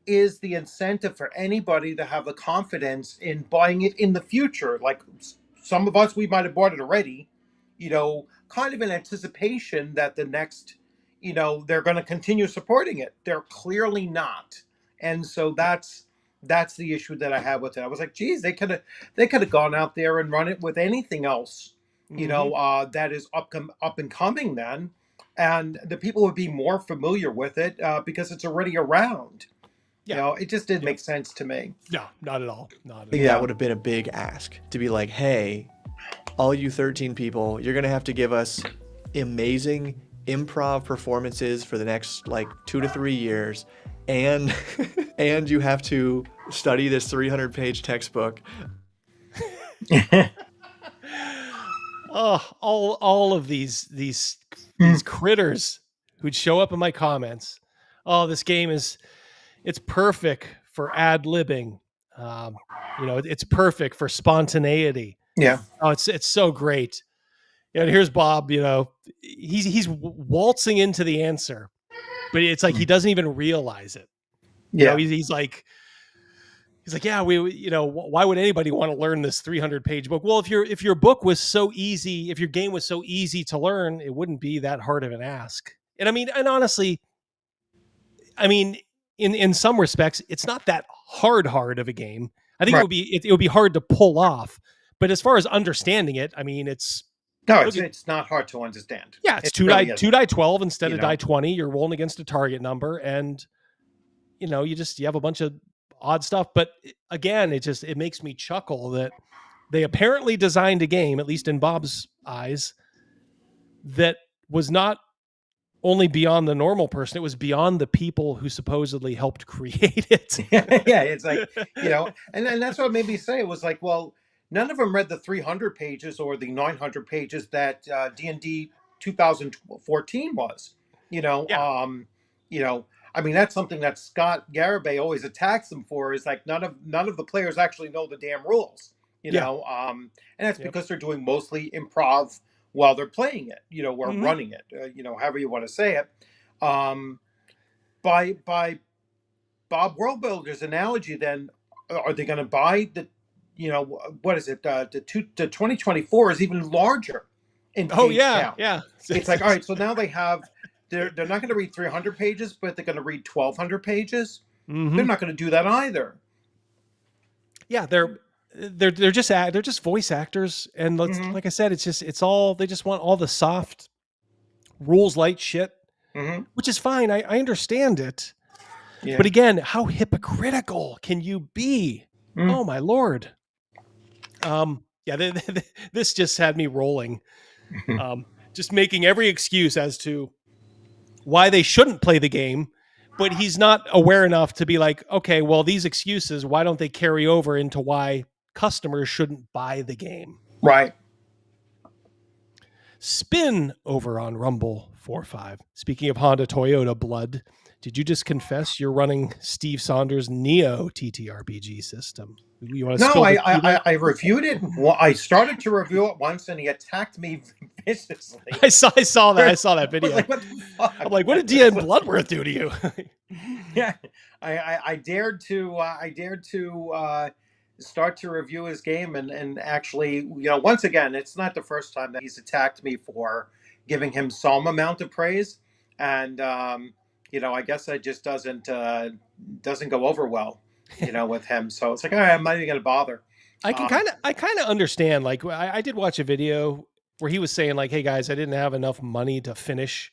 is the incentive for anybody to have the confidence in buying it in the future? Like some of us, we might have bought it already, kind of in anticipation that the next, they're going to continue supporting it. They're clearly not. And so that's the issue that I have with it. I was like, geez, they could have gone out there and run it with anything else, that is up and coming then. And the people would be more familiar with it because it's already around. It just didn't make sense to me. No, not at all. I think that would have been a big ask to be like, hey, all you 13 people, you're going to have to give us amazing improv performances for the next 2 to 3 years. And you have to study this 300-page textbook. Oh, all of these critters who'd show up in my comments. Oh, this game it's perfect for ad-libbing. It's perfect for spontaneity. Yeah. Oh, it's so great. And here's Bob, he's waltzing into the answer, but it's like he doesn't even realize it. Yeah. He's like, yeah, why would anybody want to learn this 300-page book? Well, if your book was so easy, if your game was so easy to learn, it wouldn't be that hard of an ask. And honestly, in some respects, it's not that hard of a game. I think it would be hard to pull off. But as far as understanding it, it's not hard to understand. Yeah, it's two die 12 instead of die 20. You're rolling against a target number, and you have a bunch of odd stuff. But again, it makes me chuckle that they apparently designed a game, at least in Bob's eyes, that was not only beyond the normal person, it was beyond the people who supposedly helped create it. Yeah, it's like, and that's what made me say, it was like, well, none of them read the 300 pages or the 900 pages that D&D 2014 was. That's something that Scott Garibay always attacks them for, is like none of the players actually know the damn rules. And that's because they're doing mostly improv while they're playing it, or running it, however you want to say it. By Bob Worldbuilder's analogy, then, are they going to buy the, what is it? The 2024 is even larger in page count. Yeah. It's like, all right, so now they're not going to read 300 pages, but they're going to read 1,200 pages. Mm-hmm. They're not going to do that either. Yeah, they're just voice actors, and like I said, it's all, they just want all the soft rules light shit, which is fine. I understand it, but again, how hypocritical can you be? Oh my lord. This just had me rolling, just making every excuse as to why they shouldn't play the game. But he's not aware enough to be like, okay, well, these excuses, why don't they carry over into why customers shouldn't buy the game? Right. Spin over on Rumble 4-5. Speaking of Honda Toyota blood, did you just confess you're running Steve Saunders' Neo TTRPG system? You want to No, I reviewed it. Well, I started to review it once, and he attacked me viciously. I saw that video. Like, what the fuck? I'm like, what did DN Bloodworth do to you? Yeah, I dared to start to review his game, and actually, once again, it's not the first time that he's attacked me for giving him some amount of praise, and I guess that just doesn't go over well. With him. So it's like, all right, I'm not even going to bother. I kind of understand. Like, I did watch a video where he was saying like, hey guys, I didn't have enough money to finish,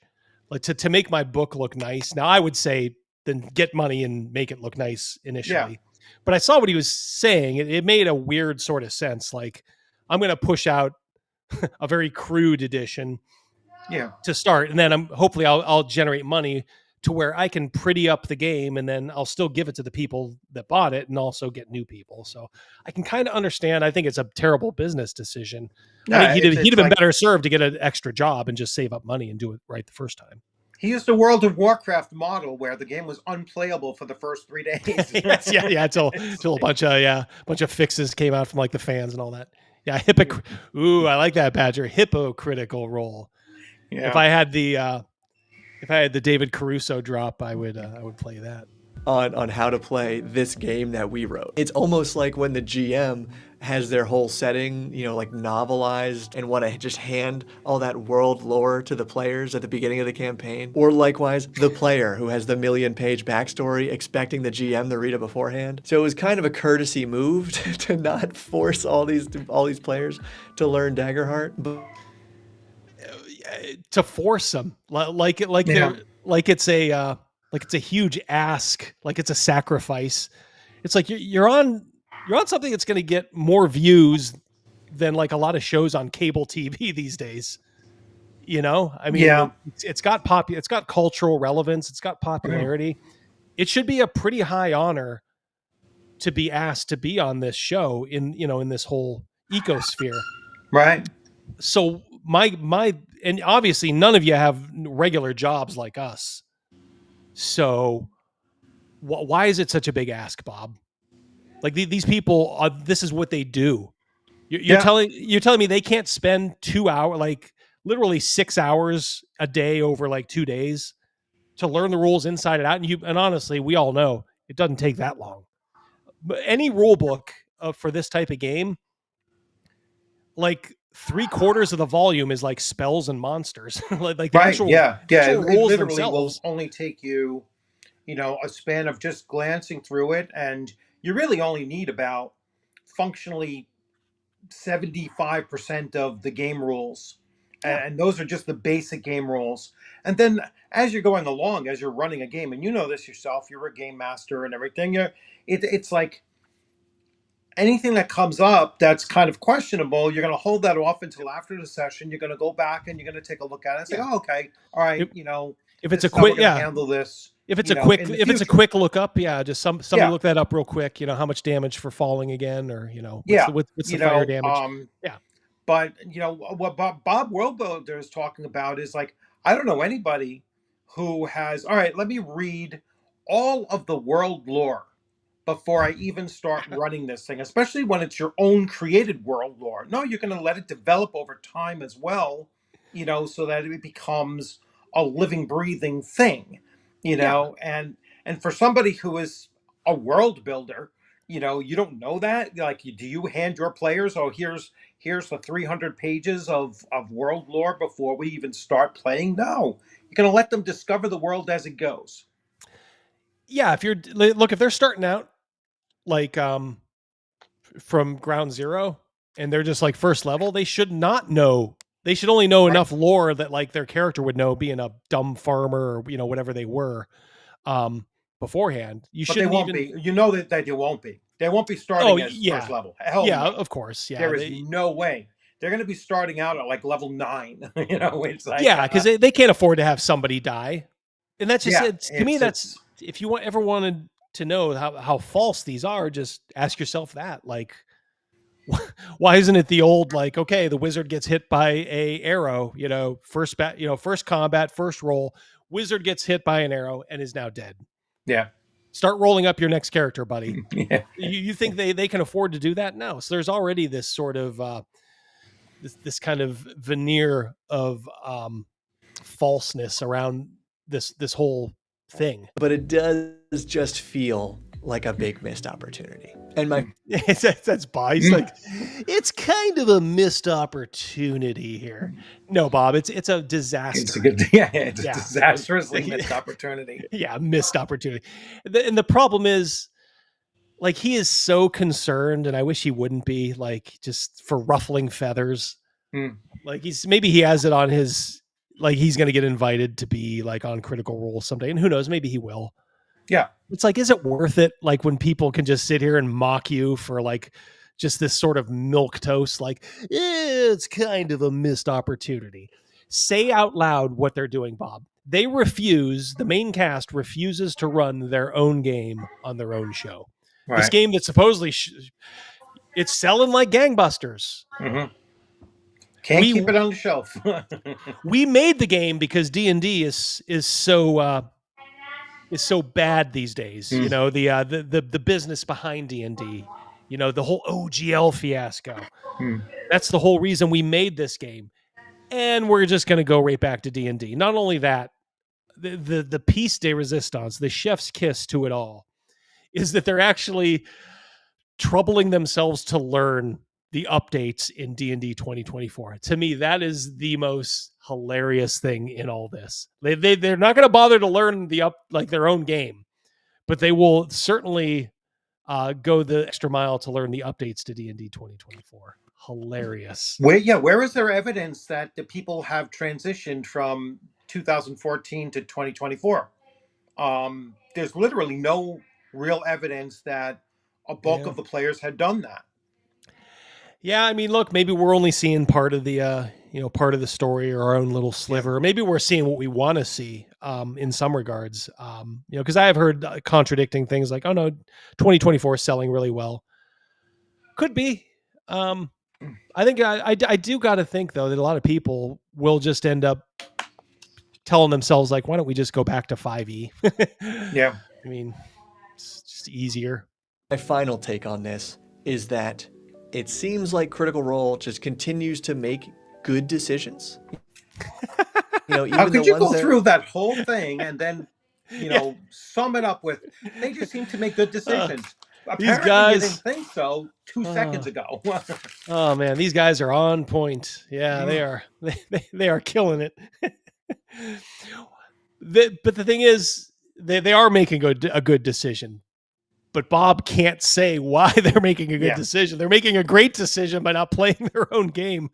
like to make my book look nice. Now I would say then get money and make it look nice initially. Yeah. But I saw what he was saying. It made a weird sort of sense. Like, I'm going to push out a very crude edition to start. And then hopefully I'll generate money to where I can pretty up the game, and then I'll still give it to the people that bought it and also get new people. So I can kind of understand. I think it's a terrible business decision. I think he'd have been better served to get an extra job and just save up money and do it right the first time. He used the World of Warcraft model where the game was unplayable for the first 3 days. Until a bunch of fixes came out from like the fans and all that. Yeah, Ooh, I like that, Badger. Hypocritical role. Yeah. If I had the David Caruso drop, I would play that. On how to play this game that we wrote. It's almost like when the GM has their whole setting, like novelized, and want to just hand all that world lore to the players at the beginning of the campaign. Or likewise, the player who has the 1,000,000-page backstory expecting the GM to read it beforehand. So it was kind of a courtesy move to not force all these players to learn Daggerheart. But to force them like it's a huge ask, like it's a sacrifice. It's like you're on something that's going to get more views than like a lot of shows on cable TV these days. It's got cultural relevance. It's got popularity. It should be a pretty high honor to be asked to be on this show in this whole ecosphere. Right. So and obviously none of you have regular jobs like us. So why is it such a big ask, Bob? Like these people, this is what they do. You're telling me they can't spend 2 hours, like literally 6 hours a day over like 2 days to learn the rules inside and out. And honestly, we all know it doesn't take that long. But any rule book for this type of game, like 3/4 of the volume is like spells and monsters. like the actual, actual it rules literally themselves. will only take you, a span of just glancing through it, and you really only need about functionally 75% of the game rules. And those are just the basic game rules. And then as you're going along, as you're running a game, and you know this yourself, you're a game master and everything, it's like anything that comes up that's kind of questionable, you're going to hold that off until after the session. You're going to go back and you're going to take a look at it and say, oh, okay, all right, If it's this a is how we're quick, gonna handle this. If it's in the it's a future. quick look up, just somebody look that up real quick. How much damage for falling again, or what's the fire damage? But what Bob Worldbuilder is talking about is like, I don't know anybody who has, all right, let me read all of the world lore before I even start running this thing, especially when it's your own created world lore. No, you're going to let it develop over time as well, so that it becomes a living, breathing thing, and for somebody who is a world builder, you don't know that. Like, do you hand your players, oh, here's the 300 pages of world lore before we even start playing? No, you're going to let them discover the world as it goes. Yeah, if they're starting out like from ground zero and they're just like first level, they should not know. They should only know enough lore that like their character would know, being a dumb farmer or whatever they were beforehand. But they won't be. You know that they won't be. They won't be starting as first level. Hell no. Of course. Yeah, there is no way. They're going to be starting out at like level 9. It's like, because they can't afford to have somebody die, and that's just to me. That's if you ever wanted to know how false these are, just ask yourself that. Like, why isn't it the old, like, okay, the wizard gets hit by a arrow, first combat, first roll, wizard gets hit by an arrow and is now dead. Yeah. Start rolling up your next character, buddy. You think they can afford to do that? No. So there's already this sort of this kind of veneer of falseness around this whole thing. But it does just feel like a big missed opportunity. And that's He's like, it's kind of a missed opportunity here. No, Bob, it's a disaster. It's a disastrously missed opportunity. Missed opportunity. And the problem is, like, he is so concerned, and I wish he wouldn't be, like, just for ruffling feathers. Like, maybe he has it on his, like, he's going to get invited to be like on Critical Role someday, and who knows, maybe he will. Yeah. It's like, is it worth it? Like, when people can just sit here and mock you for like just this sort of milquetoast, like, it's kind of a missed opportunity. Say out loud what they're doing, Bob. The main cast refuses to run their own game on their own show. Right. This game that supposedly it's selling like gangbusters. Mm-hmm. Can't keep it on the shelf. We made the game because D&D is so bad these days. The business behind D&D, the whole OGL fiasco. That's the whole reason we made this game. And we're just going to go right back to D&D. Not only that, the piece de resistance, the chef's kiss to it all, is that they're actually troubling themselves to learn the updates in D&D 2024. To me, that is the most hilarious thing in all this. They're not going to bother to learn their own game, but they will certainly go the extra mile to learn the updates to D&D 2024. Hilarious. Where is there evidence that the people have transitioned from 2014 to 2024? There's literally no real evidence that a bulk of the players had done that. Yeah, I mean, look, maybe we're only seeing part of the part of the story, or our own little sliver. Or maybe we're seeing what we want to see in some regards. Because I have heard contradicting things like, "Oh no, 2024 is selling really well." Could be. I think I do got to think though that a lot of people will just end up telling themselves like, why don't we just go back to 5e? Yeah. I mean, it's just easier. My final take on this is that it seems like Critical Role just continues to make good decisions. Even How could the you ones go that- through that whole thing and then, sum it up with, they just seem to make good decisions. Apparently guys- you didn't think so 2 seconds ago. Oh man, these guys are on point. Yeah, they are. They are killing it. But the thing is, they are making a good decision. But Bob can't say why they're making a good decision. They're making a great decision by not playing their own game.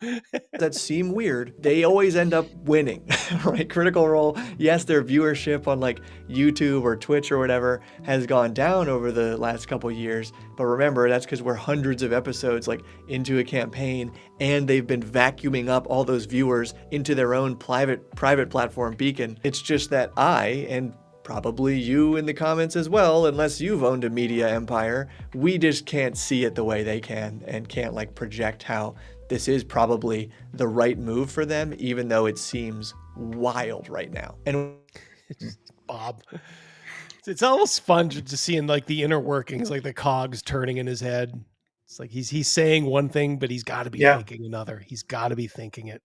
that seem weird, they always end up winning, right? Critical Role, yes, their viewership on like YouTube or Twitch or whatever has gone down over the last couple years. But remember, that's because we're hundreds of episodes like into a campaign, and they've been vacuuming up all those viewers into their own private platform Beacon. It's just that and probably you in the comments as well, unless you've owned a media empire, we just can't see it the way they can and can't like project how this is probably the right move for them, even though it seems wild right now. And Bob, it's almost fun just seeing like the inner workings, like the cogs turning in his head. It's like he's saying one thing, but he's got to be thinking another. He's got to be thinking it.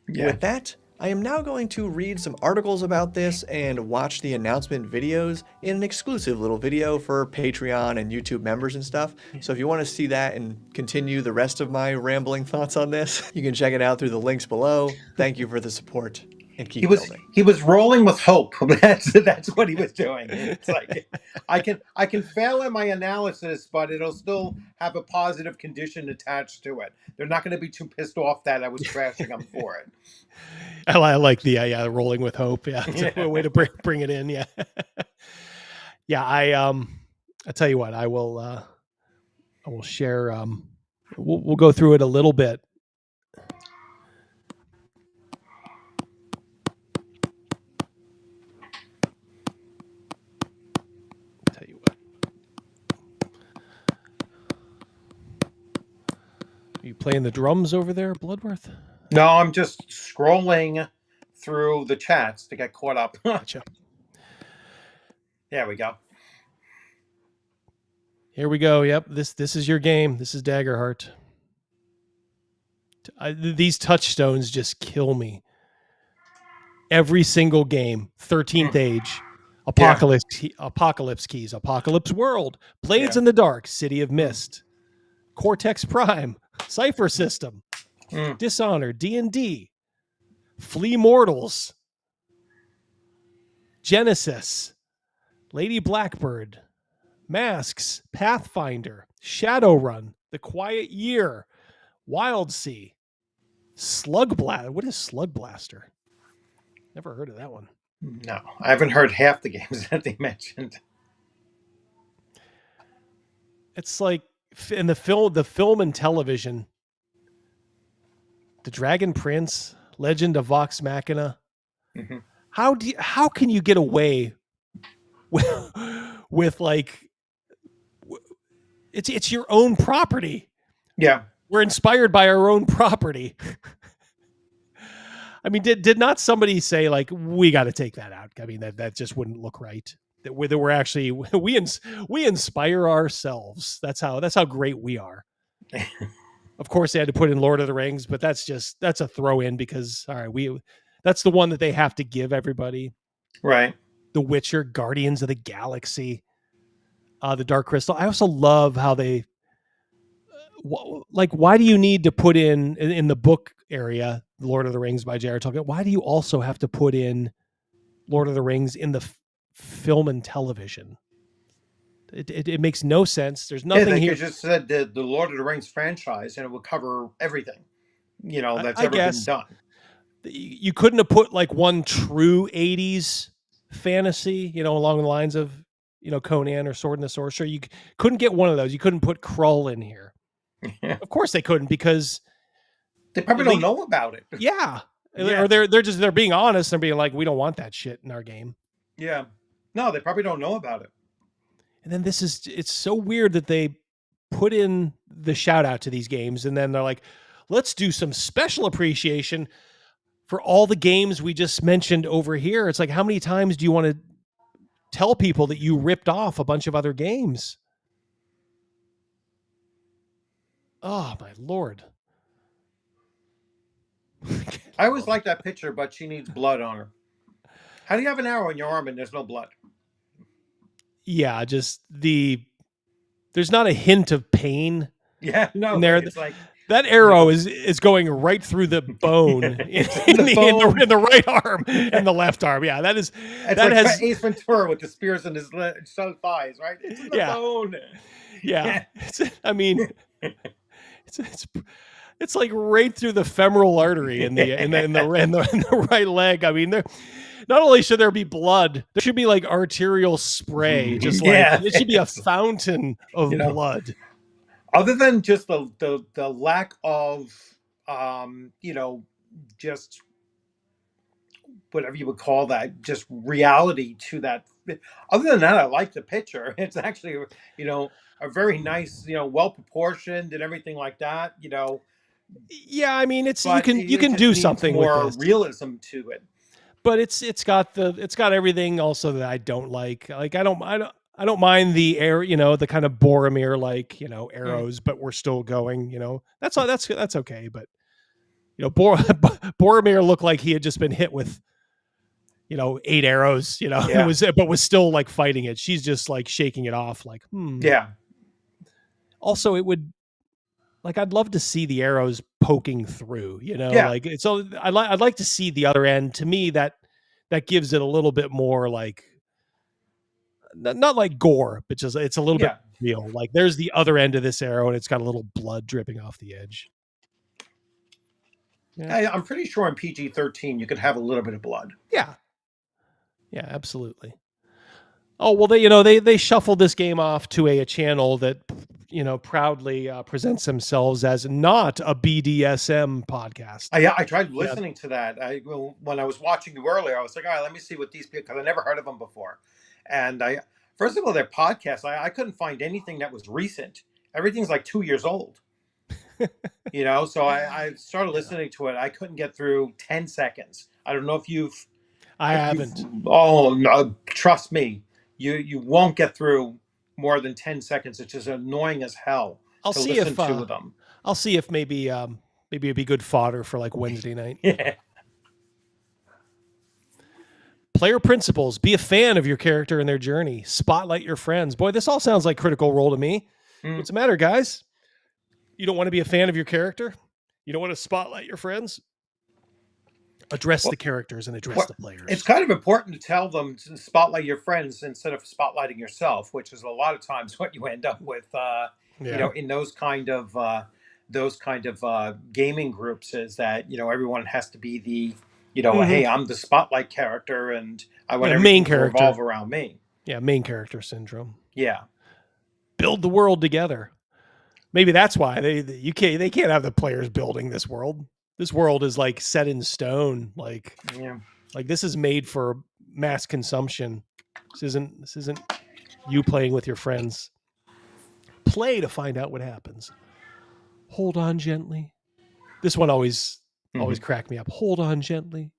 With that, I am now going to read some articles about this and watch the announcement videos in an exclusive little video for Patreon and YouTube members and stuff. So if you want to see that and continue the rest of my rambling thoughts on this, you can check it out through the links below. Thank you for the support and keep building. He was rolling with hope. That's what he was doing. It's like I can fail in my analysis, but it'll still have a positive condition attached to it. They're not going to be too pissed off that I was trashing them for it. I like the rolling with hope. Yeah, it's a way to bring it in. Yeah, yeah. I tell you what, I will share. We'll go through it a little bit. Tell you what. Are you playing the drums over there, Bloodworth? No, I'm just scrolling through the chats to get caught up. Gotcha. There we go. Here we go. Yep, this is your game. This is Daggerheart. These touchstones just kill me. Every single game, 13th Age, Apocalypse Keys, Apocalypse World, Blades in the Dark, City of Mist, Cortex Prime, Cypher System, Dishonored, D&D, Flea Mortals, Genesis, Lady Blackbird, Masks, Pathfinder, Shadowrun, The Quiet Year, Wild Sea, Slug Blaster. What is Slug Blaster? Never heard of that one. No, I haven't heard half the games that they mentioned. It's like in the film and television, The Dragon Prince, Legend of Vox Machina. Mm-hmm. How can you get away with like it's your own property? Yeah, we're inspired by our own property. I mean, did not somebody say like we got to take that out? I mean, that just wouldn't look right. That we're actually we inspire ourselves. That's how great we are. Of course, they had to put in Lord of the Rings, but that's a throw in because all right, that's the one that they have to give everybody. Right. The Witcher, Guardians of the Galaxy, the Dark Crystal. I also love how they why do you need to put in the book area Lord of the Rings by J.R. Tolkien? Why do you also have to put in Lord of the Rings in the film and television? It makes no sense. There's nothing here. You just said the Lord of the Rings franchise, and it would cover everything, that's ever been done. You couldn't have put like one true 80s fantasy, along the lines of, Conan or Sword and the Sorcerer. You couldn't get one of those. You couldn't put Krull in here. Of course they couldn't because they probably don't know about it. Yeah. Or they're being honest and being like, we don't want that shit in our game. Yeah. No, they probably don't know about it. And then it's so weird that they put in the shout out to these games, and then they're like, let's do some special appreciation for all the games we just mentioned over here. It's like, how many times do you want to tell people that you ripped off a bunch of other games? Oh my Lord. I always like that picture, but she needs blood on her. How do you have an arrow in your arm and there's no blood? Yeah, just there's not a hint of pain. Yeah, no, in there. It's like that arrow is going right through the bone in the right arm and the left arm. Yeah, that is. It's that like has Ace Ventura with the spears in his thighs, right? It's in the bone. Yeah, it's like right through the femoral artery in the right leg. I mean, not only should there be blood, there should be like arterial spray. Just like it should be a fountain of blood. Other than just the lack of just whatever you would call that, just reality to that. Other than that, I like the picture. It's actually a very nice, well proportioned and everything like that. Yeah, I mean, you can do something more with this. realism to it. But it's got everything also that I don't like. Like I don't mind the air, the kind of Boromir arrows, but we're still going. That's okay. But Boromir looked like he had just been hit with 8 arrows. But was still like fighting it. She's just like shaking it off. Like yeah. Also, it would. Like I'd love to see the arrows poking through, like it's so I'd like to see the other end. To me, that gives it a little bit more like not like gore, but just it's a little bit real. Like there's the other end of this arrow and it's got a little blood dripping off the edge. Yeah. I'm pretty sure in PG-13 you could have a little bit of blood. Yeah, absolutely. Oh well, they shuffled this game off to a channel that proudly presents themselves as not a BDSM podcast. I tried listening to that. When I was watching you earlier, I was like, all right, let me see what these people, because I never heard of them before. And first of all, their podcast, I couldn't find anything that was recent. Everything's like 2 years old. So I started listening to it. I couldn't get through 10 seconds. I don't know if I haven't. Oh no, trust me, you won't get through more than 10 seconds. It's just annoying as hell to listen to them. I'll see if maybe it'd be good fodder for like Wednesday night. Yeah. Player principles. Be a fan of your character and their journey. Spotlight your friends. Boy, this all sounds like Critical Role to me. What's the matter, guys? You don't want to be a fan of your character? You don't want to spotlight your friends? Address the characters and address the players. It's kind of important to tell them to spotlight your friends instead of spotlighting yourself, which is a lot of times what you end up with. In those kind of gaming groups, is that everyone has to be the hey, I'm the spotlight character and I want everything to revolve around me. Yeah, main character syndrome. Yeah, build the world together. Maybe that's why they can't have the players building this world. This world is like set in stone. Like this is made for mass consumption. This isn't you playing with your friends. Play to find out what happens. Hold on gently. This one always cracked me up. Hold on gently.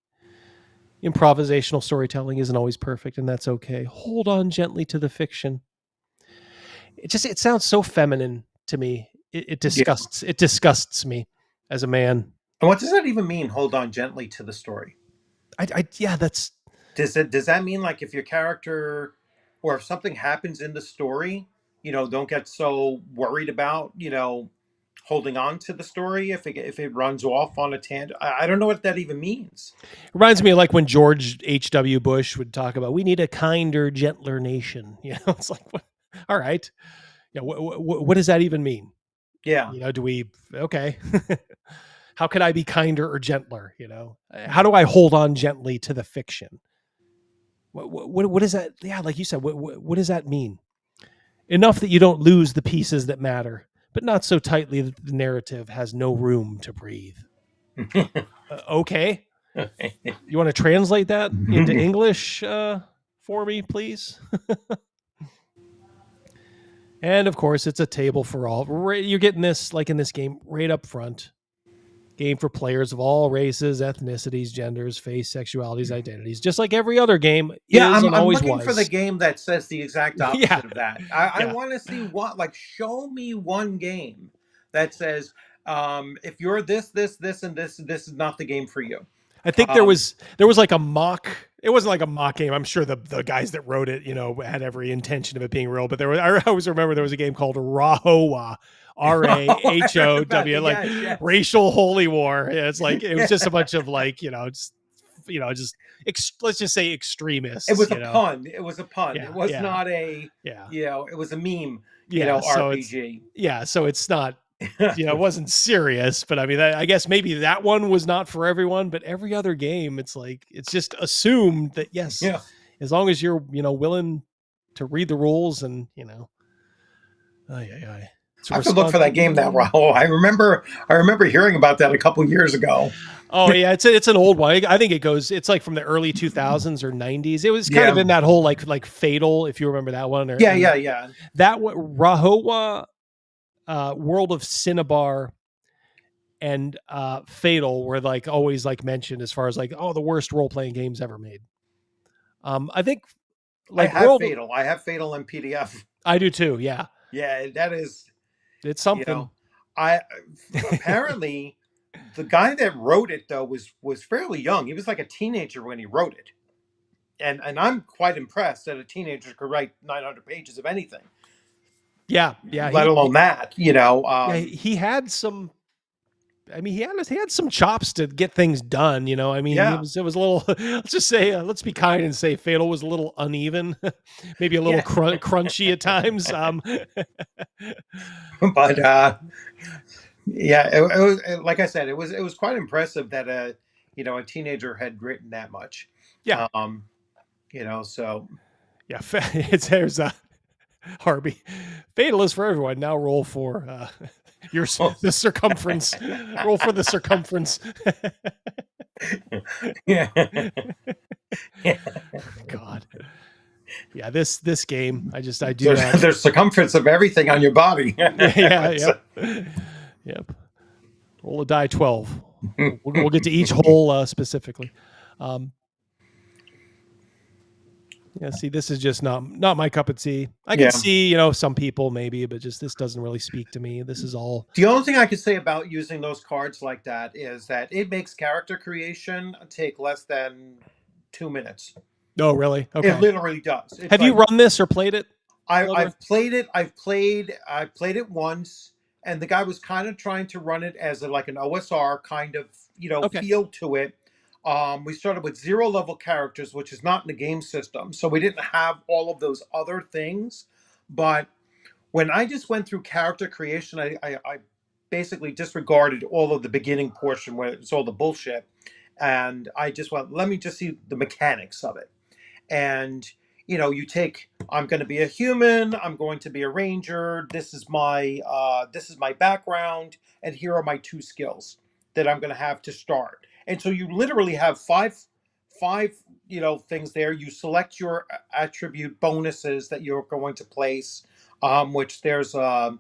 Improvisational storytelling isn't always perfect, and that's okay. Hold on gently to the fiction. It sounds so feminine to me. It disgusts me as a man. And what does that even mean? Hold on gently to the story. Does that mean like if your character or if something happens in the story, don't get so worried about, holding on to the story if it runs off on a tangent? I don't know what that even means. It reminds me of like when George H.W. Bush would talk about, we need a kinder, gentler nation. It's like, what? All right. Yeah. What does that even mean? Yeah. Okay. How could I be kinder or gentler? How do I hold on gently to the fiction? What is that? Yeah. Like you said, what does that mean? Enough that you don't lose the pieces that matter, but not so tightly that the narrative has no room to breathe. Okay. You want to translate that into English for me, please? And of course, it's a table for all. You're getting this, like in this game, right up front. Game for players of all races, ethnicities, genders, faiths, sexualities, identities. Just like every other game Yeah, is and I'm always looking was. for the game that says the exact opposite Yeah. of that. I Yeah. want to see what, like, show me one game that says, if you're this, and this is not the game for you. I think there was like a mock. It wasn't like a mock game. I'm sure the guys that wrote it, had every intention of it being real. But I always remember there was a game called Rahowa, RAHOW, like yes. racial holy war. Yeah, it's like it was just a bunch of like let's just say extremists. It was a pun. It was a pun. Yeah, it was yeah. not a it was a meme. So RPG. So it's not. It wasn't serious, but I mean, I guess maybe that one was not for everyone, but every other game, it's like, it's just assumed that yes, as long as you're, willing to read the rules and, I have to look for that game now, Raul. I remember hearing about that a couple years ago. Oh yeah, it's an old one. I think it's like from the early 2000s or 90s. It was kind of in that whole like Fatal, if you remember that one. Yeah. That one, Rahowa. World of Cinnabar and Fatal were like always like mentioned as far as like the worst role-playing games ever made. I think like I have Fatal in PDF. I do too. Yeah. Yeah, that is. It's something. I apparently the guy that wrote it though was fairly young. He was like a teenager when he wrote it, and I'm quite impressed that a teenager could write 900 pages of anything. Yeah. Let alone that, he had some. I mean, he had some chops to get things done. I mean, it was a little. Let's just say, let's be kind and say, Fatal was a little uneven, maybe a little crunchy at times. But it was like I said, it was quite impressive that a teenager had written that much. Yeah. So. Yeah, there's Harvey. Fatal is for everyone. Now roll for the circumference. Roll for the circumference. Yeah. God. Yeah, this game. I do. There's circumference of everything on your body. Yep. Roll a die 12. We'll get to each hole specifically. Yeah, see, this is just not my cup of tea. I can see, some people maybe, but just this doesn't really speak to me. This is all. The only thing I could say about using those cards like that is that it makes character creation take less than 2 minutes. Oh, really? Okay. It literally does. Have you run this or played it? I've played it. I played it once, and the guy was kind of trying to run it as an OSR kind of, feel to it. We started with 0 level characters, which is not in the game system. So we didn't have all of those other things. But when I just went through character creation, I basically disregarded all of the beginning portion where it's all the bullshit. And I just went, let me just see the mechanics of it. And, you take, I'm going to be a human. I'm going to be a ranger. This is my background. And here are my 2 skills that I'm going to have to start. And so you literally have five, things there. You select your attribute bonuses that you're going to place, which there's a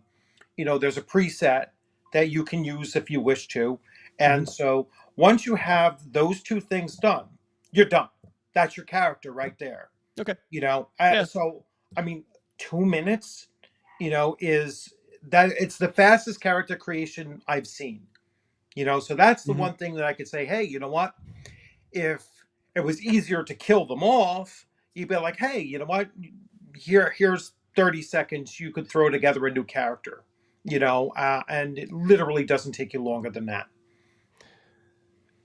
preset that you can use if you wish to. And so once you have those 2 things done, you're done. That's your character right there. Okay. So, I mean, 2 minutes, is that it's the fastest character creation I've seen. So that's the one thing that I could say, hey, you know what? If it was easier to kill them off, you'd be like, hey, you know what? Here's 30 seconds. You could throw together a new character, and it literally doesn't take you longer than that.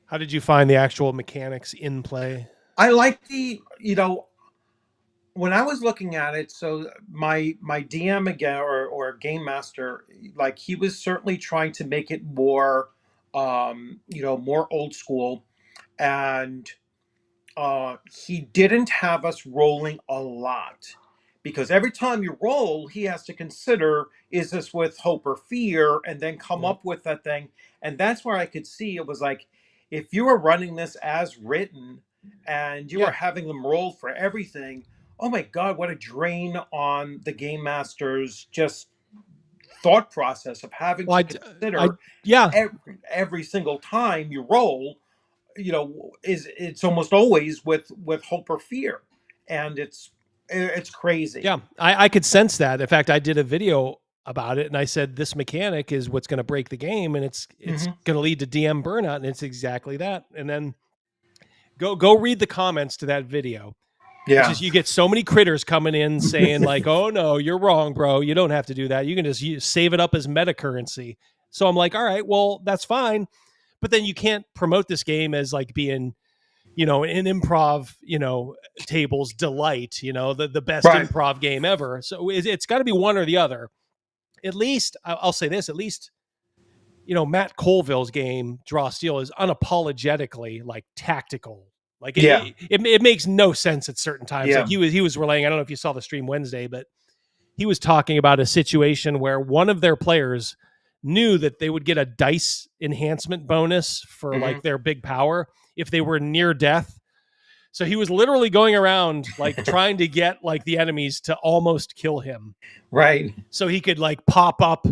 How did you find the actual mechanics in play? I like when I was looking at it, so my DM again, or game master, like he was certainly trying to make it more, more old school, and he didn't have us rolling a lot, because every time you roll, he has to consider, is this with hope or fear, and then come up with that thing. And that's where I could see it was like, if you were running this as written and you were having them roll for everything, oh my God, what a drain on the game master's just thought process of having to consider every single time you roll, it's almost always with hope or fear, and it's crazy. Yeah, I could sense that. In fact, I did a video about it, and I said this mechanic is what's going to break the game, and it's going to lead to DM burnout, and it's exactly that. And then go read the comments to that video. Yeah, it's just you get so many critters coming in saying like, "Oh no, you're wrong, bro. You don't have to do that. You can just save it up as meta currency." So I'm like, all right, well, that's fine, but then you can't promote this game as like being, an improv, tables delight, the best improv game ever. So it's got to be one or the other. At least I'll say this, at least, Matt Colville's game Draw Steel is unapologetically like tactical. Like it makes no sense at certain times. Yeah. Like he was relaying, I don't know if you saw the stream Wednesday, but he was talking about a situation where one of their players knew that they would get a dice enhancement bonus for like their big power if they were near death. So he was literally going around like trying to get like the enemies to almost kill him. Right. So he could like pop up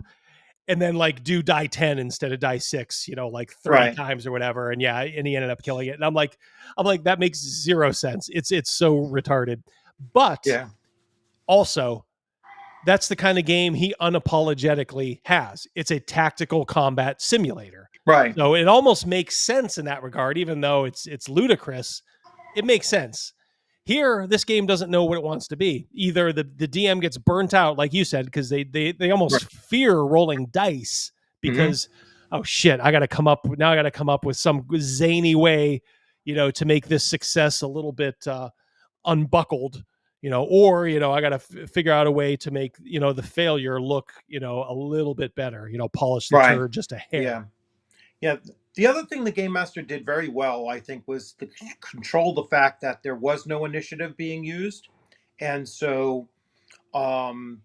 and then like do die 10 instead of die 6, like 30 times or whatever. And and he ended up killing it. And I'm like, that makes zero sense. It's so retarded. But also that's the kind of game he unapologetically has. It's a tactical combat simulator. Right. So it almost makes sense in that regard, even though it's ludicrous. It makes sense. Here, this game doesn't know what it wants to be. Either the DM gets burnt out, like you said, because they almost fear rolling dice because, oh shit, I got to come up with some zany way, to make this success a little bit unbuckled, or I got to figure out a way to make the failure look a little bit better, polish the turd just a hair. Yeah. The other thing the Game Master did very well, I think, was to control the fact that there was no initiative being used. And so, and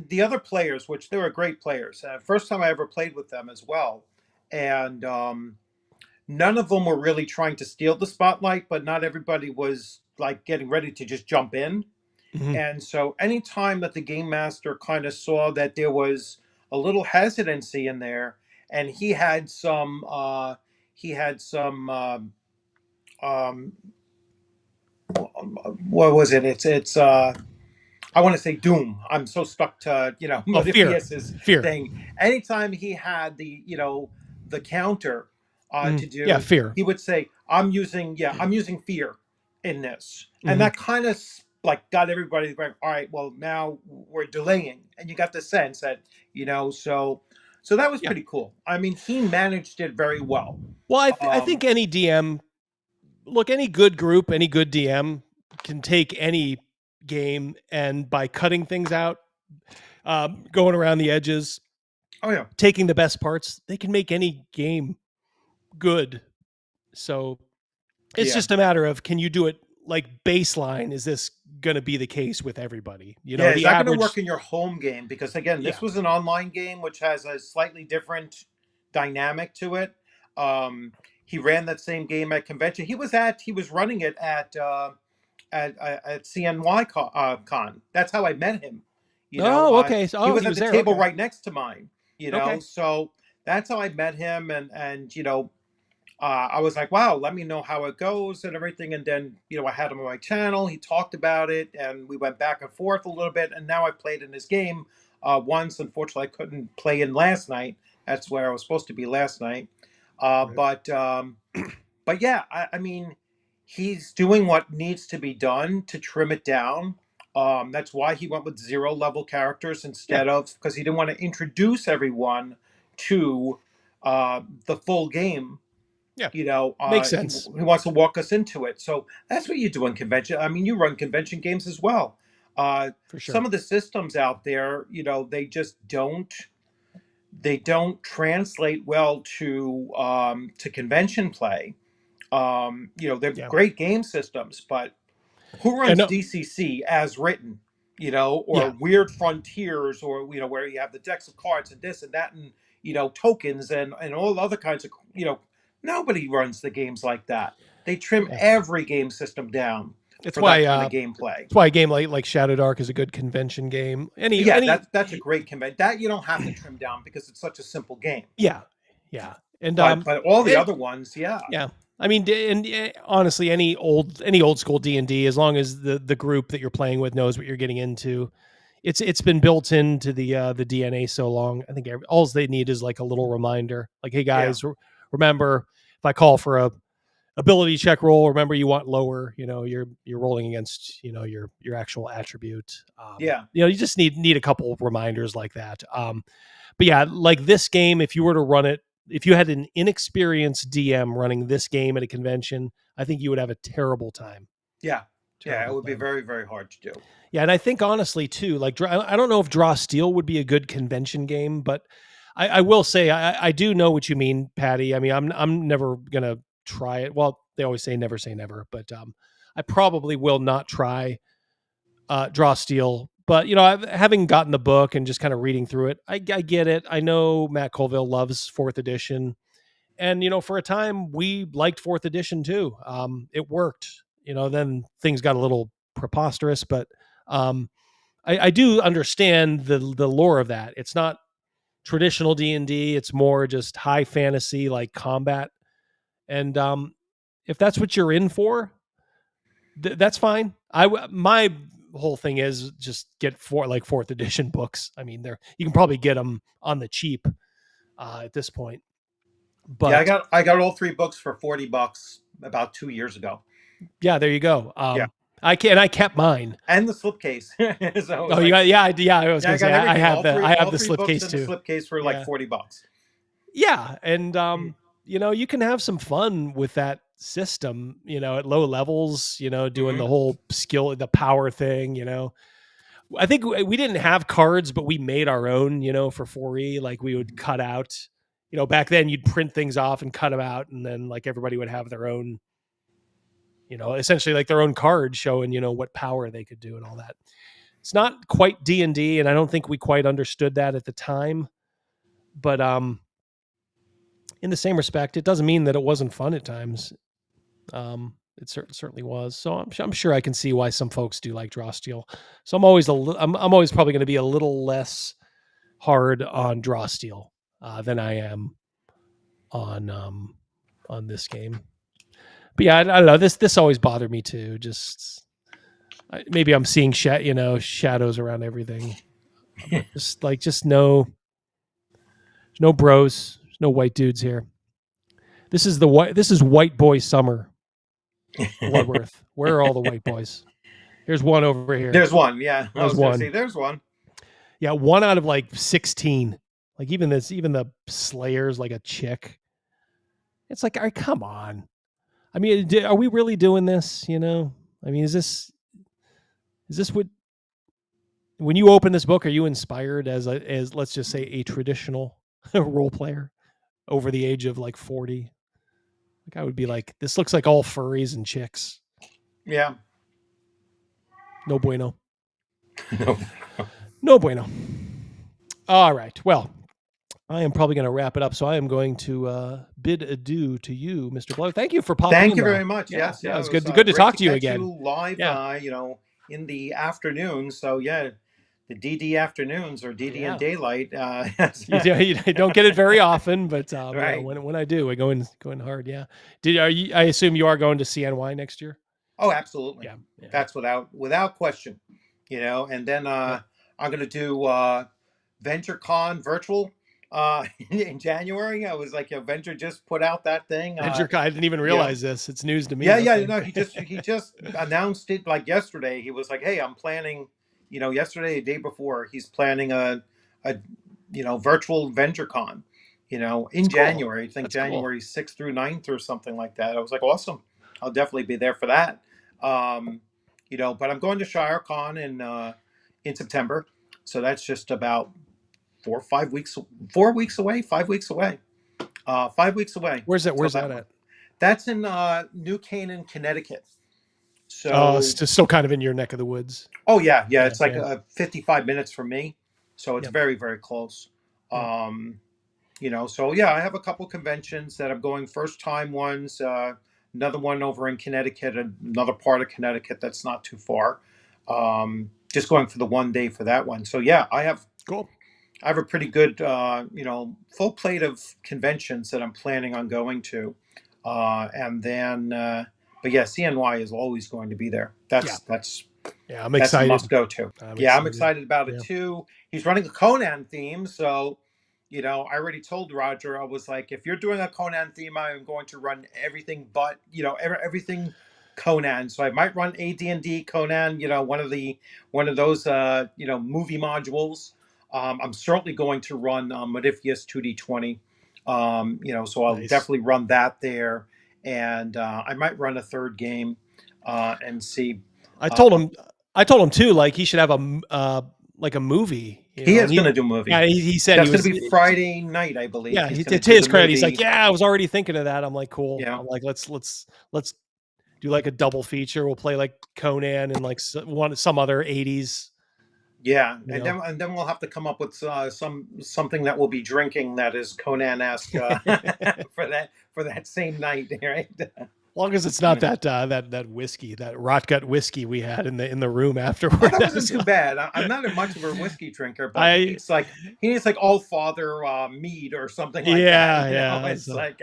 the other players, which they were great players, first time I ever played with them as well. And none of them were really trying to steal the spotlight, but not everybody was like getting ready to just jump in. And so anytime that the Game Master kind of saw that there was a little hesitancy in there, and he had some what was it? It's I want to say doom. I'm so stuck to Modifius's thing. Anytime he had the the counter to do fear, he would say, I'm using fear in this. And that kind of like got everybody going, all right, well now we're delaying. And you got the sense that, so that was pretty cool. I mean, he managed it very well. Well, I think any DM, any good group, any good DM can take any game and by cutting things out, going around the edges, taking the best parts, they can make any game good. So it's just a matter of, can you do it like baseline? Is this going to be the case with everybody? Is that going to work in your home game? Because again, this was an online game, which has a slightly different dynamic to it. He ran that same game at convention. He was running it at CNY Con. That's how I met him. Okay. He was at the table right next to mine. So that's how I met him, and I was like, wow, let me know how it goes and everything. And then, I had him on my channel. He talked about it and we went back and forth a little bit. And now I played in his game once. Unfortunately, I couldn't play in last night. That's where I was supposed to be last night. But yeah, I mean, he's doing what needs to be done to trim it down. That's why he went with 0 level characters instead of, because he didn't want to introduce everyone to the full game. Makes sense. He wants to walk us into it. So that's what you do in convention. I mean, you run convention games as well. For sure. Some of the systems out there, they just don't translate well to convention play. They're great game systems, but who runs DCC as written? Or Weird Frontiers, or where you have the decks of cards and this and that, and tokens and all other kinds of Nobody runs the games like that. They trim every game system down. It's for why that kind of gameplay. it's why a game like Shadow Dark is a good convention game. That's a great convention. That you don't have to trim down because it's such a simple game. Yeah, and but all the other ones, yeah. I mean, honestly, any old school D&D, as long as the group that you're playing with knows what you're getting into, it's been built into the DNA so long. I think all they need is like a little reminder, like, hey guys, remember if I call for a ability check roll, remember you want lower. You're rolling against your actual attribute. You just need a couple reminders like that. But yeah, like this game, if you were to run it, if you had an inexperienced DM running this game at a convention, I think you would have a terrible time. It would be very, very hard to do. Yeah, and I think honestly too, like I don't know if Draw Steel would be a good convention game, but I will say I do know what you mean, Patty. I mean, I'm never gonna try it. Well, they always say never, but I probably will not try Draw Steel. But having gotten the book and just kind of reading through it, I get it. I know Matt Colville loves 4th edition, and for a time we liked 4th edition too. It worked. Then things got a little preposterous, but I do understand the lore of that. It's not traditional D&D. It's more just high fantasy, like combat. And if that's what you're in for, that's fine. My whole thing is just get 4th edition books. I mean, you can probably get them on the cheap at this point. But I got all 3 books for $40 about 2 years ago. Yeah, there you go. I kept mine and the slipcase. I was gonna say I have the slipcase too. The slipcase for like $40. Yeah, and you can have some fun with that system. At low levels. Doing the whole skill, the power thing. I think we didn't have cards, but we made our own. For 4E, like we would cut out. Back then you'd print things off and cut them out, and then like everybody would have their own. Essentially like their own card showing, what power they could do and all that. It's not quite D&D, and I don't think we quite understood that at the time. But in the same respect, it doesn't mean that it wasn't fun at times. It certainly was. So I'm sure I can see why some folks do like Draw Steel. So I'm always probably going to be a little less hard on Draw Steel than I am on this game. But yeah, I don't know. This always bothered me too. Just maybe I'm seeing shadows around everything. just no bros, no white dudes here. This is white boy summer. Bloodworth. Where are all the white boys? Here's one over here. There's one. Yeah, there's one. There's one. Yeah, 1 out of like 16. Like even the Slayer's like a chick. It's like, come on. I mean, are we really doing this? I mean, is this what, when you open this book, are you inspired as let's just say a traditional role player over the age of like 40? Like I would be like, this looks like all furries and chicks. Yeah. No bueno. No bueno. All right. Well, I am probably going to wrap it up, so I am going to bid adieu to you, Mr. Blow. Thank you for popping in. Thank you very much. Yeah, yes, it was good to talk to you again. Live, in the afternoon. So yeah, the DD afternoons or DD and daylight. You don't get it very often, but right. when I do, I go in hard. Yeah. I assume you are going to CNY next year? Oh, absolutely. Yeah. That's without question. And then I'm going to do VentureCon virtual. In January, I was like, Venture just put out that thing. VentureCon, I didn't even realize this. It's news to me. No, he just announced it like yesterday. He was like, hey, I'm planning, yesterday, the day before, he's planning a virtual VentureCon, in January. I think That's January 6th through 9th or something like that. I was like, awesome. I'll definitely be there for that. But I'm going to ShireCon in September. So that's just about 5 weeks away. 5 weeks away. Where's that at? That's in New Canaan, Connecticut. So it's just still kind of in your neck of the woods. Oh yeah. It's like 55 minutes from me, so it's very, very close. So yeah, I have a couple conventions that I'm going first time ones. another one over in Connecticut, another part of Connecticut that's not too far. Just going for the one day for that one. So yeah, I have a pretty good, full plate of conventions that I'm planning on going to, and then, but yeah, CNY is always going to be there. That's I'm excited. That's a must go to. I'm excited about it Yeah. too. He's running a Conan theme, so I already told Roger, I was like, if you're doing a Conan theme, I am going to run everything but everything Conan. So I might run AD&D Conan, one of those movie modules. I'm certainly going to run Modifius 2D20. So I'll definitely run that there, and I might run a third game and see. I told him too, like he should have a movie. He is going to do a movie. Yeah, he said that's going to be Friday night, I believe. Yeah, to his credit, he's like, yeah, I was already thinking of that. I'm like, cool. Yeah. I'm like, let's do like a double feature. We'll play like Conan and like some other 80s. Yeah, and then we'll have to come up with something that we'll be drinking that is Conan-esque for that same night, right? As long as it's not that whiskey, that rot gut whiskey we had in the room afterward. That wasn't too bad. I'm not much of a whiskey drinker, but he needs like All Father mead or something like that. Yeah. It's like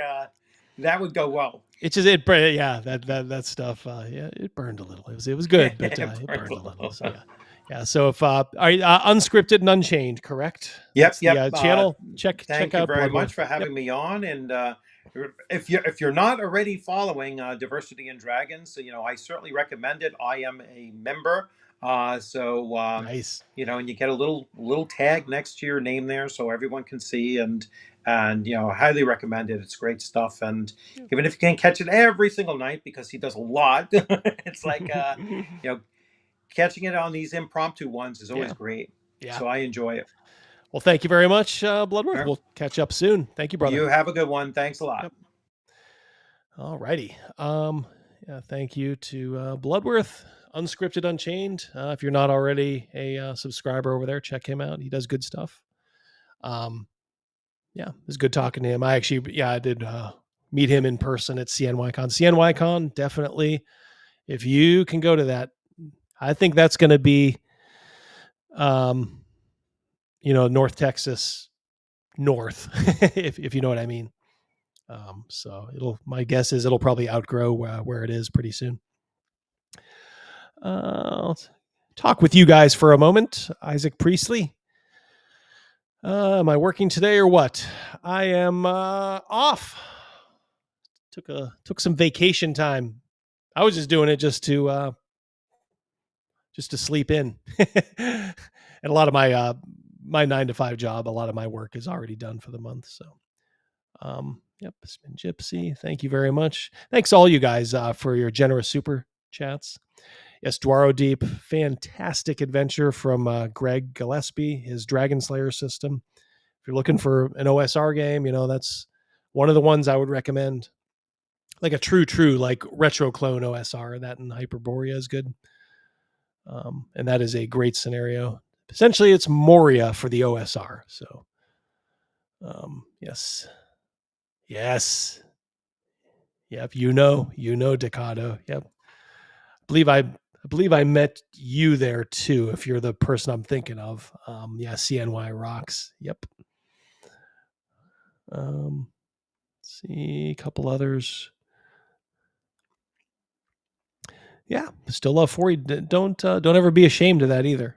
that would go well. It's just that stuff. It burned a little. It was good, but it burned a little. So yeah. So if unscripted and unchained, correct? Yep. Channel check out. Thank you very much for having me on, and if you're not already following Diversity and Dragons, I certainly recommend it. I am a member, nice. And you get a little tag next to your name there, so everyone can see, and highly recommend it. It's great stuff, and even if you can't catch it every single night because he does a lot, it's like catching it on these impromptu ones is always great. Yeah. So I enjoy it. Well, thank you very much, Bloodworth. Sure. We'll catch up soon. Thank you, brother. You have a good one. Thanks a lot. Yep. All righty. Thank you to Bloodworth, Unscripted Unchained. If you're not already a subscriber over there, check him out. He does good stuff. It was good talking to him. I did meet him in person at CNYCon. CNYCon, definitely. If you can go to that, I think that's going to be, North Texas North, if you know what I mean. So my guess is it'll probably outgrow where it is pretty soon. I'll talk with you guys for a moment. Isaac Priestley. Am I working today or what? I am off. Took some vacation time. I was just doing it just to sleep in. And a lot of my 9-to-5 job, a lot of my work is already done for the month. So, Spin Gypsy, thank you very much. Thanks all you guys for your generous super chats. Yes, Dwaro Deep, fantastic adventure from Greg Gillespie, his Dragon Slayer system. If you're looking for an OSR game, that's one of the ones I would recommend. Like a true like retro clone OSR, that in Hyperborea is good. And that is a great scenario. Essentially, it's Moria for the OSR. So, yes. Yep. You know, Decado. Yep. I believe I met you there too. If you're the person I'm thinking of. CNY rocks. Yep. Let's see a couple others. Yeah, still love 4E. Don't ever be ashamed of that either.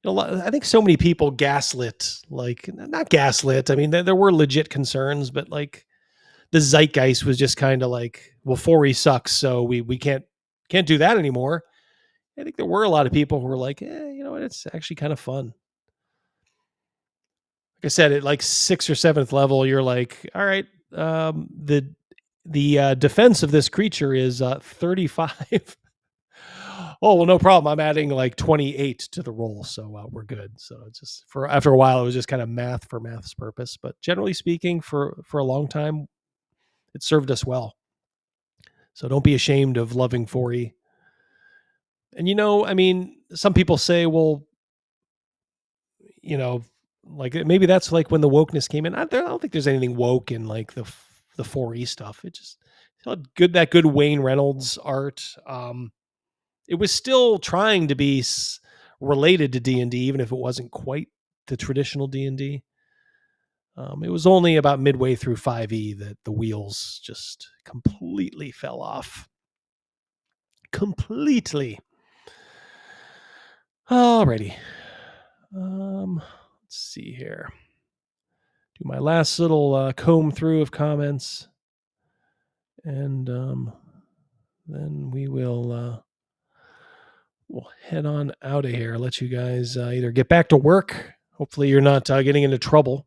I think so many people gaslit, not gaslit. I mean, there were legit concerns, but like the zeitgeist was just kind of like, well, 4E sucks, so we can't do that anymore. I think there were a lot of people who were like, it's actually kind of fun. Like I said, at like 6th or 7th level, you're like, all right, the defense of this creature is 35. Oh, well, no problem. I'm adding like 28 to the roll, so we're good. So it's just after a while, it was just kind of math for math's purpose. But generally speaking, for a long time, it served us well. So don't be ashamed of loving 4E. And some people say, well, like maybe that's like when the wokeness came in. I don't think there's anything woke in like the 4E stuff. It just good Wayne Reynolds art. It was still trying to be related to D&D, even if it wasn't quite the traditional D&D. It was only about midway through 5e that the wheels just completely fell off. Completely. Alrighty. Let's see here. Do my last little comb through of comments. And then we'll head on out of here. Let you guys either get back to work. Hopefully you're not getting into trouble.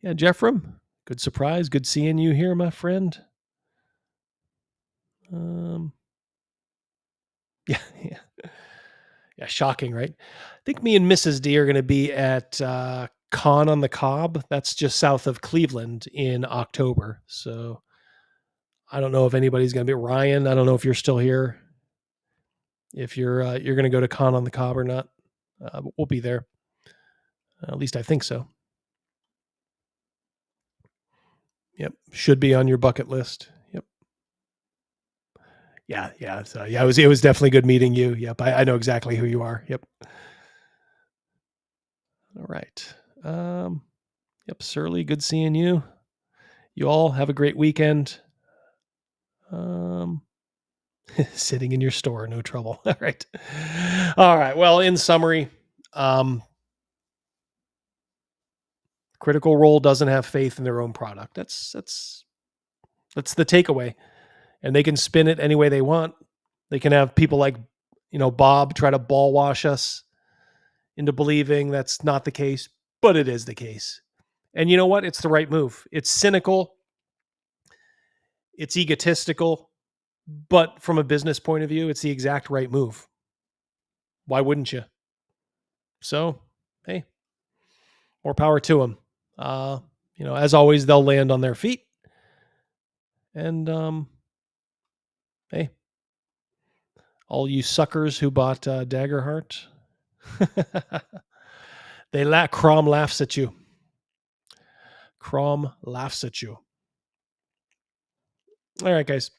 Yeah, Jeffrem, good surprise. Good seeing you here, my friend. Yeah, shocking, right? I think me and Mrs. D are going to be at Con on the Cob. That's just south of Cleveland in October. So I don't know if anybody's going to be. Ryan, I don't know if you're still here. If you're going to go to Con on the Cob or not. But we'll be there. At least I think so. Yep. Should be on your bucket list. Yep. Yeah. So yeah, it was definitely good meeting you. Yep. I know exactly who you are. Yep. All right. Yep. Surly, good seeing you. You all have a great weekend. Sitting in your store, no trouble. All right. Well, in summary, Critical Role doesn't have faith in their own product. That's the takeaway. And they can spin it any way they want. They can have people like, Bob try to ball wash us into believing that's not the case, but it is the case. And you know what? It's the right move. It's cynical. It's egotistical. But from a business point of view, it's the exact right move. Why wouldn't you? So, hey, more power to them. As always, they'll land on their feet. And, hey, all you suckers who bought Daggerheart, Crom laughs at you. Crom laughs at you. All right, guys.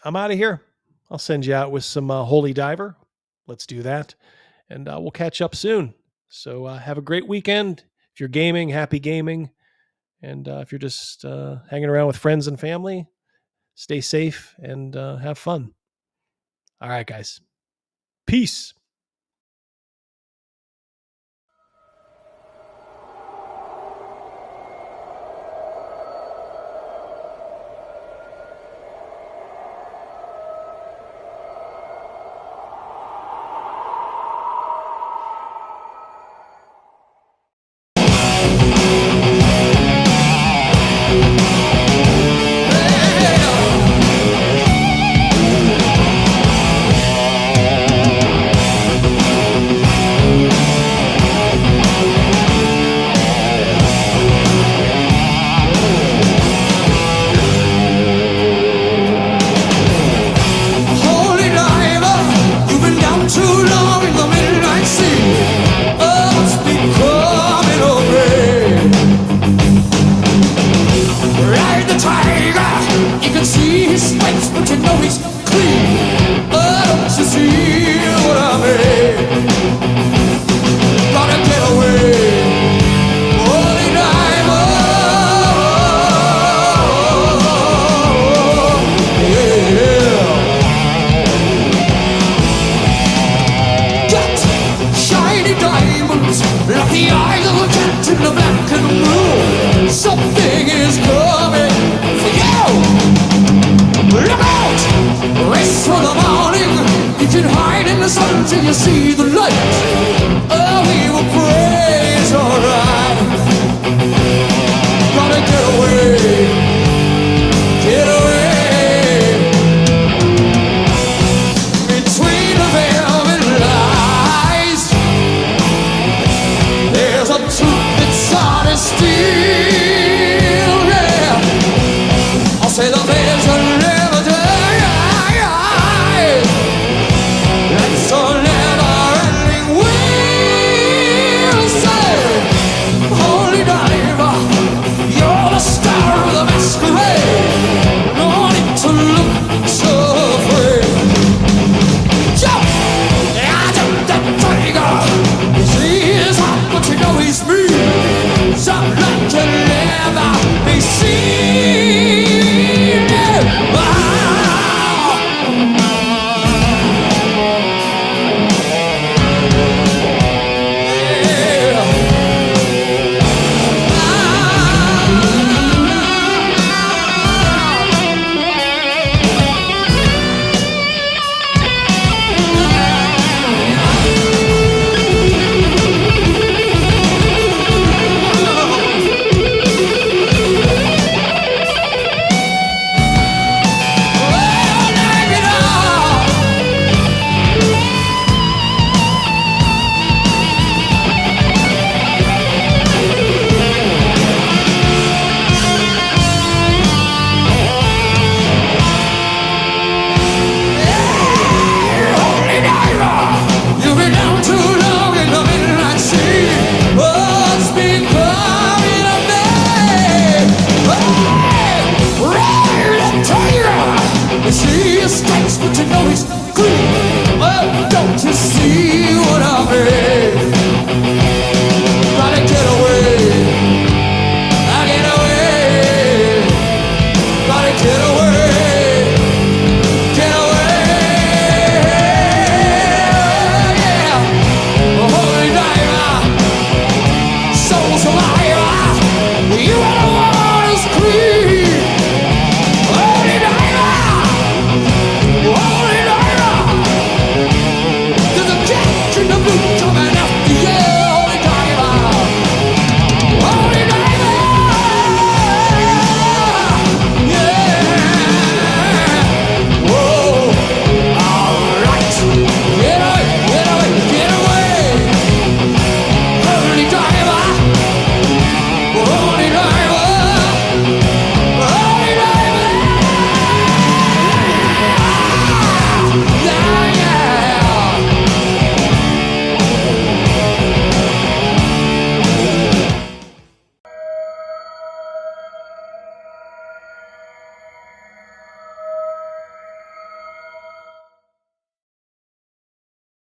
I'm out of here. I'll send you out with some Holy Diver. Let's do that. And we'll catch up soon. So have a great weekend. If you're gaming, happy gaming. And if you're just hanging around with friends and family, stay safe and have fun. All right, guys. Peace. Till you see the light.